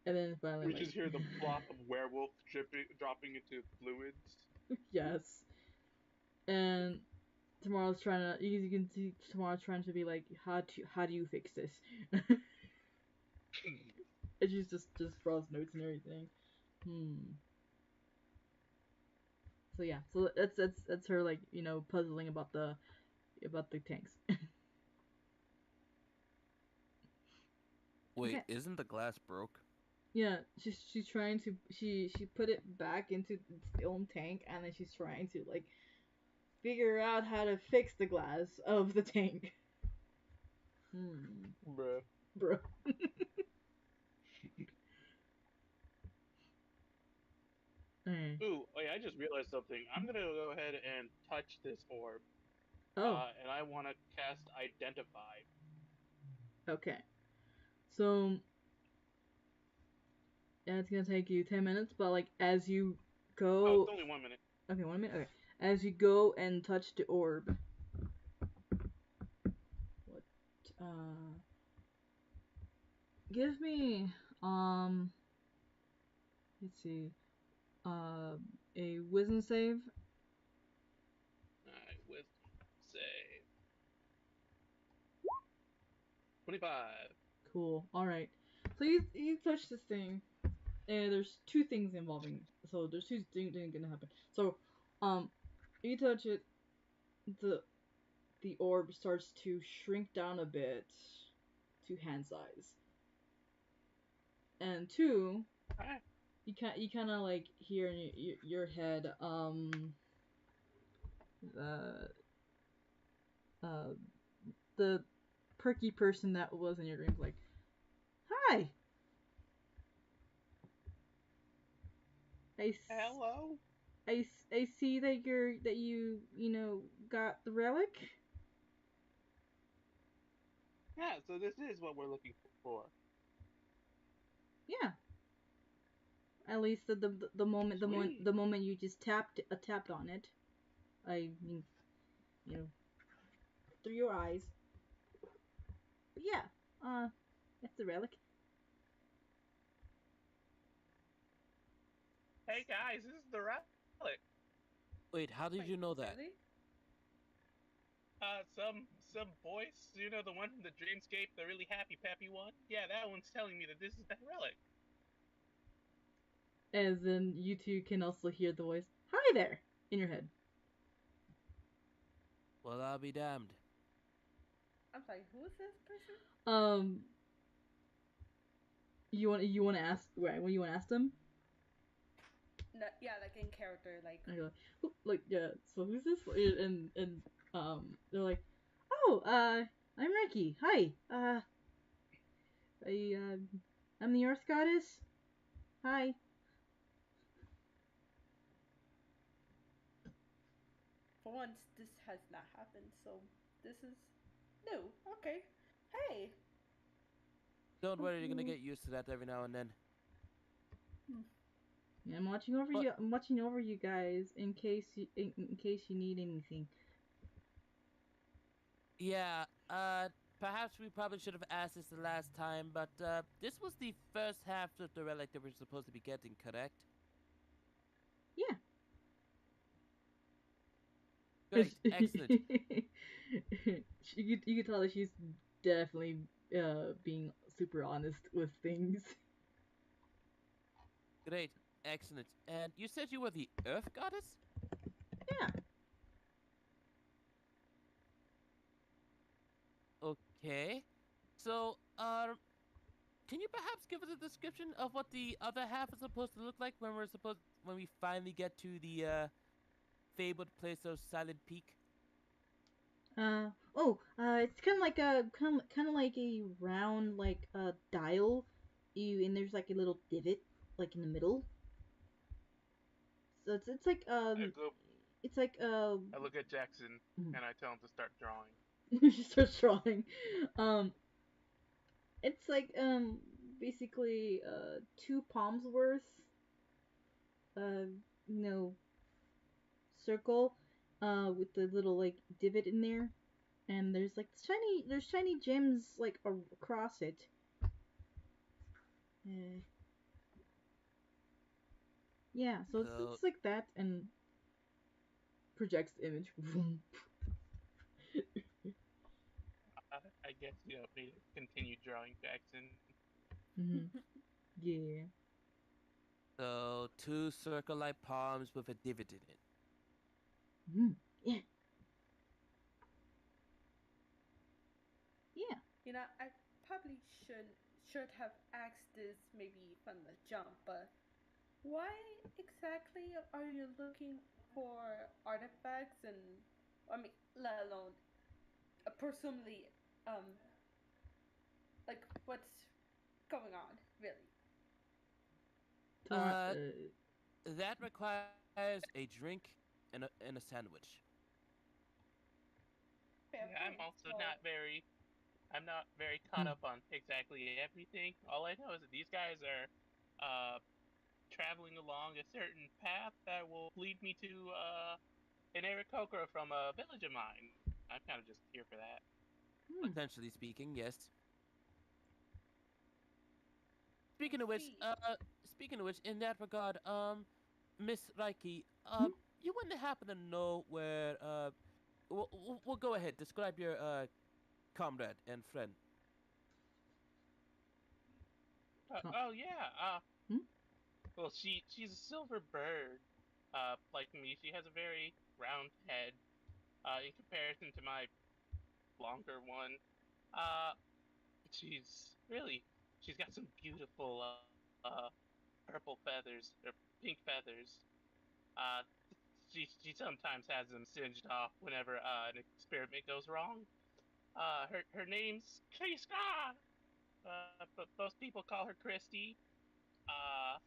and then finally, We like, just hear the plop of werewolf dropping into fluids. yes. And tomorrow's trying to, you can see tomorrow's trying to be like, how do you fix this? And she's just draws notes and everything. So yeah, so that's her like puzzling about the tanks. Wait, Okay. isn't the glass broke? Yeah, she's trying to she put it back into its own tank, and then she's trying to like figure out how to fix the glass of the tank. Bruh. Bro. Mm. Ooh, oh yeah, I just realized something. I'm gonna go ahead and touch this orb, Oh, and I want to cast Identify. okay. So yeah, it's gonna take you 10 minutes, but like as you Oh, it's go, only 1 minute. okay, 1 minute. Okay, as you go and touch the orb, what? Give me let's see, a wisdom save. Alright, wisdom save. 25. Cool. All right. So you touch this thing, and there's two things involving. So there's two things gonna happen. So, you touch it, the orb starts to shrink down a bit to hand size, and two, Alright. you kind of like hear in your head uh uh the perky person that was in your dreams like, hi, I Hello? I see that you know got the relic. Yeah, so this is what we're looking for. Yeah. At least the moment Sweet. the moment you just tapped on it, I mean, you know, through your eyes. But yeah, that's the relic. Hey guys, this is the relic. Wait, how did Wait, you know that? really? Some voice, you know, the one from the Dreamscape, the really happy peppy one. Yeah, that one's telling me that this is the relic. As in, you two can also hear the voice, "Hi there," in your head. Well, I'll be damned. I'm sorry, who is this person? Um, you want to ask right? When you want to ask them, No, yeah, like in character, like. and you're like, like yeah. So who's this? And they're like, oh, I'm Reiki. Hi. I I'm the Earth Goddess. Hi. For once, this has not happened, so this is new. Okay. Hey. Don't worry, you're gonna get used to that every now and then. Yeah, I'm watching over But you. I'm watching over you guys in case you need anything. yeah, perhaps we probably should have asked this the last time, but this was the first half of the relic that we're supposed to be getting, correct? Yeah. Great, excellent. You could tell that she's definitely being super honest with things. Great, excellent. And you said you were the Earth Goddess? Yeah. Okay. So, can you perhaps give us a description of what the other half is supposed to look like when we finally get to the fabled place of Silent Peak? It's kind of like a round like dial. And there's like a little divot like in the middle. So it's like I go, it's like I look at Jackson, and I tell him to start drawing. she starts drawing. Um, it's like basically two palms worth uh you know circle with the little like divot in there, and there's shiny gems like across it. Uh, yeah, so So, it's like that and projects the image. I guess you don't need to continue drawing, Jackson. hmm Yeah. so two circle-like palms with a divot in it. Yeah. Yeah. You know, I probably should should have asked this maybe from the jump, but why exactly are you looking for artifacts and, I mean, let alone, presumably, um, like what's going on, really? Tor- Uh, that requires a drink and a sandwich. Fair Yeah, I'm point. also So, I'm not very caught hmm. up on exactly everything. All I know is that these guys are traveling along a certain path that will lead me to an Aarakocra from a village of mine. I'm kind of just here for that. Hmm. Essentially speaking, yes. I Speaking of which, see. in that regard, Miss Reiki, Hmm? you wouldn't happen to know where, we'll go ahead. Describe your comrade and friend. Co- Oh yeah. hmm? Well, she's a silver bird. Like me, she has a very round head. In comparison to my longer one, uh, she's really she's got some beautiful purple feathers or pink feathers. Uh, she sometimes has them singed off whenever an experiment goes wrong. Her name's Kriska, but most people call her Christy. Uh,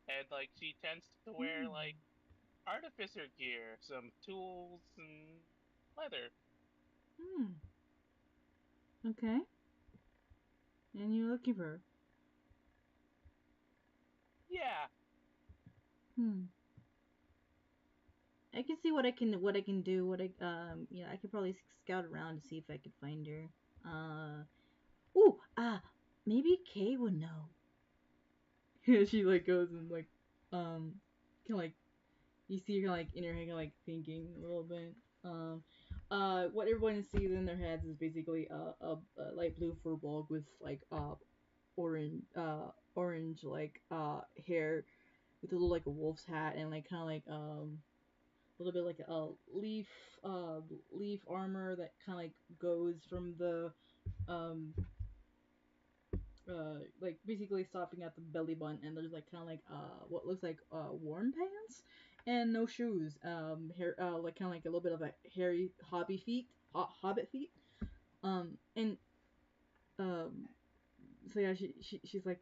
and like she tends to wear Hmm. like artificer gear, some tools and leather. Hmm. Okay. And you're looking for her. Yeah, Hmm. I can see what I can do. I could probably scout around to see if I could find her. Ooh, maybe Kay would know. She like goes and like, kind of like you see her like in her head like thinking a little bit. What everyone sees in their heads is basically a light blue fur ball with like orange like hair with a little like a wolf's hat and like kind of like a little bit like a uh leaf armor that kind of like goes from the um like basically stopping at the belly button and there's like kind of like what looks like worn pants and no shoes hair like kind of like a little bit of a hairy hobbit feet and um so yeah she's like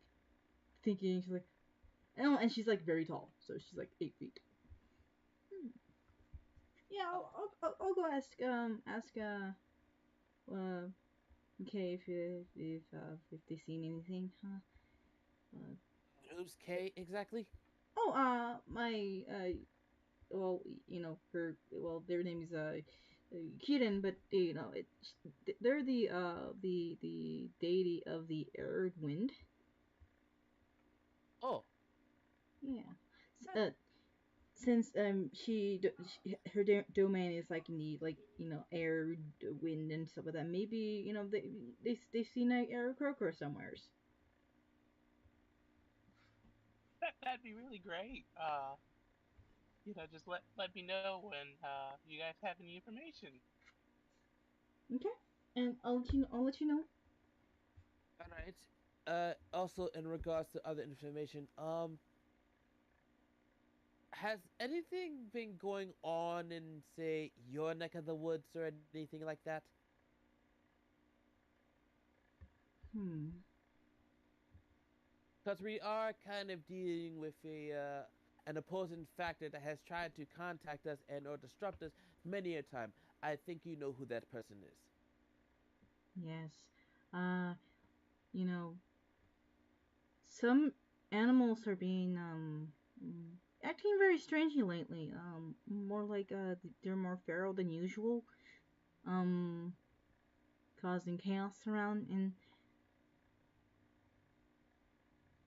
thinking she's like oh and she's like very tall so she's like 8 feet. Hmm. Yeah, Oh, I'll go ask uh okay if they seen anything, huh? Uh, who's K exactly? oh, my well, her well, their name is Kirin, but they're the deity of the arid wind. Oh, Yeah. that, Since her domain is like in the like air, wind, and stuff like that. Maybe they've seen a air croaker somewheres. that'd be really great. Just let me know when you guys have any information. Okay, and I'll let you know. all right. Also in regards to other information, has anything been going on in, say, your neck of the woods or anything like that? Hmm. Because we are kind of dealing with a an opposing factor that has tried to contact us and or disrupt us many a time. I think you know who that person is. Yes. Uh, you know, some animals are being acting very strangely lately. More like they're more feral than usual. Um, causing chaos around and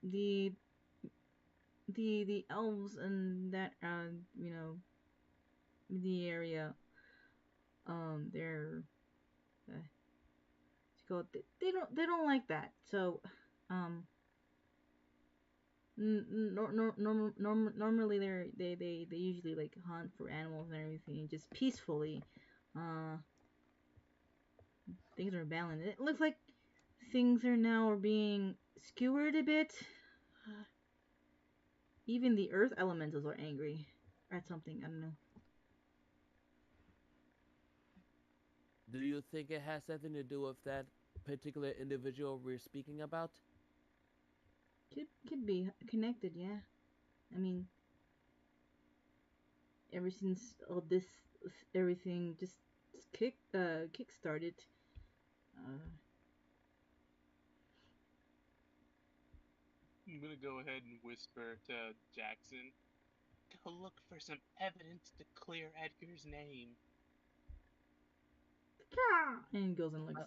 the the elves and that the area they're uh, they don't like that. So um normally they usually like hunt for animals and everything just peacefully. Uh, things are balanced. It looks like things are now being skewered a bit. Even the earth elementals are angry at something. I don't know. Do you think it has something to do with that particular individual we're speaking about? Could be connected, yeah. I mean, ever since all this everything just kick started, uh, I'm gonna go ahead and whisper to Jackson. Go look for some evidence to clear Edgar's name. and goes and looks.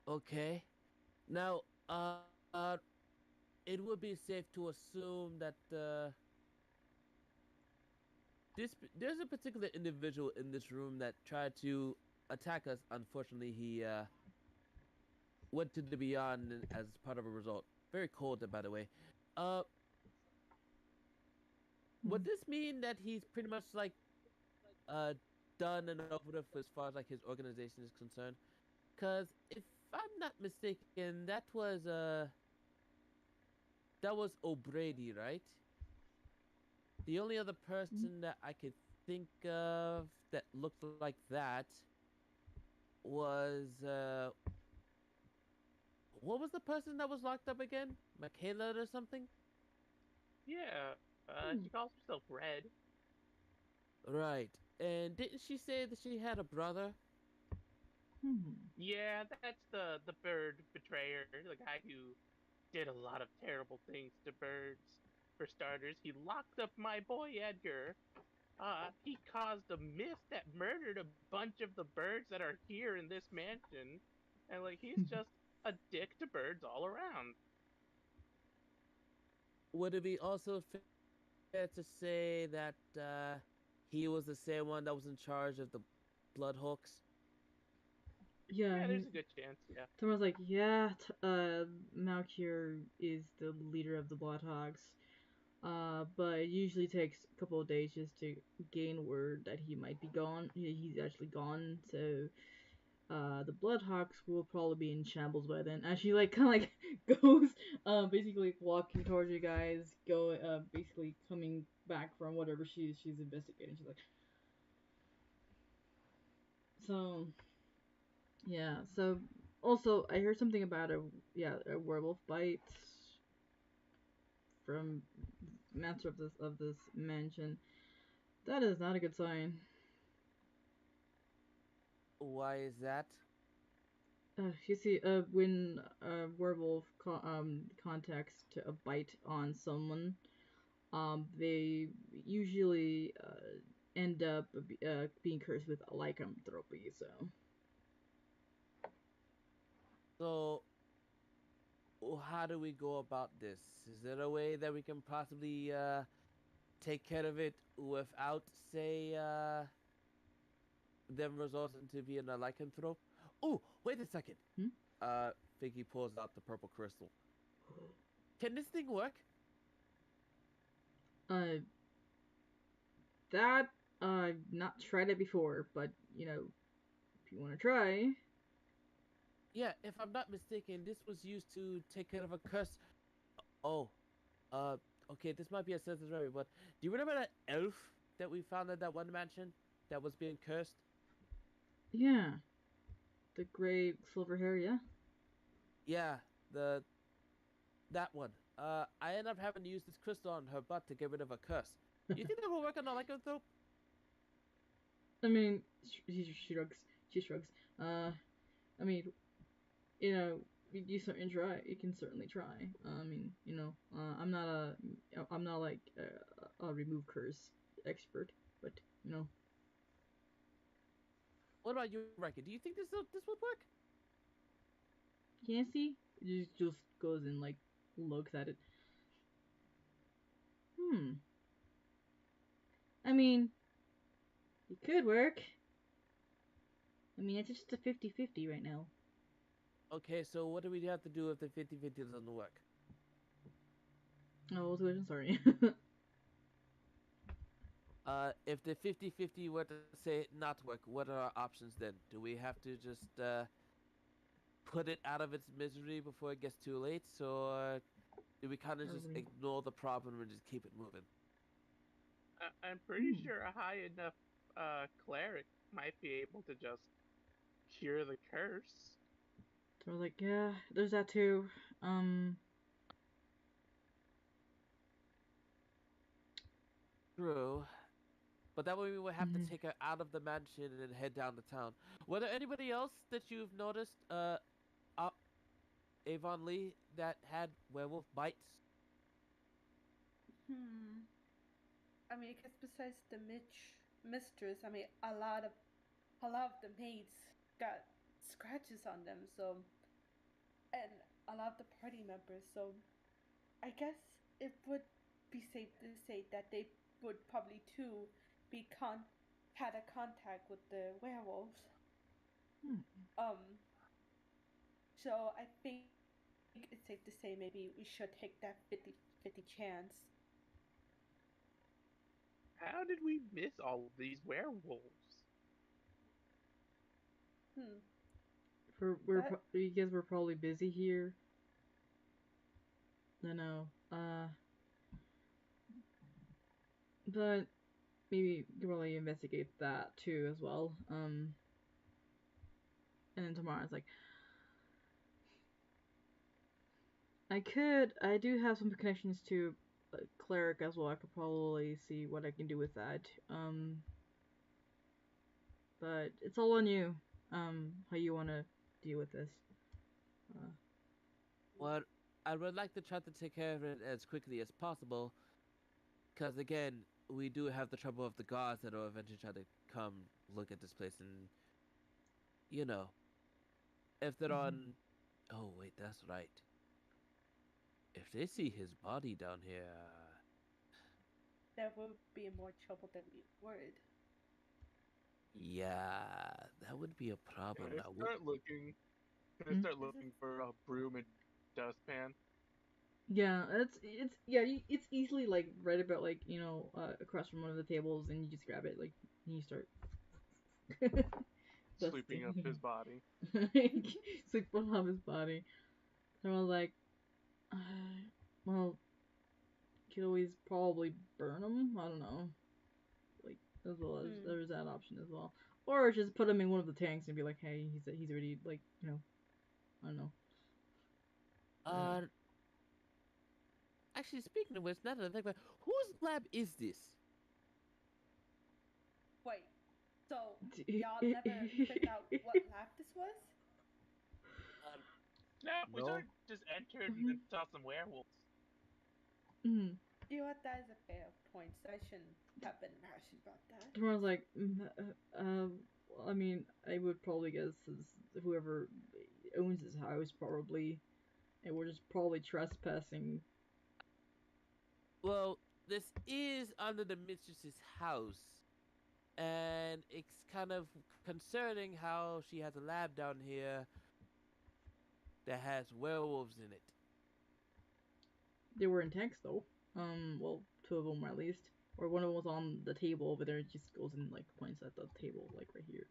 Okay. Now, it would be safe to assume that there's a particular individual in this room that tried to attack us. Unfortunately, he went to the beyond as part of a result. Very cold, by the way. Uh, would this mean that he's pretty much like uh done and over with as far as like his organization is concerned? Cause if I'm not mistaken, that was O'Brady, right? The only other person that I could think of that looked like that was what was the person that was locked up again? Michaela or something? Yeah, she calls herself Red. Right. And didn't she say that she had a brother? Yeah, that's the bird betrayer, the guy who did a lot of terrible things to birds. For starters, he locked up my boy Edgar. He caused a mist that murdered a bunch of the birds that are here in this mansion, and like he's just a dick to birds all around. Would it be also fair to say that he was the same one that was in charge of the Bloodhawks? Yeah, Yeah, he's. there's a good chance. Yeah. Someone's like, yeah, Malkier is the leader of the Bloodhogs. But it usually takes a couple of days just to gain word that he might be gone. He's actually gone, so the Bloodhawks will probably be in shambles by then. And she like kind of like goes, basically like, walking towards you guys, basically coming back from whatever she's investigating. She's like, so yeah. So also, I heard something about a werewolf bite from master of this mansion. That is not a good sign. Why is that? You see, when a werewolf contacts to a bite on someone, they usually end up being cursed with lycanthropy. So So, how do we go about this? Is there a way that we can possibly take care of it without, say, them resulting to being a lycanthrope? Oh, wait a second. Hmm? Uh, Figgy pulls out the purple crystal. Can this thing work? uh, that I've not tried it before, but if you want to try. Yeah, if I'm not mistaken, this was used to take care of a curse. Oh, uh, okay, this might be a sensitive memory, but do you remember that elf that we found at that one mansion that was being cursed? Yeah, the gray silver hair. Yeah. Yeah, the that one. I ended up having to use this crystal on her butt to get rid of a curse. Do you think that will work on a lycanthrope? I mean, she shrugs. She shrugs. I mean, you certainly try. You can certainly try. I mean, I'm not like a remove curse expert, but you know, What about you, Riker? Do you think this would work? Yancy just goes and like looks at it. Hmm. I mean, it could work. I mean, it's just a 50-50 right now. Okay, so what do we have to do if the 50-50 doesn't work? Oh, what's the question? Sorry. If the 50-50 were to say not work, what are our options then? Do we have to just put it out of its misery before it gets too late? So do we kind of just Probably. ignore the problem and just keep it moving? I'm pretty Hmm. sure a high enough cleric might be able to just cure the curse. So I was like, yeah, there's that too. Um, True. But that way we would have to mhm. take her out of the mansion and head down to town. Were there anybody else that you've noticed, uh, Avon Lee, that had werewolf bites? Hmm. I mean, I guess besides the mistress, I mean, a lot of the maids got scratches on them, so and a lot of the party members. So I guess it would be safe to say that they would probably too be had a contact with the werewolves. Hmm. Um, so I think it's safe to say maybe we should take that 50-50 chance. How did we miss all of these werewolves? Hmm. That You guys were probably busy here. I know. But maybe you could probably investigate that too as well. And then tomorrow it's like, I do have some connections to a cleric as well. I could probably see what I can do with that. But it's all on you. How you want to deal with this. Uh, Well, I would like to try to take care of it as quickly as possible, because again, we do have the trouble of the gods that will eventually try to come look at this place, and you know, if they're mhm. on. Oh wait, that's right. If they see his body down here, that would be in more trouble than we would. yeah, that would be a Can problem. I Now, start looking? Can I Mm. start Is it? looking for a broom and dustpan? Yeah, it's yeah, it's easily like right about like across from one of the tables, and you just grab it like and you start Sweeping up dusting, his body. sweep on his body. And I was like, uh, well, you could always probably burn him. I don't know, like as well as Hmm. there's that option as well, or just put him in one of the tanks and be like, hey, he's already like I don't know. Uh, uh, actually, speaking of which, now that I think about it, whose lab is this? Wait. So y'all never figured out what lab this was? No, we sort No. of just entered and then Mhm. saw some werewolves. Mhm. You know what? That is a fair point. So I shouldn't have been embarrassed about that. Tomorrow's like, well, I mean, I would probably guess whoever owns this house probably, and we're just probably trespassing. Well, this is under the mistress's house, and it's kind of concerning how she has a lab down here that has werewolves in it. They were in tanks though. Well, two of them were at least, or one of them was on the table over there. It just goes and like points at the table, like right here.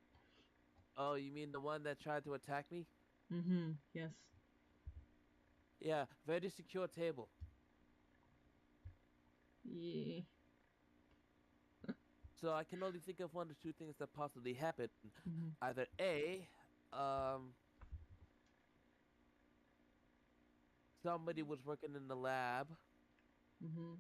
Oh, you mean the one that tried to attack me? Mm-hmm. Yes. Yeah, very secure table. Yeah. So I can only think of one or two things that possibly happened. Mm-hmm. Either A, um, somebody was working in the lab. Mm-hmm.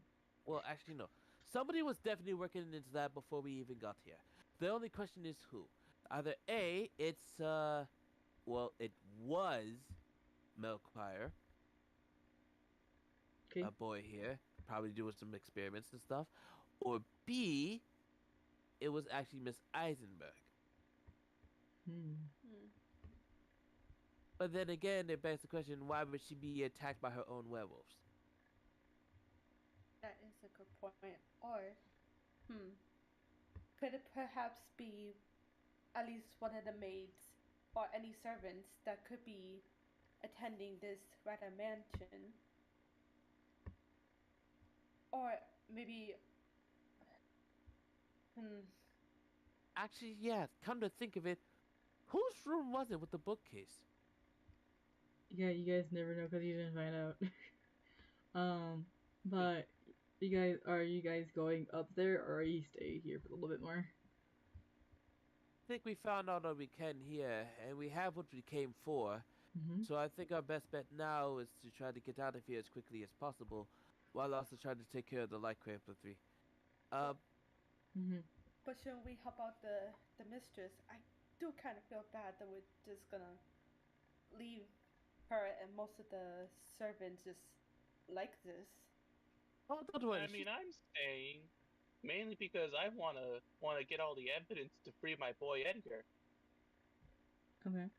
Well, actually, no. Somebody was definitely working in his lab before we even got here. The only question is who. Either A, well, it was Melchior, Okay. a boy here, probably doing some experiments and stuff. Or B, it was actually Miss Eisenberg. Hmm. Hmm. But then again, it begs the question, why would she be attacked by her own werewolves? That is a good point. Or, hmm, could it perhaps be at least one of the maids or any servants that could be attending this rather mansion? Or maybe, hmm, Actually, yeah, come to think of it, whose room was it with the bookcase? yeah, you guys never know because you didn't find out. But are you guys going up there, or are you stay here for a little bit more? I think we found out all we can here, and we have what we came for. Mm-hmm. So I think our best bet now is to try to get out of here as quickly as possible, while also trying to take care of the light infantry. Uh, Mm-hmm. But shouldn't we help out the mistress? I do kind of feel bad that we're just gonna leave her and most of the servants just like this. oh, don't worry. I mean, I'm staying mainly because I wanna get all the evidence to free my boy Edgar. Okay.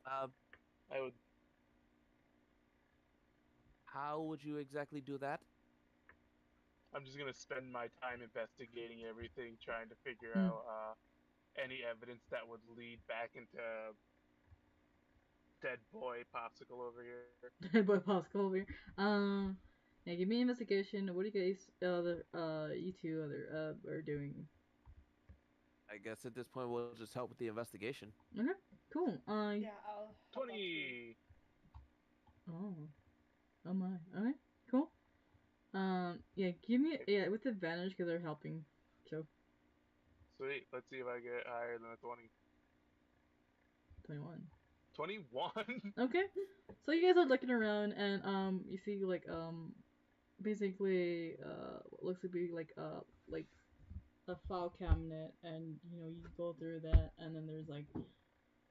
Um, I would. how would you exactly do that? I'm just gonna spend my time investigating everything, trying to figure Hmm. out any evidence that would lead back into dead boy popsicle over here. Boy, Pascal over here. Yeah, give me an investigation. What do you guys, you two are doing? I guess at this point we'll just help with the investigation. Okay, cool. Yeah, I'll help out too. 20. Oh, oh my. Okay, cool. Yeah, give me with advantage because they're helping. So Sweet. Let's see if I get higher than a 20. 21. 21. Okay, so you guys are looking around and you see like basically what looks to be like a file cabinet, and you go through that, and then there's like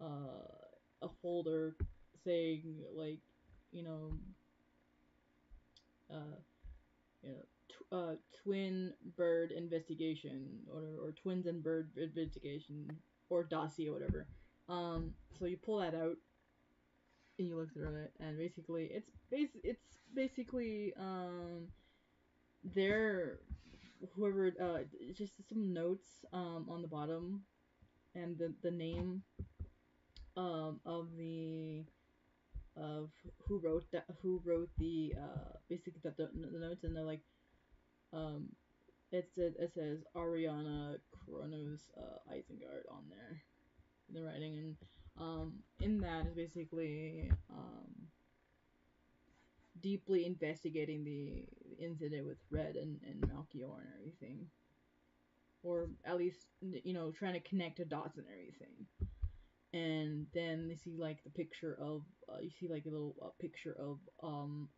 a folder saying like you know uh twin bird investigation, or twins and bird investigation, or dossier, or whatever. So you pull that out and you look through it, and basically it's basically there whoever just some notes on the bottom, and the name of who wrote the basically the notes, and they're like um it says Ariana Kronos Isengard on there in the writing, and in that is basically deeply investigating the incident with Red and Malchior and everything, or at least trying to connect the dots and everything. And then they see like the picture of you see like a little picture of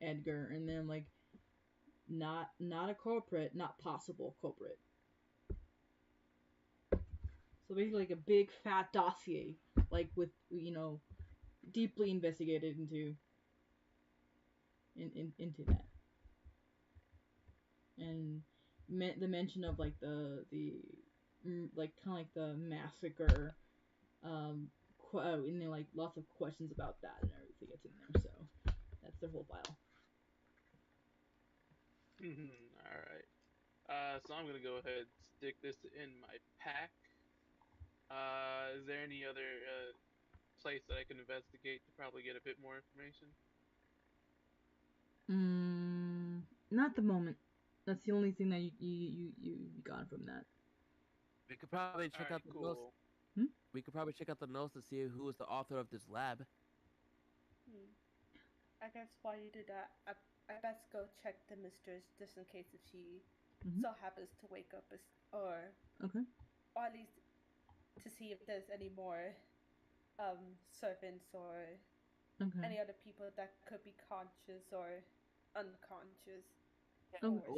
Edgar, and then like not a culprit, not possible culprit. So basically like a big fat dossier, like with deeply investigated into that, and the mention of like like kind of like the massacre, and then like lots of questions about that and everything that's in there. So that's their whole file. Alright. So I'm gonna go ahead and stick this in my pack. Is there any other place that I can investigate to probably get a bit more information? Not the moment. That's the only thing that you got from that. We could probably check out Alright, the notes. cool. We could probably check out the notes to see who is the author of this lab. I guess while you do that, I best go check the mistress just in case if she Mhm. so happens to wake up, or Okay. or at least to see if there's any more servants or Okay. any other people that could be conscious or unconscious. Okay. Or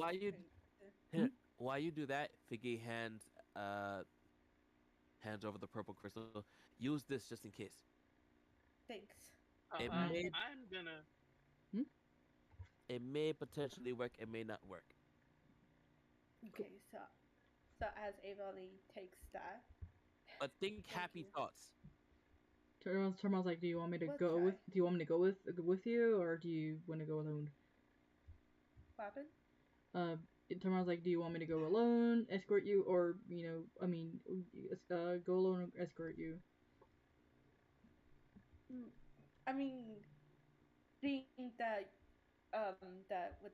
While you do that, Figgy hands over the purple crystal. Use this just in case. Thanks. It Uh-huh. may I'm gonna. it may potentially work. It may not work. Okay, so as Avali takes that, But think Thank happy you. thoughts. Termal's like, do you want me to We'll go try. with? Do you want me to go with you, or do you want to go alone? what happened? Termal's like, do you want me to go alone, escort you, or I mean, go alone or escort you? I mean, being that with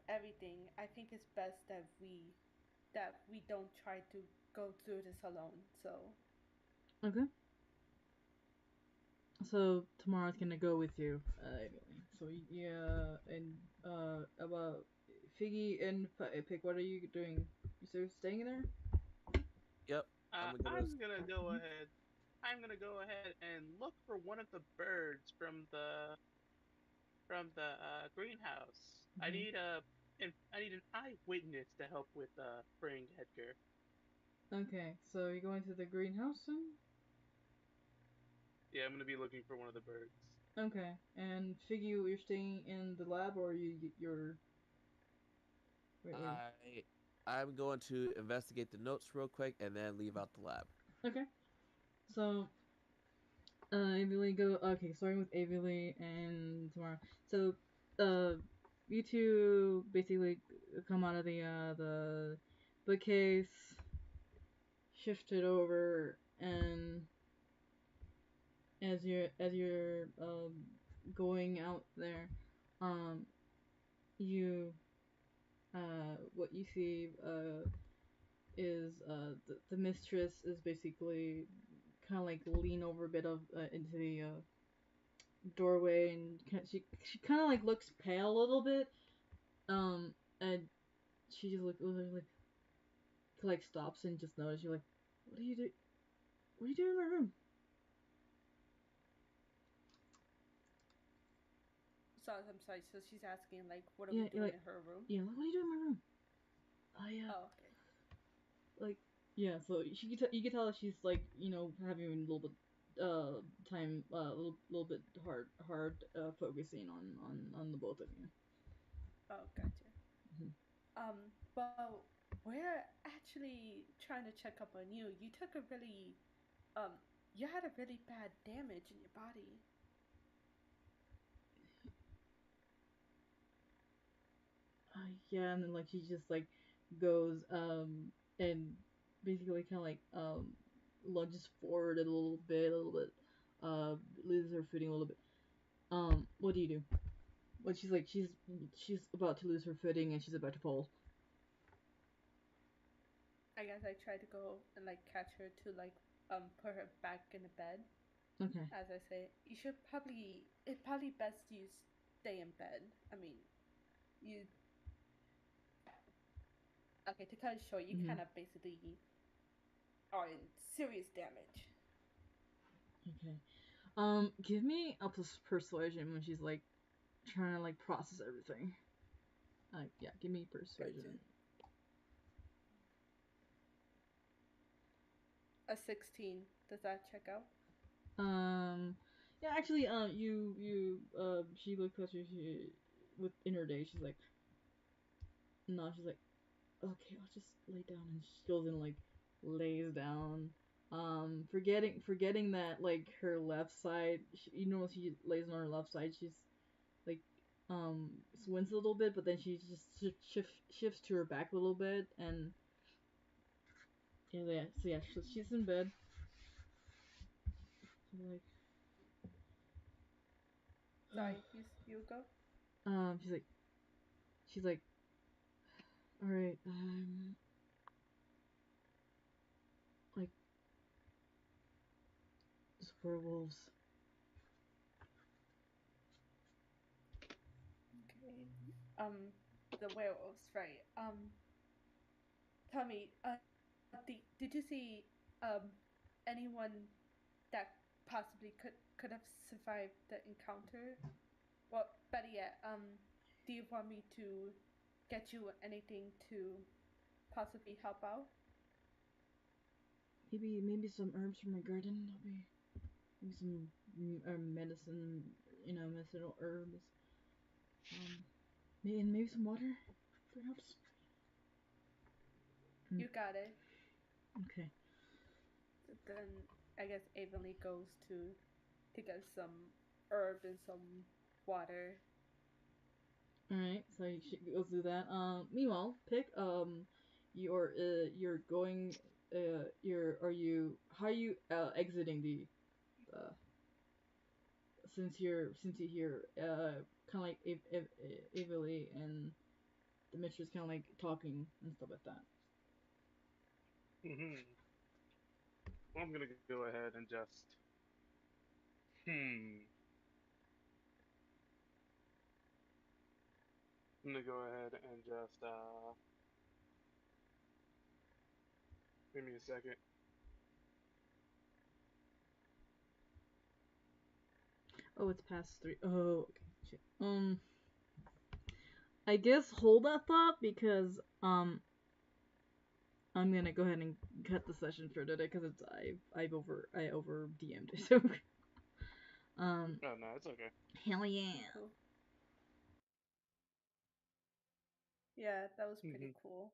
everything, I think it's best that we don't try to go through this alone. So Okay. So tomorrow's gonna go with you. Anyway. So yeah, and about Figgy and Pick, what are you doing? You still staying there? Yep. I'm gonna go. I'm gonna go ahead. I'm gonna go ahead and look for one of the birds from the greenhouse. Mhm. I need an eyewitness to help with bring Edgar. Okay, so you're going to the greenhouse then? Yeah, I'm gonna be looking for one of the birds. Okay, and Figgy, you're staying in the lab, or you're wait. I'm going to investigate the notes real quick and then leave out the lab. Okay, so Avery go. Okay, starting with Avery and tomorrow. So, uh, you two basically come out of the bookcase, shift it over, and as you're going out there, um, you what you see is the mistress is basically kind of like lean over a bit of into the doorway, and she kind of like looks pale a little bit, and she just like stops and just notices you, like, what are you doing? What are you doing in my room? So I'm sorry. So she's asking like, what are Yeah, we you're doing like, in her room? yeah, like, what are you doing in my room? I Oh, okay. like, yeah. So you can tell that she's like, having a little bit time, little bit hard focusing on the both of you. Oh, gotcha. Mhm. Well, we're actually trying to check up on you. You took a really, um, you had a really bad damage in your body. Yeah, and then like she just like goes and basically kind of like lunges forward a little bit, uh loses her footing a little bit. What do you do? Well, she's about to lose her footing and she's about to fall. I guess I tried to go and like catch her to like put her back in the bed. Okay. As I say, you should probably it's probably best you stay in bed. I mean, you okay to cut it short, you Mhm. kind of basically are in serious damage. Okay. Give me a persuasion when she's like trying to like process everything. Yeah, give me Gotcha. persuasion. A 16. Does that check out? Um, yeah, actually, she looks at you. With in her day, she's like, no, she's like, okay, I'll just lay down, and she goes and like lays down. Forgetting that like her left side, she lays on her left side, she's like squints a little bit, but then she just shifts to her back a little bit, and so she's in bed. She's like, Sorry, you go. she's like, all right, like werewolves. Okay. Um, the werewolves, right? Tell me, did you see anyone that possibly could have survived the encounter? Well, better yet, do you want me to get you anything to possibly help out? Maybe some herbs from my garden. Maybe some medicine, medicinal herbs. And maybe some water, perhaps. Mm, You got it. okay. So then I guess Avonlea goes to get some herb and some water. All right. So she goes through that. Meanwhile, pick. You're going. How are you exiting the uh since you're here kind of like Avily and the mistress kind of like talking and stuff like that. Hmm. Well, I'm gonna go ahead and just I'm gonna go ahead and just give me a second. Oh, it's past 3. Oh, okay. Shit. I guess hold that thought because I'm gonna go ahead and cut the session for today because it's I over DM'd so Oh no, it's okay. hell yeah. Cool. Yeah, that was pretty cool.